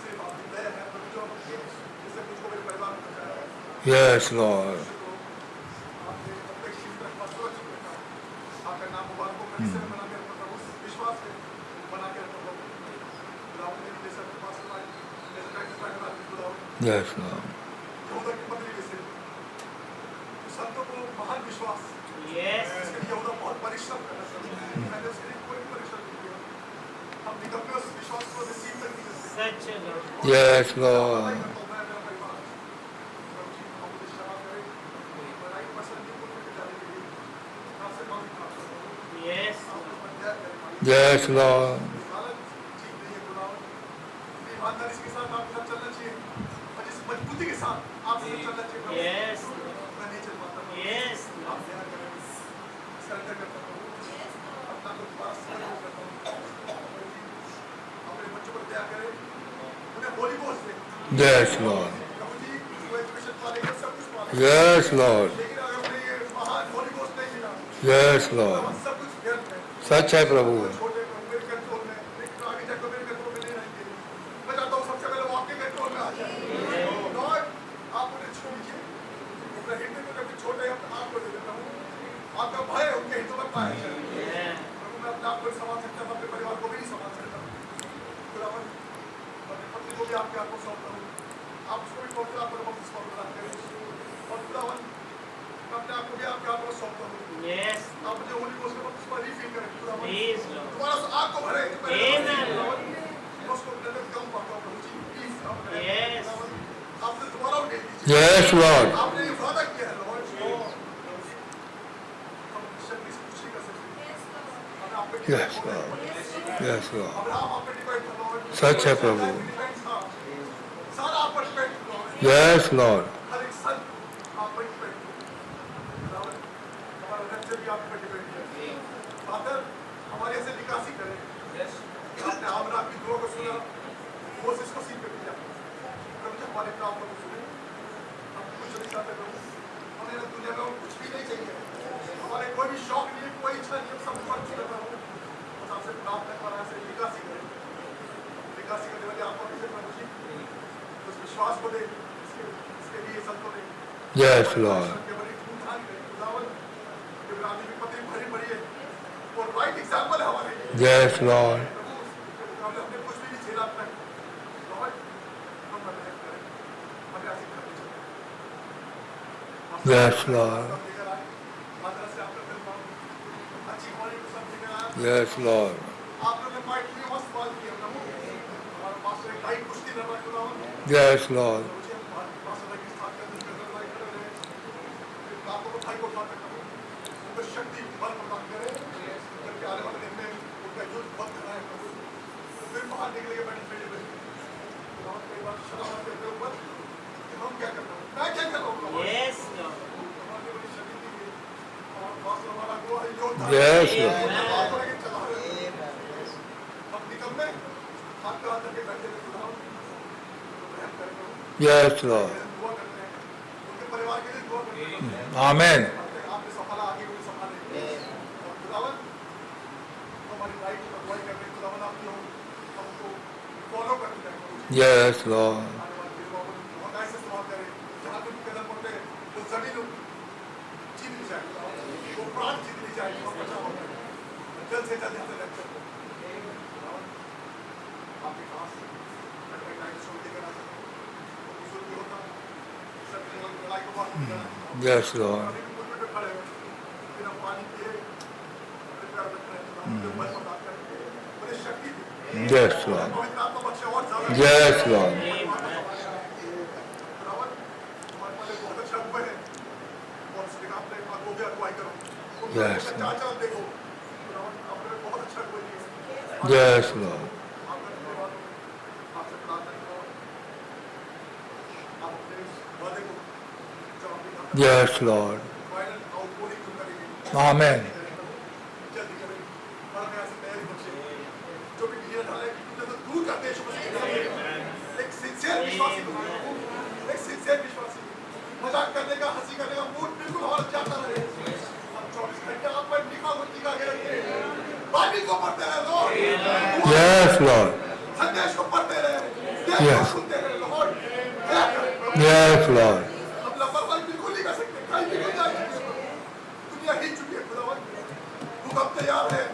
[SPEAKER 1] सिर्फ आपकी दया है प्रभु जो हमसे जिससे मुझको मेरे परिवार में बचाया है।
[SPEAKER 8] Yes, Lord.
[SPEAKER 1] आपने अपेक्षित तक सोच रखा। आपका नाम मुबारक हो, कलीसिया में बना के रखो प्रभु, विश्वास में बना के रखो प्रभु। खुदावंद ने भी जैसा पास पाई, जैसा प्रैक्टिस करने वाले खुदावंद,
[SPEAKER 8] Yes, Lord.
[SPEAKER 1] यहूदा की पत्री में से संतों को महान विश्वास,
[SPEAKER 4] Yes.
[SPEAKER 1] इसके लिए यहूदा बहुत परिश्रम करना चाहिए। मैंने उसके लिए कोई परिश्रम नहीं किया। हम निकल में उस विश्वास को रिसीव तक नहीं करते।
[SPEAKER 4] Such a Lord.
[SPEAKER 8] Yes, Lord.
[SPEAKER 1] मैं मेरा परिवार, प्रभु जी हम मुझे क्षमा करें। लड़ाई पसंद की पूर्ण के जाने के लिए आपसे माफी मांगता हूँ।
[SPEAKER 4] Yes.
[SPEAKER 1] आपको मदद करें।
[SPEAKER 8] Yes, Lord.
[SPEAKER 1] हालत ठीक नहीं है खुदावंद। अपनी ईमानदारी के साथ आपके साथ चलना चाहिए और जिस मजबूती के साथ आपसे चलना चाहिए प्रभु।
[SPEAKER 4] Yes.
[SPEAKER 1] मैं नहीं चल पाता प्रभु।
[SPEAKER 4] Yes.
[SPEAKER 1] आप दया करें। सरेंडर करता हूँ प्रभु। अपना को पास सरेंडर करता हूँ। प्रभु जी, अपने बच्चों पर दया करें। उन्हें होली घोस्ट दें।
[SPEAKER 8] Yes, Lord.
[SPEAKER 1] प्रभु जी, वो एजुकेशन पालेंगे, सब कुछ पालेंगे।
[SPEAKER 8] Yes, Lord.
[SPEAKER 1] लेकिन अगर उन्हें ये महान होली घोस्ट नहीं मिला,
[SPEAKER 8] Yes,
[SPEAKER 1] तो
[SPEAKER 8] Lord.
[SPEAKER 1] सब कुछ व्यर्थ है।
[SPEAKER 8] सच है प्रभु।
[SPEAKER 1] छोटे मेरे कंट्रोल में, लेकिन आगे जाकर मेरे कंट्रोल में नहीं रहेंगे। मैं चाहता हूँ सबसे पहले वो आपके कंट्रोल में आ जाए। लॉर्ड, आप उन्हें छू लीजिए। अपने हृदय में कभी छोटे हैं, अपने आप को दे देता हूँ। आपका भय उनके हृदय में पाया जाए। प्रभु, मैं अपने आप को नहीं संभाल सकता, मैं अपने परिवार को भी नहीं संभाल सकता। खुदावंद, अपनी पत्नी को भी आपके हाथ में सौंपता हूँ। आप उसको भी पवित्र आत्मा का बपतिस्मा प्रदान करें। और खुदावंद, मैं अपने आप को भी आपके हाथ में सौंपता हूँ।
[SPEAKER 4] Yes.
[SPEAKER 1] आप मुझे होली घोस्ट का बपतिस्मा रिफिल करें खुदावंद।
[SPEAKER 4] Please, Lord.
[SPEAKER 1] दोबारा से आग को भरे।
[SPEAKER 4] Amen.
[SPEAKER 1] मैं उसको नजर कम पाता हूँ प्रभु जी, प्लीज आप करें।
[SPEAKER 4] Yes.
[SPEAKER 1] खुदावंद, आपसे दोबारा उठे दीजिए।
[SPEAKER 8] Yes, Lord.
[SPEAKER 1] आपने ये वादा किया है लॉर्ड। प्रभु जी, हम शक्ति से कुछ नहीं कर सकते। हमें आप पे
[SPEAKER 8] Yes,
[SPEAKER 1] डिपेंड होना
[SPEAKER 8] Lord.
[SPEAKER 1] है।
[SPEAKER 8] Yes, Lord.
[SPEAKER 1] अब्राहम आप पे डिपेंड था लॉर्ड।
[SPEAKER 8] सच है प्रभु।
[SPEAKER 1] डिपेंड था। सारा आप पर डिपेंड था लॉर्ड।
[SPEAKER 8] Yes, Lord.
[SPEAKER 1] हर एक सन आप पर डिपेंड था। खुदावंद, हमारा रक्षा भी आप पर डिपेंड है। फादर, हमारे ऐसे निकासी करें। आपने अब्राहम की दुआ को सुना, मोसेस को सीख कर दिया। प्रभु जी, हमारे प्रार्थना को सुने। हम कुछ नहीं चाहते प्रभु। हमें ना दुनिया में और कुछ भी नहीं चाहिए। हमारे कोई भी शौक नहीं है, कोई इच्छा नहीं है, सब कर चुके प्रभु। बस आपसे प्रार्थना कर रहा है, निकासी करें। निकासी करने वाले आपको कैसे प्रभु जी उस विश्वास को दे, इसके लिए संतों ने
[SPEAKER 8] Yes, Lord.
[SPEAKER 1] के बड़ी उठान करें। खुदावंद, इब्राहिम की पत्री भरी पड़ी है। वो राइट एग्जाम्पल है हमारे लिए।
[SPEAKER 8] Yes, Lord.
[SPEAKER 1] प्रभु, उसके मुकाबले हमने कुछ भी नहीं झेला अब तक। लॉर्ड, हम मदद करें। हमें ऐसी करनी चाहिए।
[SPEAKER 8] Yes, Lord.
[SPEAKER 1] सब लेकर आए। मात्रा से आपका दिल पाओ। अच्छी क्वालिटी को सब लेकर आए।
[SPEAKER 8] Yes, Lord.
[SPEAKER 1] आप लोगों ने माइक लिए मस्त बात की है प्रभु। हमारा पास्टर एक लाइट कुश्ती लड़ रहा है खुदावंद।
[SPEAKER 8] Yes, Lord.
[SPEAKER 1] मुझे पास्टर की साथ का दिल करने लायक खड़े रहे। फिर बातों को भाई को उठा कर प्रभु, उनको शक्ति बल प्रदान करे। जबकि आने वाले दिन में उनका युद्ध बहुत करना है प्रभु। फिर बाहर निकलेंगे बैटलफील्ड में। खुदावंद, कई बार शर्म आती है अपने ऊपर कि हम क्या कर रहे हैं, मैं क्या कर रहा हूँ प्रभु।
[SPEAKER 4] Yes, Lord.
[SPEAKER 1] हमारे बड़ी शक्ति दी है। और पास्टर हमारा अगुवा है, योद्धा है।
[SPEAKER 8] Yes, Lord.
[SPEAKER 1] बातों लेके चला रहे हैं। हम निकल में हाथ पे हाथ रखे बैठे हुए खुदावंद, तो रहम करे प्रभु।
[SPEAKER 8] Yes, Lord.
[SPEAKER 1] दुआ करते हैं, उनके परिवार के लिए दुआ करते हैं।
[SPEAKER 8] Amen.
[SPEAKER 1] आपने सफला आगे को संभाले। और खुदावंद, हमारी राइट अगुवाई करने खुदावंद आपकी हो, हमको फॉलो करते जाए प्रभु।
[SPEAKER 8] Yes, Lord.
[SPEAKER 1] आने वाले दिनों में बहुत ऐसे इस्तेमाल करें, जहाँ पे भी कदम पड़ते हैं, वो जमीन
[SPEAKER 8] Yes, Lord. Yes, Lord. Yes, Lord. Yes, Lord. Yes, Lord. Yes, Lord. Amen.
[SPEAKER 1] मजाक करने का, हंसी करने का मूड बिल्कुल और जाता रहे। हम 24 घंटे आप पर निकाह को निकाह के रखिए। बाइबल को पढ़ते रहे लोग।
[SPEAKER 8] Yes, Lord.
[SPEAKER 1] संदेश को पढ़ते रहे।
[SPEAKER 8] Yes.
[SPEAKER 1] सुनते रहे Lord।
[SPEAKER 8] Yes, Lord.
[SPEAKER 1] हम लापरवाही बिल्कुल नहीं कर सकते। कहीं भी नहीं जाएंगे। दुनिया हिल चुकी है खुदावन। भूकंप तैयार है।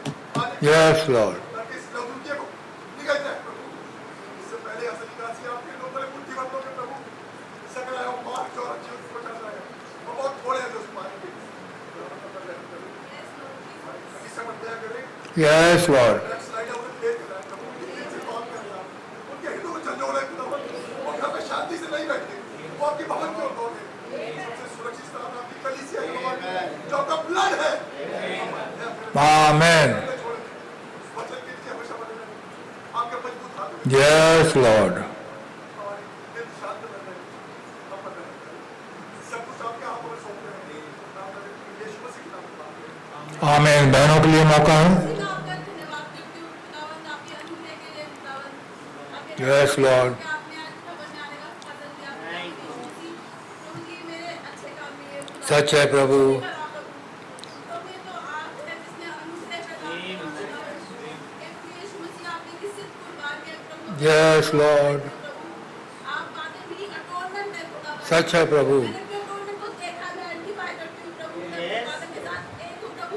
[SPEAKER 8] Yes, Lord.
[SPEAKER 1] ताकि इस दुनिया को निकल जाए प्रभु। इससे पहले असली काशी आपके लोग बड़े बुद्धिमत्तों के प्रभु। सकल है वो मार जो अच्छे उसको चल रहा है। वो बहुत थोड़े हैं जो उस पाएंगे। इस समय दया करें।
[SPEAKER 8] Yes, Lord.
[SPEAKER 1] स्लाइड आउट दे कर रहा है प्रभु। दिल से कॉल कर रहा है। उनके हितों को झंझोड़ है खुदावन। वो घर में शांति से नहीं बैठते। वो आपके भवन की ओर दौड़े। सबसे सुरक्षित स्थान आपकी कलीसिया है खुदावन। जो आपका ब्लड है।
[SPEAKER 8] Amen.
[SPEAKER 1] वचन के नीचे हमेशा बने रहें। आपके मजबूत हाथ में।
[SPEAKER 8] Yes, Lord.
[SPEAKER 1] हमारे दिल शांत बन रहे हैं। हम बन रहे हैं। सब कुछ आपके हाथों में सौंप रहे हैं। नाम का यीशु मसीह के नाम में मांगते हैं।
[SPEAKER 8] Amen. बहनों के लिए मौका है.
[SPEAKER 9] आपका धन्यवाद करती हूँ खुदावंद, आपके अनुग्रह के लिए खुदावंद, आपके
[SPEAKER 8] Yes, Lord.
[SPEAKER 9] आपने आज खबर में आने का फजल दिया प्रभु जी, मेरे अच्छे काम में ये खुदावंद,
[SPEAKER 8] सच है प्रभु.
[SPEAKER 9] प्रभु ये तो आप है जिसने अनुग्रह प्रदान किया खुदावंद। एक यीशु मसीह आपने किसी कुर्बान किया प्रभु।
[SPEAKER 8] Yes, Lord.
[SPEAKER 9] प्रभु, आप बातें मेरी अटोनमेंट है खुदावंद।
[SPEAKER 8] सच है प्रभु.
[SPEAKER 9] मैंने अपने अटोनमेंट को देखा, मैं आइडेंटिफाई करती हूँ प्रभु। मैं खुदावंद के साथ एक हूँ प्रभु।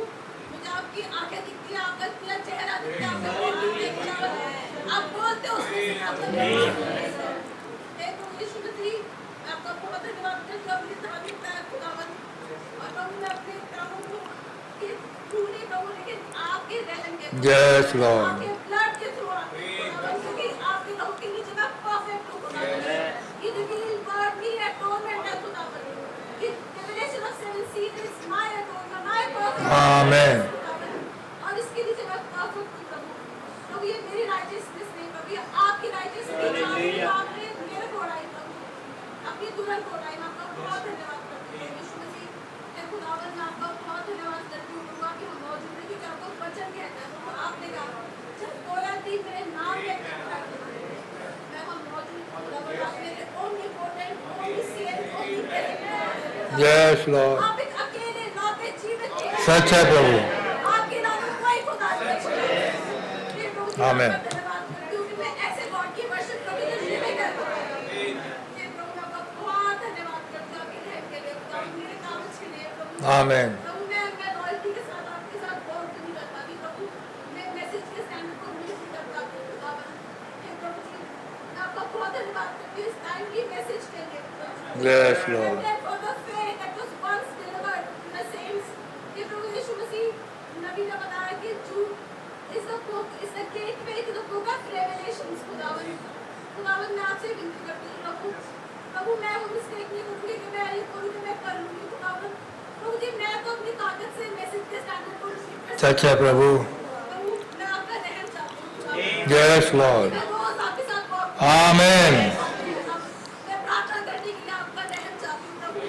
[SPEAKER 9] मुझे आपकी आंखें दिखती हैं, आपका पूरा चेहरा दिखता है, आपका बोल दिखता है खुदावंद। आप बोलते हो उसमें से आपका व्यवहार होता है। हे प्रभु यीशु मसीह, मैं आपका बहुत धन्यवाद करती हूँ अपनी धार्मिकता है खुदावंद। और प्रभु मैं अपने कामों को कि पूरी प्रभु लेकिन आपके रहम के थ्रू,
[SPEAKER 8] Yes, Lord.
[SPEAKER 9] आपके ब्लड के थ्रू खुदावंद, क्योंकि आपके लोगों के नीचे मैं परफेक्ट हूँ खुदावंद। ये रिवील वर्ड भी एटोनमेंट है खुदावंद। ये revelation of 7 is my atonement, my perfect.
[SPEAKER 8] Amen.
[SPEAKER 9] और इसके नीचे मैं परफेक्ट हूँ प्रभु। प्रभु ये मेरी राइटियसनेस नहीं प्रभु, ये आपकी राइटियसनेस आपने मेरे को उड़ाई प्रभु, अपनी दुल्हन को उड़ाई। मैं आपका बहुत धन्यवाद करती हूँ यीशु मसीह। हे खुदावंद मैं आपका बहुत धन्यवाद करती हूँ प्रभु, आपकी मौजूद है क्योंकि आपका वचन कहता है प्रभु, आपने कहा जब 2 या 3 मेरे नाम लेकर मैं वहाँ मौजूद हूँ खुदावंद। आप मेरे omnipotent, omniscient, omnipresent.
[SPEAKER 8] Yes, Lord.
[SPEAKER 9] आप एक अकेले लौटे जीवित
[SPEAKER 8] सच है प्रभु.
[SPEAKER 9] आपके नाम में कोई खुदा नहीं है।
[SPEAKER 8] Amen.
[SPEAKER 9] धन्यवाद करती हूँ कि मैं ऐसे गॉड की वर्शिप कभी नहीं कर पाऊँ। ये प्रभु मैं आपका बहुत धन्यवाद करती हूँ आपके रहम के लिए, खुदावंद मेरे कागज के लिए प्रभु।
[SPEAKER 8] Amen.
[SPEAKER 9] प्रभु मैं लॉयल्टी के साथ आपके साथ वॉक नहीं कर पाती प्रभु, मैं मैसेज के स्टैंडर्ड को मिस नहीं कर पाती खुदावंद। हे प्रभु जी मैं आपका बहुत धन्यवाद करती हूँ इस टाइमली मैसेज के लिए खुदावंद।
[SPEAKER 8] Yes, Lord.
[SPEAKER 9] And for the faith that was once delivered to the saints, ये प्रभु यीशु मसीह नबी ने बताया कि झूठ is the gateway to the book of Revelations खुदावंद। खुदावंद मैं आपसे विनती करती हूँ प्रभु, प्रभु मैं वो मिस्टेक नहीं करूँगी कि मैं ये करूँ कि मैं कर लूँगी खुदावंद। प्रभु जी मैं तो अपनी ताकत से मैसेज के स्टैंडर्ड को रिसीव कर
[SPEAKER 8] सच है प्रभु.
[SPEAKER 9] प्रभु मैं आपका रहम चाहती हूँ खुदावंद।
[SPEAKER 8] Yes, Lord.
[SPEAKER 9] मैं रोज आपके साथ walk
[SPEAKER 8] Amen.
[SPEAKER 9] मैं प्रार्थना करने के लिए आपका रहम चाहती हूँ प्रभु।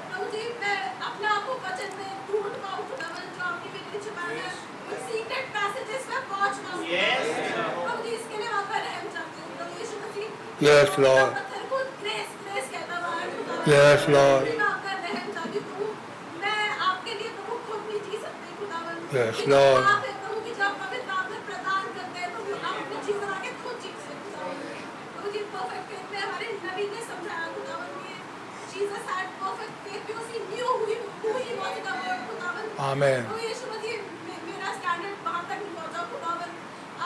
[SPEAKER 9] प्रभु जी मैं अपने आप को वचन में ढूंढ पाऊँ खुदावंद, जो आपने मेरे लिए छुपाया है कुछ सीक्रेट पैसेजेस में पहुंच पाऊँ। प्रभु जी इसके लिए आपका रहम चाहती हूँ प्रभु यीशु मसीह।
[SPEAKER 8] Yes, Lord.
[SPEAKER 9] पत्थर को ग्रेस ग्रेस कहता हुआ है खुदावंद।
[SPEAKER 8] Yes, Lord.
[SPEAKER 9] मैं आपका रहम चाहती हूँ प्रभु, मैं आपके लिए प्रभु खुद नहीं जी सकती खुदावंद।
[SPEAKER 8] Yes,
[SPEAKER 9] लेकिन
[SPEAKER 8] Lord.
[SPEAKER 9] आप हैं प्रभु कि जब पवित्र आत्मा प्रदान करते हैं प्रभु आप अपने जीवन आगे खुद जीते हैं खुदावंद। प्रभु जी परफेक्ट फेथ में हमारे नबी ने समझाया खुदावंद ये Jesus had perfect faith because he knew who he was the word खुदावंद।
[SPEAKER 8] Amen.
[SPEAKER 9] प्रभु यीशु मसीह मेरा स्टैंडर्ड वहां तक नहीं पहुंचा खुदावंद।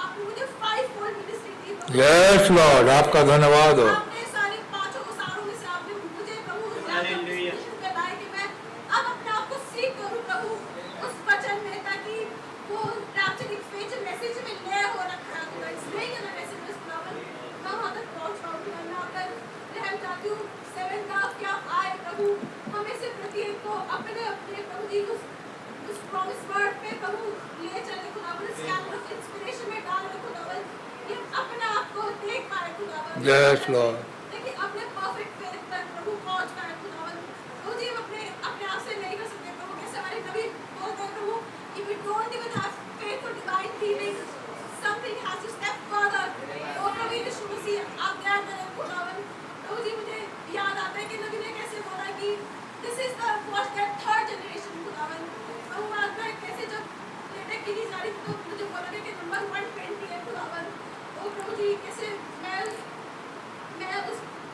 [SPEAKER 9] आपने मुझे 5 फोल्ड मिनिस्ट्री दी प्रभु,
[SPEAKER 8] यस लॉर्ड, आपका धन्यवाद हो।
[SPEAKER 9] आपने सारे पांचों सारों में से आपने मुझे प्रभु
[SPEAKER 4] हालेलुया।
[SPEAKER 9] में लाए कि मैं अब अपने आप को सीख करूं प्रभु उस वचन में, ताकि वो रैप्चरिक फेथ मैसेज में ले हो रखा है तो इट्स नहीं करना मैसेज में प्रॉब्लम मैं वहां तक पहुंच पाऊंगी। मैं अगर रहम चाहती हूँ 7 का क्या आए प्रभु हमें से प्रत्येक को अपने अपने प्रभु जी उस प्रॉमिस वर्ड पे प्रभु ले चले खुदावन, स्कैनर ऑफ इंस्पिरेशन में डाल दे खुदावन, ये अपने आप को देख पाए खुदावन।
[SPEAKER 8] यस लॉर्ड,
[SPEAKER 9] लेकिन अपने परफेक्ट फेथ तक प्रभु पहुंच पाए खुदावन। प्रभु जी हम अपने आप से नहीं कर सकते प्रभु, कैसे हमारे नबी बोलते हैं प्रभु, if we don't even have faith for divine healing, something has to step further। तो प्रभु यीशु मसीह आप दया करें खुदावन। प्रभु जी मुझे याद आता है कि नबी ने कैसे बोला कि this is the first and third generation खुदावन। प्रभु आज मैं कैसे जब लेटे गिनी जा रही थी तो मुझे बोला गया कि नंबर 120 है खुदावन। तो प्रभु जी कैसे मैं उस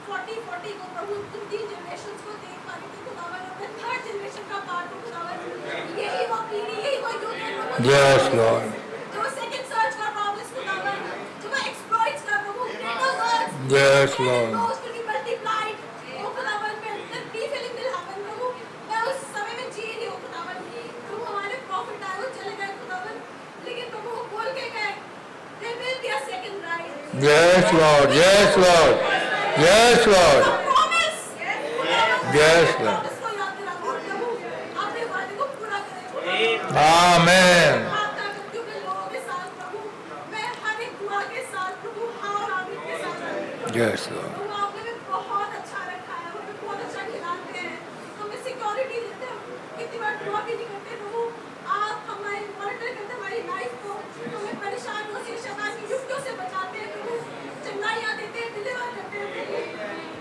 [SPEAKER 9] 40 को प्रभु उन 3 जनरेशंस को देख पा रही थी खुदावन, अपने थर्ड जनरेशन का पार्ट हूं खुदावन। यही वो पीढ़ी, यही वो युग है प्रभु।
[SPEAKER 8] यस लॉर्ड,
[SPEAKER 9] जो सेकंड सर्च का प्रॉमिस खुदावन, जो वो एक्सप्लॉइट्स का प्रभु, greater works,
[SPEAKER 8] yes lord,
[SPEAKER 9] those will be multiplied। ओ खुदावन मैं रीफिलिंग विल हैपन प्रभु। मैं उस समय में जी रही हूं खुदावन। प्रभु हमारे प्रॉफिट आए वो चले गए खुदावन, लेकिन प्रभु वो बोल के गए there will be a second rise।
[SPEAKER 8] Yes lord, yes lord, yes Lord,
[SPEAKER 9] promise
[SPEAKER 8] yes Lord,
[SPEAKER 9] इसको याद दिलाओ प्रभु, अपने वादे को पूरा करें।
[SPEAKER 8] आमेन,
[SPEAKER 9] प्रार्थना करती हूं मैं लोगों के साथ प्रभु, मैं हर एक दुआ के साथ प्रभु, हाँ और आमीन के साथ
[SPEAKER 8] यस लॉर्ड,
[SPEAKER 9] प्रभु आपने भी बहुत अच्छा रखा है, हमें बहुत अच्छा खिलाते हैं, हमें सिक्योरिटी देते हैं, कितनी बार दुआ भी नहीं करते प्रभु, आप हमारे मॉनिटर करते हमारी लाइफ को, हमें परेशानियों से शैतान की युक्तियों से बचाते हैं प्रभु, चंगाइयाँ देते हैं, डिलीवर करते हैं प्रभु।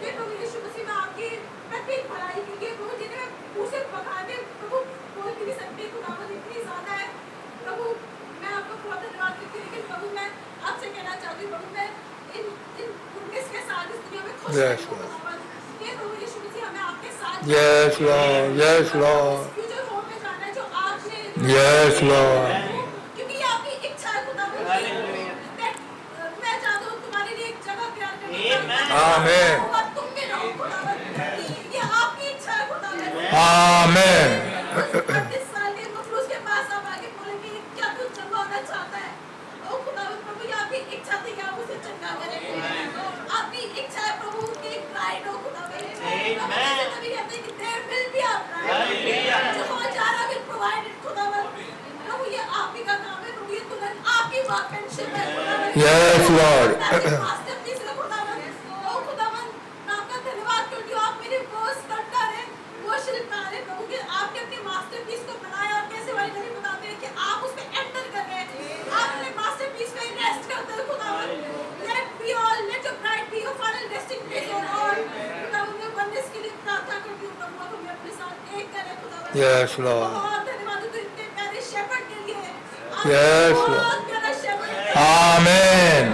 [SPEAKER 9] ये प्रभु यीशु मसीह में आपकी प्रत्येक भलाई के लिए प्रभु जिन्हें मैं मुँह से पका के प्रभु बोल भी नहीं सकती, खुदावंद इतनी ज़्यादा है प्रभु। मैं आपको बहुत धन्यवाद करती हूँ, लेकिन प्रभु मैं आपसे कहना चाहती हूँ प्रभु, मैं इन गुडनेस के साथ इस दुनिया में खुश
[SPEAKER 8] Yes,
[SPEAKER 9] रहूं खुदावंद। ये प्रभु यीशु मसीह हमें आपके साथ
[SPEAKER 8] yes lord, yes Lord,
[SPEAKER 9] future home में जाना है जो आपने
[SPEAKER 8] यस लॉर्ड,
[SPEAKER 9] क्योंकि ये आपकी इच्छा है खुदावंद। मैं चाहता हूँ तुम्हारे लिए एक जगह तैयार करने की।
[SPEAKER 8] आमीन,
[SPEAKER 9] और तुम भी रहो खुदावंद। ये आपकी इच्छा है खुदावंद।
[SPEAKER 8] आमीन,
[SPEAKER 9] 38 साल के मफलूस के पास आप आके बोलेंगे क्या तू चंगा होना चाहता है? ओ खुदावंद प्रभु ये आपकी इच्छा थी कि आप उसे चंगा करें। आपकी इच्छा है प्रभु कि एक ब्राइड हो खुदावंद। कभी कहते हैं कि there will be a bride। जहाँ जारा will provide it खुदावंद। प्रभु ये आप ही का काम है प्रभु, ये दुल्हन आपकी workmanship है खुदावंद।
[SPEAKER 8] यस लॉर्ड,
[SPEAKER 9] मास्टरपीस है खुदावंद। ओ खुदावंद मैं आपका धन्यवाद करती हूँ, आप मेरे वो स्कल्पटर हैं, वो शिल्पकार हैं प्रभु कि आपने अपने मास्टरपीस को बनाया और कैसे वाले नबी बताते हैं कि आप उसमें एंटर कर रहे हैं, आप अपने मास्टरपीस में रेस्ट करते हैं खुदावंद। Let your bride be your final resting place O Lord। खुदावंद मैं वननेस के लिए प्रार्थना करती हूँ प्रभु, आप हमें अपने साथ एक करें खुदावंद।
[SPEAKER 8] यस लॉर्ड,
[SPEAKER 9] बहुत धन्यवाद तो इतने प्यारे शेफर्ड के लिए। आप
[SPEAKER 8] Yes, Lord।
[SPEAKER 9] बहुत प्यारा शेफर्ड है।
[SPEAKER 8] आमीन,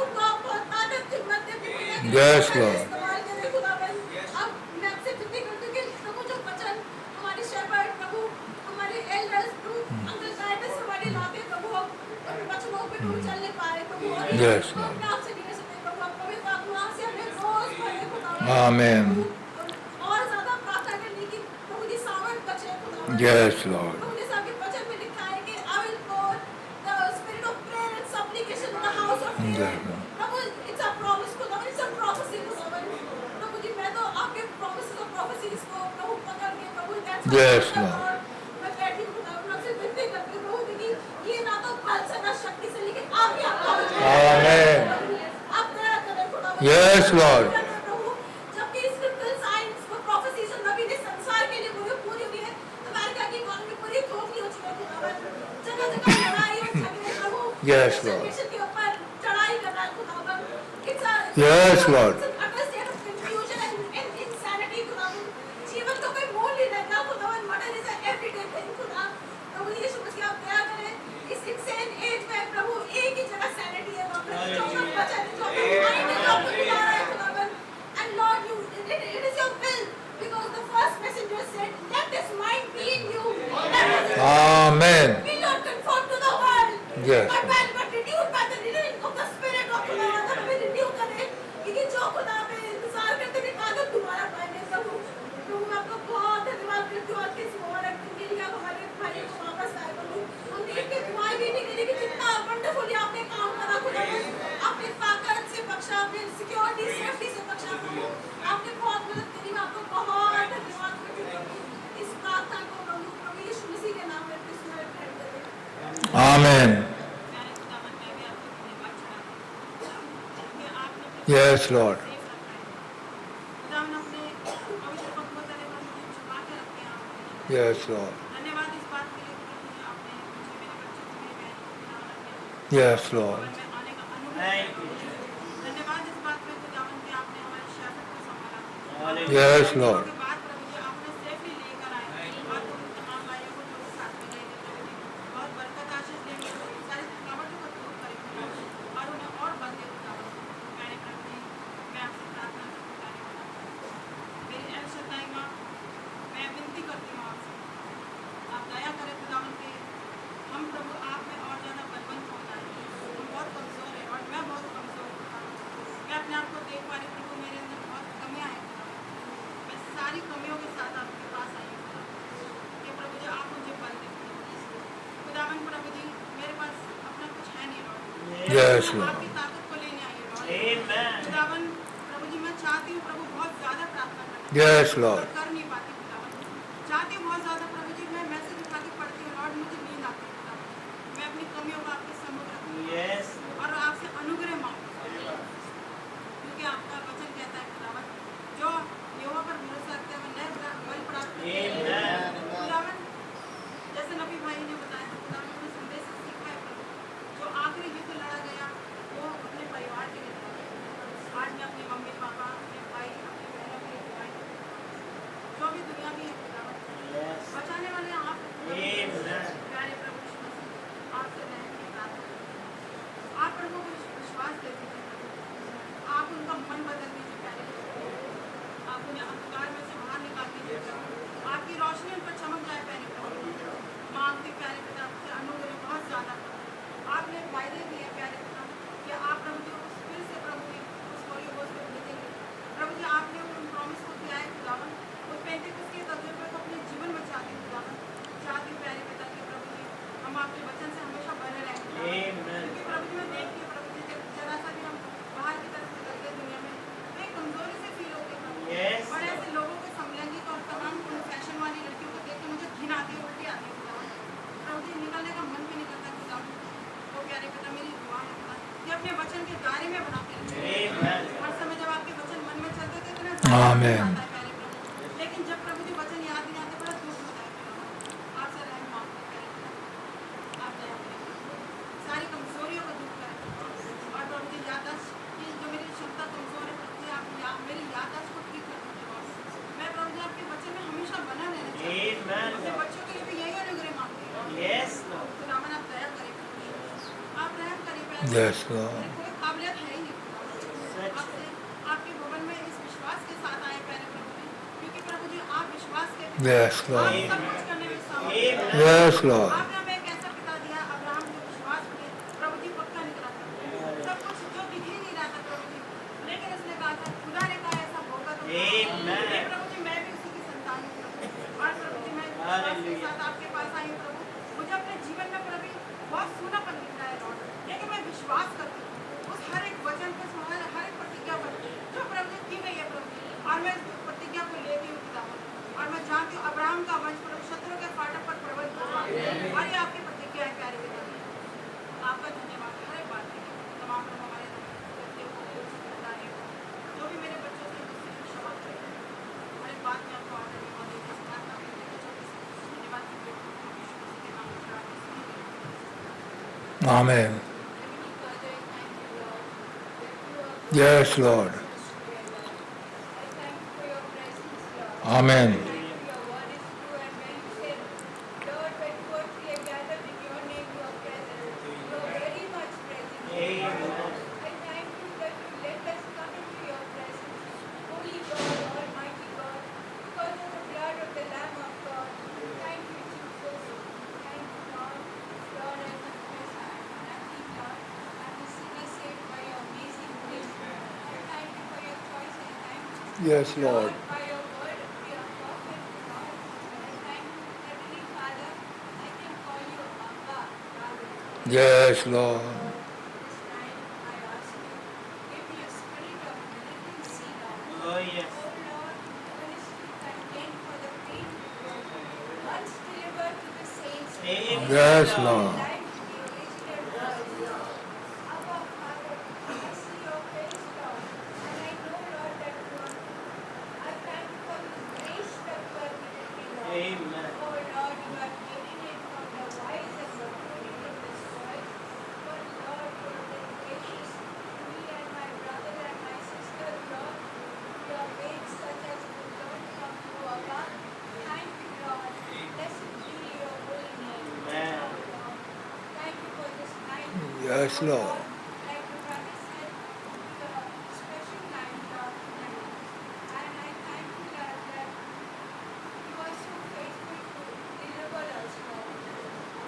[SPEAKER 9] उनको आप बहुत ताकत हिम्मत देते हैं कि
[SPEAKER 8] Yes,
[SPEAKER 9] हमारे
[SPEAKER 8] Lord।
[SPEAKER 9] इस्तेमाल करें खुदावंद। अब मैं आपसे विनती करती हूँ कि प्रभु जो वचन हमारे शेफर्ड प्रभु, हमारे एल्डर्स प्रभु, अंकल गाइडर्स हमारे लाते प्रभु, उन वचनों पे प्रभु चलने पाए प्रभु। और
[SPEAKER 8] Yes,
[SPEAKER 9] हम अपने आप से नहीं कर सकते प्रभु, आप पवित्र आत्मा से हमें रोज भरे खुदावंद।
[SPEAKER 8] आमीन,
[SPEAKER 9] और ज्यादा प्रार्थना करने की प्रभु की सामर्थ बचे खुदावंद।
[SPEAKER 8] यस लॉर्ड,
[SPEAKER 9] प्रभु जैसा आपके वचन में लिखा है कि I will pour the spirit of prayer and supplication in the house of prayer।
[SPEAKER 8] Yes, Lord।
[SPEAKER 9] Prabhu it's a promise खुदावंद, it's a prophecy खुदावंद। प्रभु जी मैं तो आपके promises और prophecies को प्रभु पकड़ के प्रभु that's why
[SPEAKER 8] Yes,
[SPEAKER 9] मैं
[SPEAKER 8] Lord।
[SPEAKER 9] मैं बैठी हूँ खुदावंद, आपसे विनती करती हूँ प्रभु क्योंकि ये ना तो बल से ना शक्ति से, लेकिन आप ही आपका वचन है।
[SPEAKER 8] आमीन,
[SPEAKER 9] आप दया करें खुदावंद।
[SPEAKER 8] Yes, Lord।
[SPEAKER 9] प्रभु जबकि स्क्रिप्चरल साइंस वो प्रोफेसीज और नबी ने संसार के लिए पूरी हुई है, अमेरिका की इकोनॉमी पूरी खोखली हो चुकी है खुदावंद। जगह-जगह लड़ाई और झगड़े प्रभु
[SPEAKER 8] Yes, Lord।
[SPEAKER 9] नेशन के ऊपर चढ़ाई कर रहा है खुदावंद। It's a
[SPEAKER 8] Yes, Lord।
[SPEAKER 9] it's an utter state of confusion and insanity खुदावंद। जीवन को कोई मोल नहीं रह गया खुदावंद। Murder is a everyday thing खुदा। प्रभु यीशु मसीह आप दया करें इस insane age में प्रभु एक ही जगह sanity है वहाँ पे, जो सब बचा है, जो अपना mind है, जो आपको बुला रहा है खुदावंद। And Lord, it is your will, because the first messenger said, "Let this mind be in you."
[SPEAKER 8] आमीन,
[SPEAKER 9] Be not conformed to the world,
[SPEAKER 8] Yes.
[SPEAKER 9] but renewed by the renewing of the Spirit of the Lord.
[SPEAKER 8] Amen. Yes, Lord. Yes, Lord.
[SPEAKER 9] धन्यवाद इस बात के लिए कि प्रभु जी आपने मुझे मेरे बच्चे को मेरे बहन को ख्याल रखा।
[SPEAKER 8] Yes, Lord.
[SPEAKER 9] में आने का अनुभव। धन्यवाद इस बात में खुदावन कि आपने हमारी शासन को संभाला।
[SPEAKER 8] Yes, Lord.
[SPEAKER 9] के बाद प्रभु जी आपने सेफली लेकर आए और तुम तमाम भाइयों को जो साथ में ले गए प्रभु जी बहुत बरकत आशीष देंगे सारी थकावटों को दूर करेंगे और उन्हें और बल दे खुदावन। मैंने प्रभु जी मैं आपसे प्रार्थना करता हूं मेरी एल शताई मां मैं विनती करती हूँ आपसे आप दया करें खुदावन के हम प्रभु आप में और ज़्यादा बलवंत हो जाए। हम बहुत कमज़ोर हैं और मैं बहुत कमज़ोर हूँ। मैं अपने आप को देख पा रही प्रभु मेरे अंदर बहुत कमियाँ हैं खुदावन। मैं सारी कमियों के साथ आपके पास आई हूँ खुदावन कि प्रभु जी आप मुझे बल दें खुदावन। प्रभु जी मेरे पास अपना कुछ है नहीं लॉर्ड।
[SPEAKER 8] Yes, Lord.
[SPEAKER 9] आपकी ताकत को लेने आई हूँ लॉर्ड। खुदावन प्रभु जी मैं चाहती हूँ प्रभु बहुत ज़्यादा प्रार्थना करना
[SPEAKER 8] Yes, Lord.
[SPEAKER 9] कर नहीं पाती खुदावन। चाहती हूँ बहुत ज़्यादा प्रभु जी मैं मैसेज उठा के पढ़ती हूँ लॉर्ड मुझे नींद आती है खुदावन। मैं अपनी कमियों को आपके सम्मुख रखती हूँ और आपसे अनुग्रह मांगती हूँ क्योंकि आपका वचन कहता है खुदावन जो यहोवा पर भरोसा रखता है वह नए बल प्राप्त करता है खुदावन। जैसे नबी भाई ने बताया खुदावन ने संदेश से सीखा है प्रभु जो आखिरी युद्ध लड़ा गया वो अपने परिवार के लिए लड़ा। आज मैं अपने मम्मी पापा अपने भाई अपनी बहनों के लिए दुआएं करती हूं। जो भी दुनिया में है खुदावन बचाने वाले आप प्यारे प्रभु यीशु मसीह आपसे रहम की प्रार्थना करते हैं। आप प्रभु को विश्वास दे दीजिए आप उनका मन बदल दीजिए प्यारे प्रभु। आप उन्हें अंधकार में से बाहर निकाल दीजिए प्रभु। आपकी रोशनी उन पर चमक जाए प्यारे प्रभु। मांगते प्यारे पिता आपसे अनुग्रह बहुत ज़्यादा आपने वायदे दिए प्यारे पिता कि आप प्रभु जी उस फिर से प्रभु जी उस होली गोस्ट को भेजेंगे प्रभु जी। आपने उन प्रॉमिस को किया है खुदावन उस पेंटिकॉस्ट के तजुर्बे को अपने जीवन में चाहते हैं खुदावन। चाहते प्यारे पिता के प्रभु जी हम आपके वचन से हमेशा बने रहें क्योंकि प्रभु जी मैं देखती हूँ प्रभु जी जरा सा भी हम बाहर की तरफ निकलते हैं दुनिया में तो एक कमजोरी से फील होती है प्रभु। और ऐसे लोगों के समलैंगिक और तमाम फैशन वाली लड़कियों को देख के मुझे घिन आती है उल्टी आती है खुदावन। प्रभु जी निकलने का मन भी नहीं करता खुदावन। तो प्यारे पिता मेरी दुआ है कि अपने वचन के दायरे में बनाते रखें। हर समय जब आपके वचन मन में चलते थे तो
[SPEAKER 8] आमीन।
[SPEAKER 9] प्यारे प्रभु लेकिन जब प्रभु जी वचन याद नहीं आते बड़ा दुख होता है आपसे रहम मांगते प्यारे पिता आप दया करें सारी कमजोरियों को दूर करें और प्रभु जी याददाश्त की जो मेरी क्षमता कमजोर है प्रभु जी आप मेरी याददाश्त को ठीक कर दीजिए। मैं प्रभु जी आपके बच्चे में हमेशा बना रहना चाहिए अपने बच्चों के लिए भी यही अनुग्रह मांगते हैं खुदावन आप दया करें आप रहम करें प्यारे।
[SPEAKER 8] Yes, Lord.
[SPEAKER 9] मेरी कोई काबिलियत है ही नहीं आपसे आपके भवन में इस विश्वास के साथ आए प्यारे प्रभु जी क्योंकि प्रभु जी आप विश्वास के
[SPEAKER 8] Yes,
[SPEAKER 9] आप
[SPEAKER 8] Lord.
[SPEAKER 9] सब कुछ करने में समर्थ हैं।
[SPEAKER 8] Yes, Lord.
[SPEAKER 9] आपने हमें एक ऐसा पिता दिया अब्राहम जो विश्वास में प्रभु जी पक्का निकला था सब कुछ जो दिख ही नहीं रहा था प्रभु जी लेकिन उसने कहा था खुदा ने कहा ऐसा होगा तो हे प्रभु जी मैं भी उसी की संतान हूँ प्रभु और प्रभु जी मैं विश्वास के साथ आपके पास आई हूँ प्रभु। मुझे अपने जीवन में प्रभु बहुत सूनापन दिख रहा है लॉर्ड लेकिन मैं विश्वास करती हूँ उस हर एक वचन पर हर एक प्रतिज्ञा पर जो प्रभु जी की गई है प्रभु और मैं इस प्रतिज्ञा को लेती हूँ खुदावन और मैं जानती हूँ अब्राहम का वंश प्रभु शत्रु के फाटक पर प्रबल होगा और ये आपकी प्रतिज्ञा है प्यारे पिता आपका धन्यवाद हर एक बात के लिए तमाम लोग हमारे बच्चे को जो भी मेरे बच्चों से मुझसे क्षमा करें हर एक बात में आपको आदर में दे जिस बात का मेरे बच्चों के धन्यवाद के नाम में
[SPEAKER 8] Amen. Yes, Lord. Amen. Yes, Lord. Yes, Lord. Yes, Lord. Yes, Lord.
[SPEAKER 9] Like the brother said, the special line Lord tonight. And I thank you, Lord, that you are so faithful to deliver us, Lord.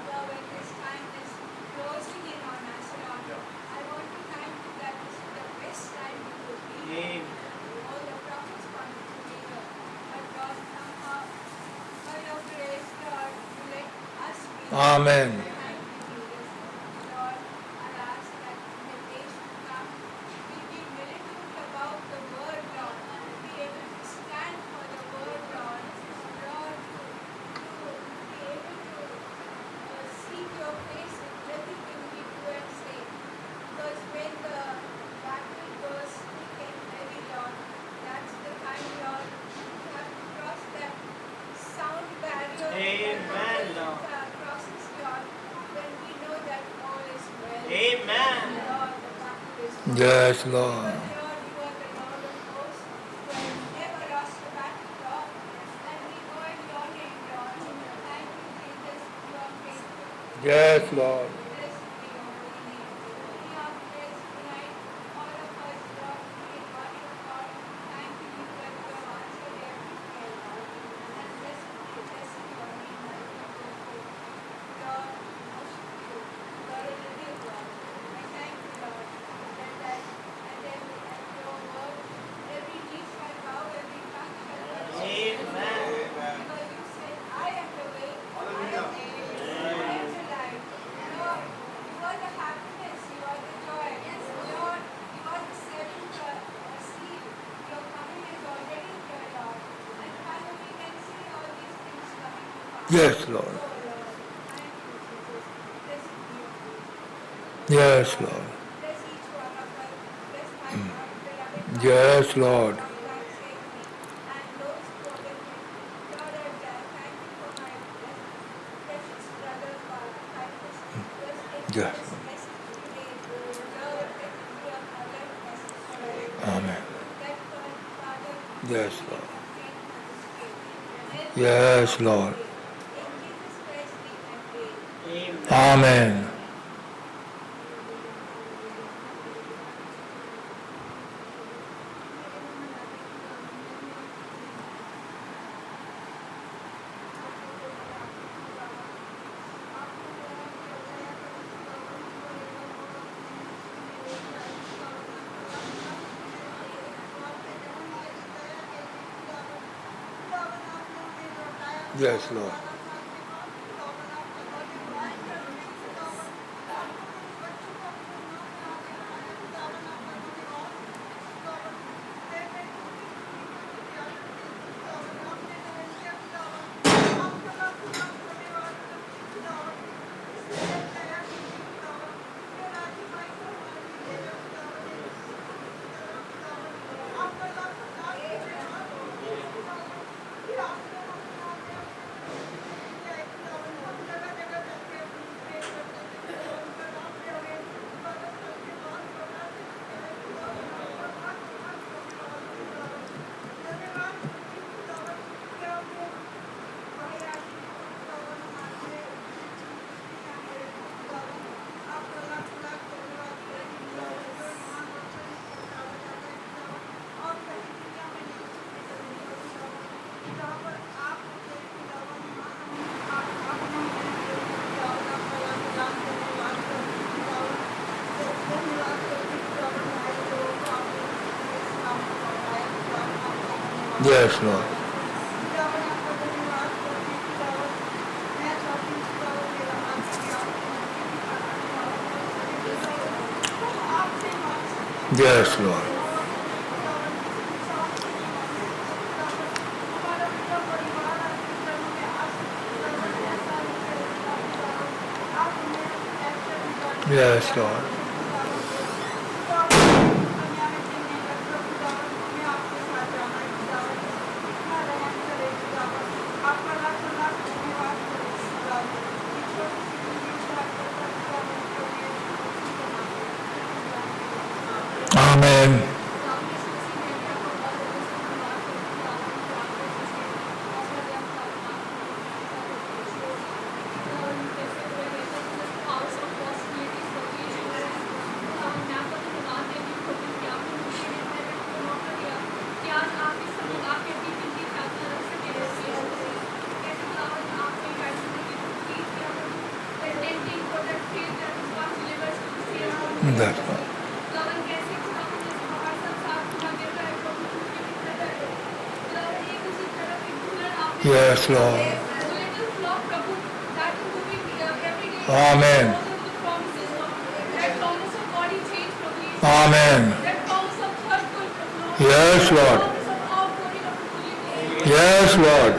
[SPEAKER 9] Lord, when this time is closing in on us, Lord, I want to thank you that this is the best time we could be.
[SPEAKER 4] Amen.
[SPEAKER 9] All the prophets wanted to be here. But Lord, somehow, by your grace, Lord, you let us be here.
[SPEAKER 8] Amen.
[SPEAKER 9] Thank you, Jesus. Lord, I ask that in the days to come, we be militant about the word, Lord. Be able to stand for the word, Lord. Lord, to be able to seek your face in everything we do and say. Because when the battle goes thick and heavy, Lord, that's the time, Lord, we have to cross that sound barrier.
[SPEAKER 4] Amen, Lord.
[SPEAKER 9] Crosses, Lord, when we know that all is well.
[SPEAKER 4] Amen.
[SPEAKER 9] Lord, the battle is won.
[SPEAKER 8] Yes, Lord.
[SPEAKER 9] Because, Lord, you are the Lord of hosts, who has never lost a battle, Lord. And we go in your name, Lord. Thank you, Jesus. You are faithful.
[SPEAKER 8] Yes, Lord.
[SPEAKER 9] Blessed be your holy name. We are blessed tonight. All of us, Lord, we in worship, Lord. Thank you that you have answered every prayer, Lord. And blessed your name, Lord. Lord, we worship you. You are a living God. I thank you, Lord, that at your word, every knee shall bow, every tongue shall confess.
[SPEAKER 4] Amen.
[SPEAKER 9] Because you said, I am the way, I am the truth, I am the life. Lord, you are the happiness, you are the joy. Yes, Lord, you are the seventh seal. Your coming is already here, Lord. And Father, we can see all these things coming to pass.
[SPEAKER 8] Yes, Lord.
[SPEAKER 9] Oh, Lord, thank you, Jesus. Blessed be your name.
[SPEAKER 8] Yes, Lord.
[SPEAKER 9] Bless each one of us. Bless my beloved
[SPEAKER 8] Yes, Lord.
[SPEAKER 9] Come back safely. And those who are with him. Lord, I thank you for my precious brother, Titus. Bless him for
[SPEAKER 8] Yes.
[SPEAKER 9] his message today. Lord, let it be a life message for him.
[SPEAKER 8] Amen.
[SPEAKER 9] That Father,
[SPEAKER 8] Yes,
[SPEAKER 9] he
[SPEAKER 8] Lord.
[SPEAKER 9] can faith for this faith.
[SPEAKER 8] Yes, Lord.
[SPEAKER 9] In Jesus Christ we can pray.
[SPEAKER 4] Amen.
[SPEAKER 8] Amen. Yes, Lord. Yes, Lord. Yes, Lord. Yes, Lord. Amen. That's right.
[SPEAKER 9] खुदावन कैसे खुदावन जैसे बाहर सब साफ सुथरा गिर रहा है प्रभु उसके भीतर है खुदावन एक उसी तरफ एक दुल्हन आपने
[SPEAKER 8] Yes, Lord.
[SPEAKER 9] little flock Prabhu that is moving every day
[SPEAKER 8] Amen.
[SPEAKER 9] the promises that promise of body change Prabhu
[SPEAKER 8] Amen.
[SPEAKER 9] that promise of hurtful Prabhu
[SPEAKER 8] Yes, Lord.
[SPEAKER 9] promise of outpouring of Holy Ghost
[SPEAKER 8] Yes, Lord.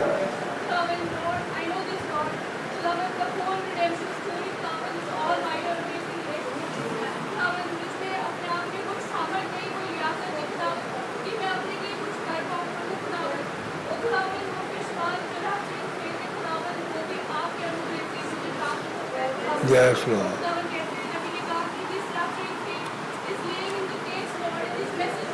[SPEAKER 9] खुदावन Lord I know this Lord खुदावन the whole redemption story खुदावन is all wide और amazing खुदावन जिसमें अपने आप में कुछ सामर्थ नहीं कोई लियाकत नहीं खुदावन कि मैं अपने लिए कुछ कर पाऊँ प्रभु खुदावन वो खुदावन वो विश्वास जो आपसे मेरे खुदावन वो भी आपके अनुग्रह से मुझे प्राप्त होता है खुदावन
[SPEAKER 8] Yes, Lord.
[SPEAKER 9] खुदावन कहते हैं नबी ने कहा कि this suffering thing is laying in the gates Lord this message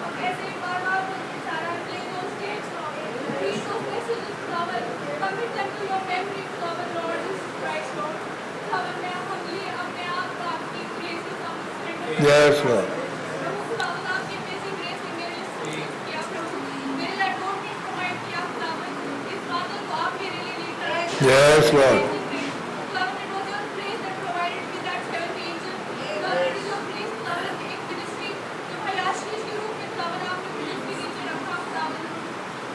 [SPEAKER 9] अब ऐसे बार-बार बोलते जा रहा है play those gates Lord read those messages खुदावन commit them to your memory खुदावन Lord Jesus Christ Lord खुदावन मैं humbly अपने आप को आपकी grace के सामने surrender
[SPEAKER 8] Yes, Lord.
[SPEAKER 9] प्रभु खुदावन आपकी amazing grace ने मेरे लिए सब चीज़ किया प्रभु मेरे लिए रोड ने provide किया खुदावन इस बातों को आप मेरे लिए लेकर आए
[SPEAKER 8] Yes, Lord.
[SPEAKER 9] खुदावन it was your grace that provided me that seventh angel खुदावन it is your grace खुदावन एक ministry जो भाई आशीष के रूप में खुदावन आपने मुझे उसके नीचे रखा खुदावन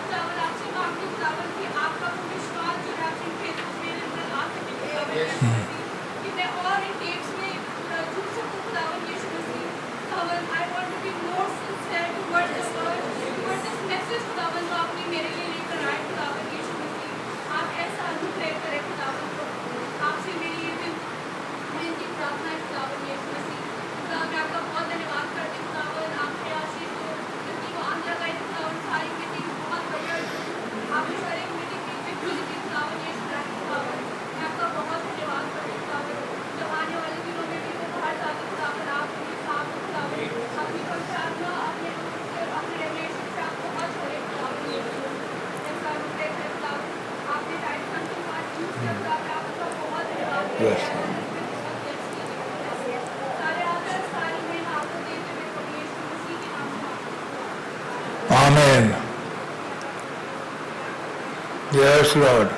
[SPEAKER 9] खुदावन आपसे मांगती खुदावन कि आपका वो विश्वास जो है आपके भेद मेरे अंदर आ सके खुदावन कि मैं और इन डेट्स में जुड़ सकूं खुदावन यीशु मसीह खुदावन I want to be more sincere towards this word towards this message खुदावन जो आपने मेरे लिए लेकर आए खुदावन यीशु मसीह आप ऐसा अनुग्रह करें खुदावन आपसे मेरी ये विनती प्रार्थना है खुदावन यीशु मसीह खुदावन मैं आपका बहुत धन्यवाद करती हूँ खुदावन आपके आशीष को जितनी वो आग लगाई थी खुदावन सारी मीटिंग बहुत बढ़िया आपने सारी मीटिंग की विक्ट्री दी खुदावन यीशु मसीह खुदावन मैं आपका बहुत धन्यवाद करती हूँ खुदावन जब आने वाले दिनों में भी वो बाहर जाते खुदावन आप उनके साथ हो खुदावन अपनी पहचान अपने रिलेशन से आप बहुत छोड़े खुदावन यीशु ऐसा अनुग्रह है खुदावन आपने राइट सन के साथ यूज किया खुदावन आपका बहुत धन्यवाद
[SPEAKER 8] Yes.
[SPEAKER 9] सारे आदर सारी महिमा आपको देते हुए प्रभु यीशु मसीह के नाम से
[SPEAKER 8] Amen. Yes, Lord.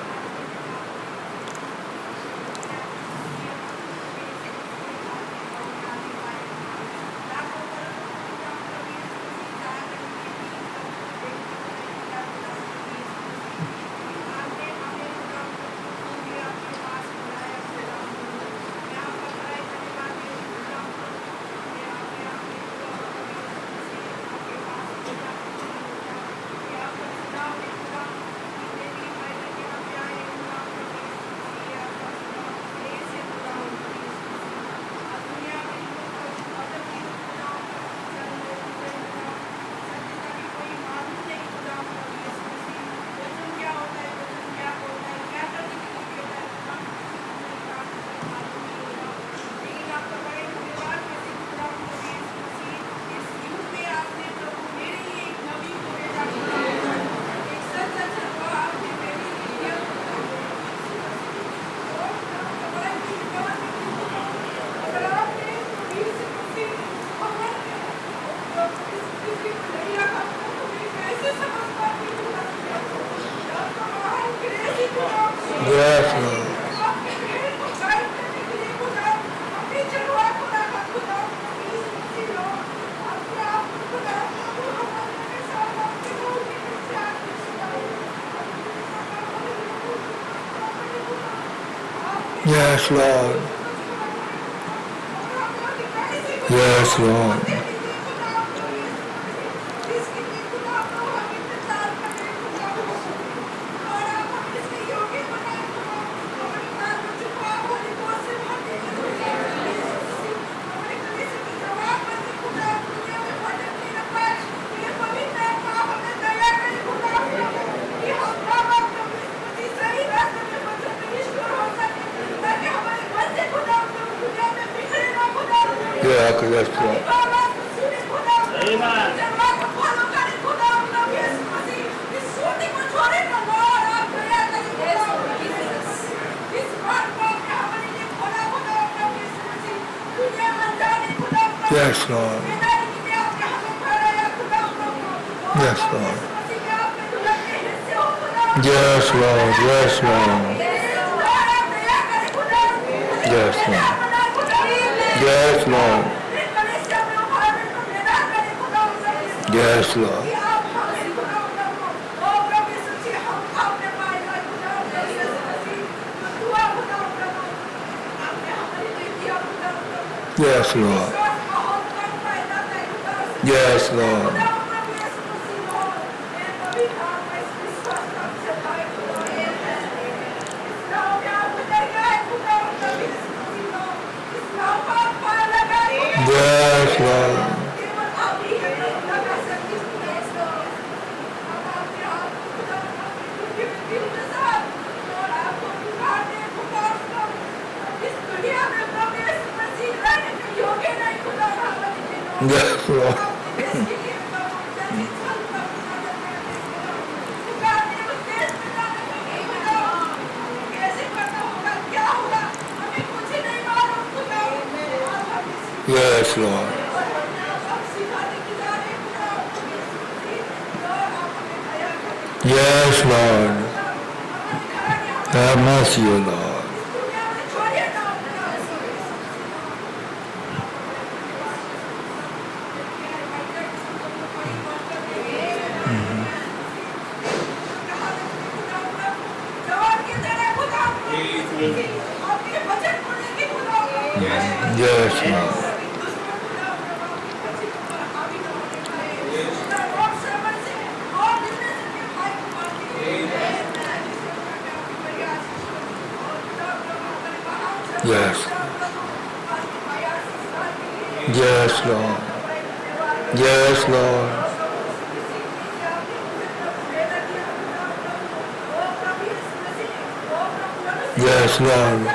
[SPEAKER 8] Yes, Lord. Yes, Lord. Yes, Lord. Yeah, yes, Lord. Yes, Lord. Yes, Lord. Yes, Lord. Yes, Lord. Yes, Lord. Yes, Lord. Yes, Lord. Yes, Lord. Yes, Lord. Yes, Lord. Yes, Lord. Yes, Lord. Yes, Lord. Have mercy, O Lord. Yes, Lord. Yes. Yes, Lord. Yes, Lord. Yes, Lord.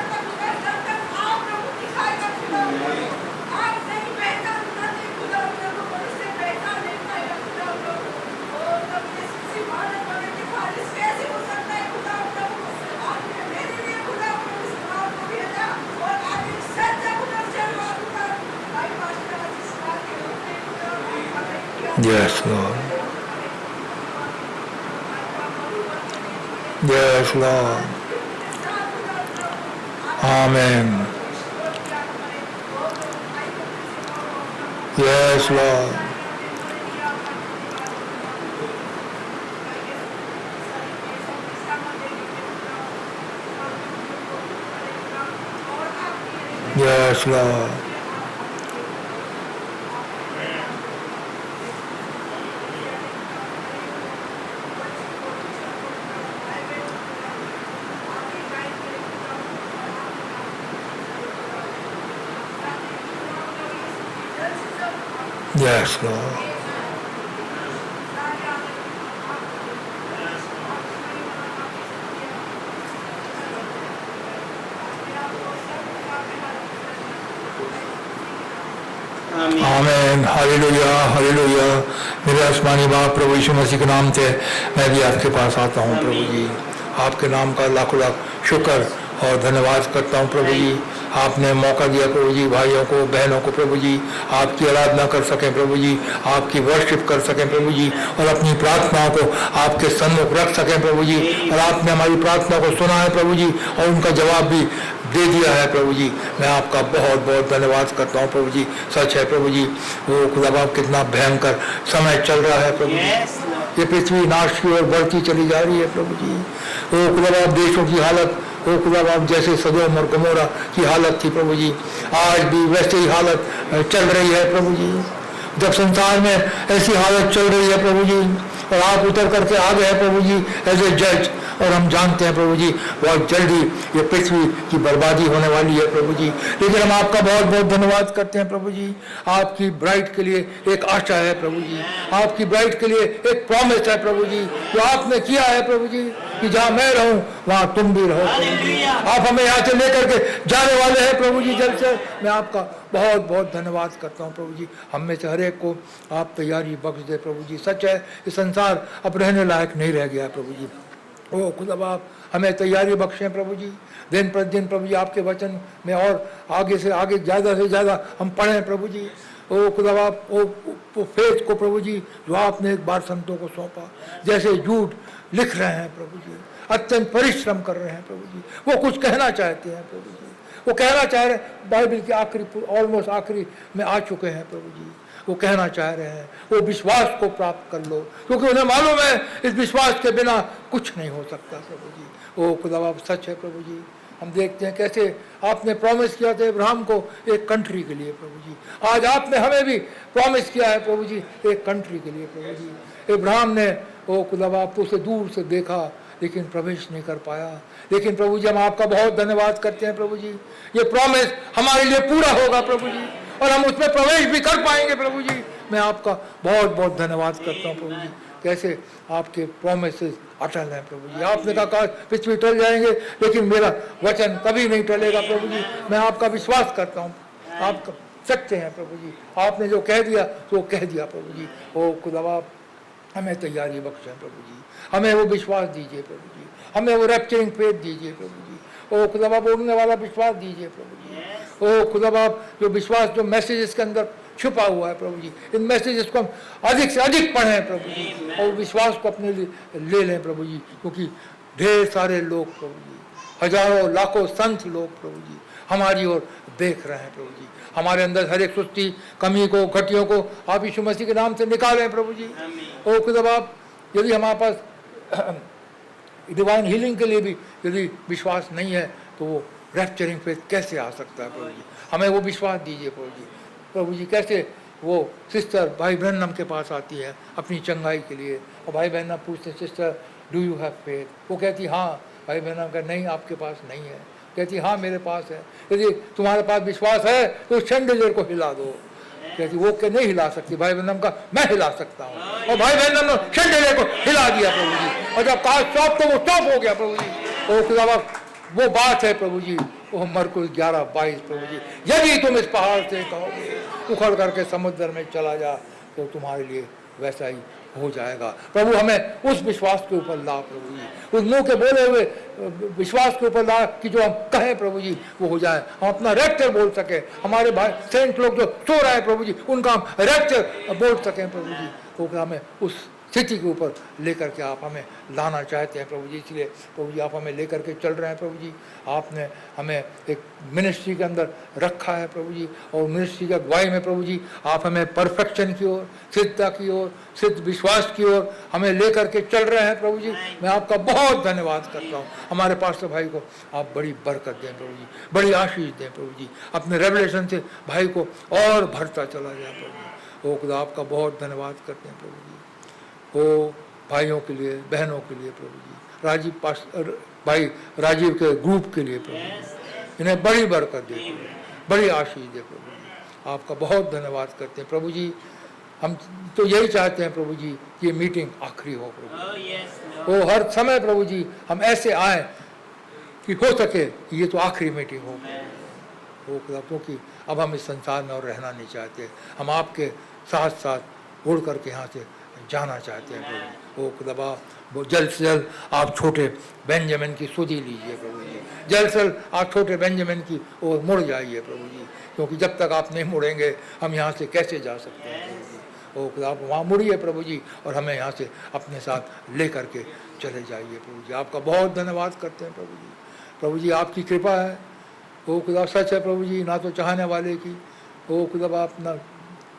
[SPEAKER 8] Yes, Lord. Yes, Lord. Amen. Yes, Lord. Yes, Lord. Yes, Lord. आमीन, hallelujah, hallelujah. मेरे आसमानी बाप प्रभु यीशु मसीह के नाम से मैं भी आपके पास आता हूँ प्रभु जी। आपके नाम का लाखों लाख शुक्र और धन्यवाद करता हूँ प्रभु जी। आपने मौका दिया प्रभु जी भाइयों को बहनों को प्रभु जी आपकी आराधना कर सकें प्रभु जी, आपकी वर्शिप कर सकें प्रभु जी और अपनी प्रार्थनाओं को आपके सन्मुख रख सकें प्रभु जी। और आपने हमारी प्रार्थना को सुना है प्रभु जी और उनका जवाब भी दे दिया है प्रभु जी। मैं आपका बहुत बहुत धन्यवाद करता हूँ प्रभु जी। सच है प्रभु जी, वो खुदा बाप कितना भयंकर समय चल रहा है प्रभु जी। ये पृथ्वी नाश की ओर बढ़ती चली जा रही है प्रभु जी। वो खुदा बाप देशों की हालत, वो खुदा बाप जैसे सदोम और गमोरा की हालत थी प्रभु जी, आज भी वैसे ही हालत चल रही है प्रभु जी। जब संसार में ऐसी हालत चल रही है प्रभु जी और आप उतर करके आ गए हैं प्रभु जी एज ए जज, और हम जानते हैं प्रभु जी बहुत जल्दी ये पृथ्वी की बर्बादी होने वाली है प्रभु जी। लेकिन हम आपका बहुत बहुत धन्यवाद करते हैं प्रभु जी। आपकी ब्राइड के लिए एक आशा है प्रभु जी, आपकी ब्राइड के लिए एक प्रॉमिस है प्रभु जी जो आपने किया है प्रभु जी कि जहाँ मैं रहूं वहाँ तुम भी रहो प्रभु जी। आप हमें यहाँ से लेकर के जाने वाले हैं प्रभु जी जल्द से। मैं आपका बहुत बहुत धन्यवाद करता हूँ प्रभु जी। हम में से हर एक को आप तैयारी बख्श दे प्रभु जी। सच है ये संसार अब रहने लायक नहीं रह गया प्रभु जी। ओ खुदा बाप हमें तैयारी बख्शें प्रभु जी। दिन प्रतिदिन प्रभु जी आपके वचन में और आगे से आगे ज़्यादा से ज़्यादा हम पढ़ें प्रभु जी। ओ खुदा बाप ओ फेथ को प्रभु जी जो आपने एक बार संतों को सौंपा, जैसे झूठ लिख रहे हैं प्रभु जी, अत्यंत परिश्रम कर रहे हैं प्रभु जी, वो कुछ कहना चाहते हैं प्रभु जी। वो कहना चाह रहे हैं, बाइबल के आखिरी ऑलमोस्ट आखिरी में आ चुके हैं प्रभु जी, वो कहना चाह रहे हैं वो विश्वास को प्राप्त कर लो, क्योंकि उन्हें मालूम है इस विश्वास के बिना कुछ नहीं हो सकता प्रभु जी। वो खुदा सच है प्रभु जी। हम देखते हैं कैसे आपने प्रॉमिस किया था इब्राहिम को एक कंट्री के लिए प्रभु जी, आज आपने हमें भी प्रॉमिस किया है प्रभु जी एक कंट्री के लिए प्रभु जी। इब्राहिम ने वो खुदा बाप उसे दूर से देखा लेकिन प्रवेश नहीं कर पाया, लेकिन प्रभु जी हम आपका बहुत धन्यवाद करते हैं प्रभु जी, ये प्रॉमिस हमारे लिए पूरा होगा प्रभु जी और हम उसमें प्रवेश भी कर पाएंगे प्रभु जी। मैं आपका बहुत बहुत धन्यवाद करता हूँ प्रभु जी, कैसे आपके प्रोमिसेस अटल हैं प्रभु जी। आपने कहा पृथ्वी टल जाएंगे लेकिन मेरा वचन कभी नहीं टलेगा प्रभु जी। मैं आपका विश्वास करता हूँ, आप सच्चे हैं प्रभु जी, आपने जो कह दिया तो कह दिया प्रभु जी। ओ खुदा हमें तैयारी बख्शें प्रभु जी, हमें वो विश्वास दीजिए प्रभु जी, हमें वो रैप्चरिंग फेथ दीजिए प्रभु जी। ओ खुदा बाप उड़ने वाला विश्वास दीजिए प्रभु जी। ओ खुदा बाप जो विश्वास जो मैसेजेस के अंदर छुपा हुआ है प्रभु जी, इन मैसेजेस को हम अधिक से अधिक पढ़ें प्रभु जी और विश्वास को अपने लिए ले लें प्रभु जी, क्योंकि ढेर सारे लोग प्रभु जी, हजारों लाखों संत लोग प्रभु जी हमारी ओर देख रहे हैं प्रभु जी। हमारे अंदर हर एक सुस्ती कमी को घटियों को आप यीशु मसीह के नाम से निकालें प्रभु जी। ओ खुदा बाप यदि हमारे पास डिवाइन हीलिंग के लिए भी यदि विश्वास नहीं है तो वो रैप्चरिंग फेथ कैसे आ सकता है प्रभु जी। हमें वो विश्वास दीजिए प्रभु जी। प्रभु जी कैसे वो सिस्टर भाई ब्रैनम के पास आती है अपनी चंगाई के लिए और भाई ब्रैनम पूछते sister do you have faith, वो कहती हाँ, भाई ब्रैनम का नहीं आपके पास नहीं है, कहती हाँ मेरे पास है। यदि तुम्हारे पास विश्वास है तो शैंडिलियर को हिला दो, कहती वो के नहीं हिला सकती, भाई ब्रैनम का मैं हिला सकता हूँ और भाई ब्रैनम ने शैंडिलियर को हिला दिया प्रभु जी और जब कहा स्टॉप तो वो स्टॉप हो गया प्रभु जी। और खुदा वो बात है प्रभु जी, वो मरकुस 11:22 प्रभु जी, यदि तुम इस पहाड़ से कहोगे उखड़ करके समुद्र में चला जा तो तुम्हारे लिए वैसा ही हो जाएगा। प्रभु हमें उस विश्वास के ऊपर ला प्रभु जी, उस मुंह के बोले हुए विश्वास के ऊपर ला कि जो हम कहें प्रभु जी वो हो जाए, हम अपना रैप्चर बोल सके, हमारे भाई सेंट लोग जो सो रहे हैं प्रभु जी उनका हम रैप्चर बोल सकें प्रभु जी। तो हमें उस स्थिति के ऊपर लेकर के आप हमें लाना चाहते हैं प्रभु जी, इसलिए प्रभु जी आप हमें लेकर के चल रहे हैं प्रभु जी। आपने हमें एक मिनिस्ट्री के अंदर रखा है प्रभु जी और मिनिस्ट्री की अगुवाई में प्रभु जी आप हमें परफेक्शन की ओर, सिद्धता की ओर, सिद्ध विश्वास की ओर हमें लेकर के चल रहे हैं प्रभु जी। मैं आपका बहुत धन्यवाद करता हूँ। हमारे पास्टर भाई को आप बड़ी बरकत दें प्रभु जी, बड़ी आशीष दें प्रभु जी, अपने रेवलेशन से भाई को और भरता चला जाए प्रभु जी। ओ खुदा आपका बहुत धन्यवाद करते हैं प्रभु जी, वो भाइयों के लिए बहनों के लिए प्रभु जी, राजीव भाई राजीव के ग्रुप के लिए प्रभु जी, इन्हें बड़ी बरकत दे, बड़ी आशीष दे प्रभु जी। आपका बहुत धन्यवाद करते हैं प्रभु जी। हम तो यही चाहते हैं प्रभु जी ये मीटिंग आखिरी हो प्रभु जी, वो हर समय प्रभु जी हम ऐसे आए कि हो सके ये तो आखिरी मीटिंग हो क्योंकि अब हम इस संसार में और रहना नहीं चाहते, हम आपके साथ साथ उड़ करके यहाँ से जाना चाहते हैं प्रभु। वो खुदा वो जल्द से जल्द आप छोटे बेंजामिन की सुधि लीजिए प्रभु जी, जल्द से जल्द आप छोटे बेंजामिन की ओर मुड़ जाइए प्रभु जी, क्योंकि जब तक आप नहीं मुड़ेंगे हम यहाँ से कैसे जा सकते हैं प्रभु जी। वो खुदा आप वहाँ मुड़िए प्रभु जी और हमें यहाँ से अपने साथ ले करके चले जाइए प्रभु जी। आपका बहुत धन्यवाद करते हैं प्रभु जी। प्रभु जी आपकी कृपा है, वो खुदा सच है प्रभु जी, ना तो चाहने वाले की, वो खुदा अपना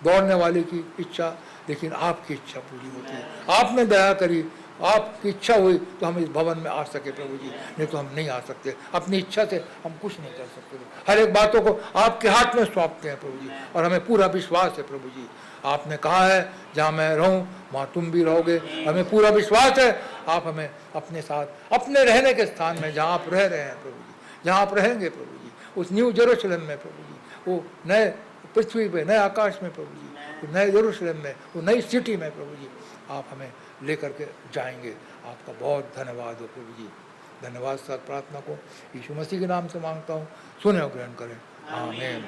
[SPEAKER 8] दौड़ने वाले की इच्छा, लेकिन आपकी इच्छा पूरी होती है। आपने दया करी, आपकी इच्छा हुई तो हम इस भवन में आ सके प्रभु जी, नहीं तो हम नहीं आ सकते। अपनी इच्छा से हम कुछ नहीं कर सकते। हर एक बातों को आपके हाथ में सौंपते हैं प्रभु जी और हमें पूरा विश्वास है प्रभु जी। आपने कहा है जहाँ मैं रहूँ वहाँ तुम भी रहोगे, हमें पूरा विश्वास है आप हमें अपने साथ अपने रहने के स्थान में जहाँ आप रह रहे हैं प्रभु जी, जहाँ आप रहेंगे प्रभु जी, उस न्यू जेरूशलेम में प्रभु जी, वो नए पृथ्वी पे नए आकाश में प्रभु जी, नए जेरूशलेम में, वो नई सिटी में प्रभु जी आप हमें लेकर के जाएंगे। आपका बहुत धन्यवाद हो प्रभु जी। धन्यवाद साथ प्रार्थना को यीशु मसीह के नाम से मांगता हूँ, सुने और ग्रहण करें, आमीन।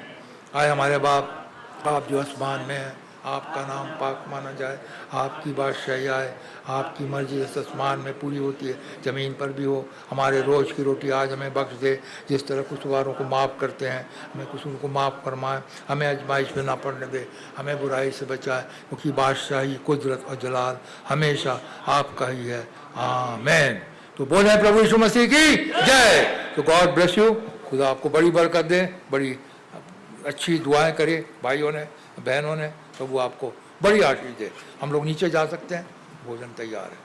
[SPEAKER 8] आए हमारे बाप, आप जो आसमान में हैं, आपका नाम पाक माना जाए, आपकी बादशाही आए, आपकी मर्जी जैसे आसमान में पूरी होती है ज़मीन पर भी हो। हमारे रोज़ की रोटी आज हमें बख्श दे, जिस तरह कुछवारों को माफ़ करते हैं हमें कुछ उनको माफ़ फरमाए, हमें आजमाइश में ना पड़ने दे, हमें बुराई से बचाए, क्योंकि बादशाही कुदरत और जलाल हमेशा आपका ही है, आमीन। तो बोले प्रभु यीशु मसीह की जय। तो गॉड ब्लेस यू।
[SPEAKER 2] खुदा आपको बड़ी बरकत दे, बड़ी अच्छी दुआएं करे भाइयों ने बहनों ने, प्रभु आपको बड़ी आशीष दे। हम लोग नीचे जा सकते हैं, भोजन तैयार है।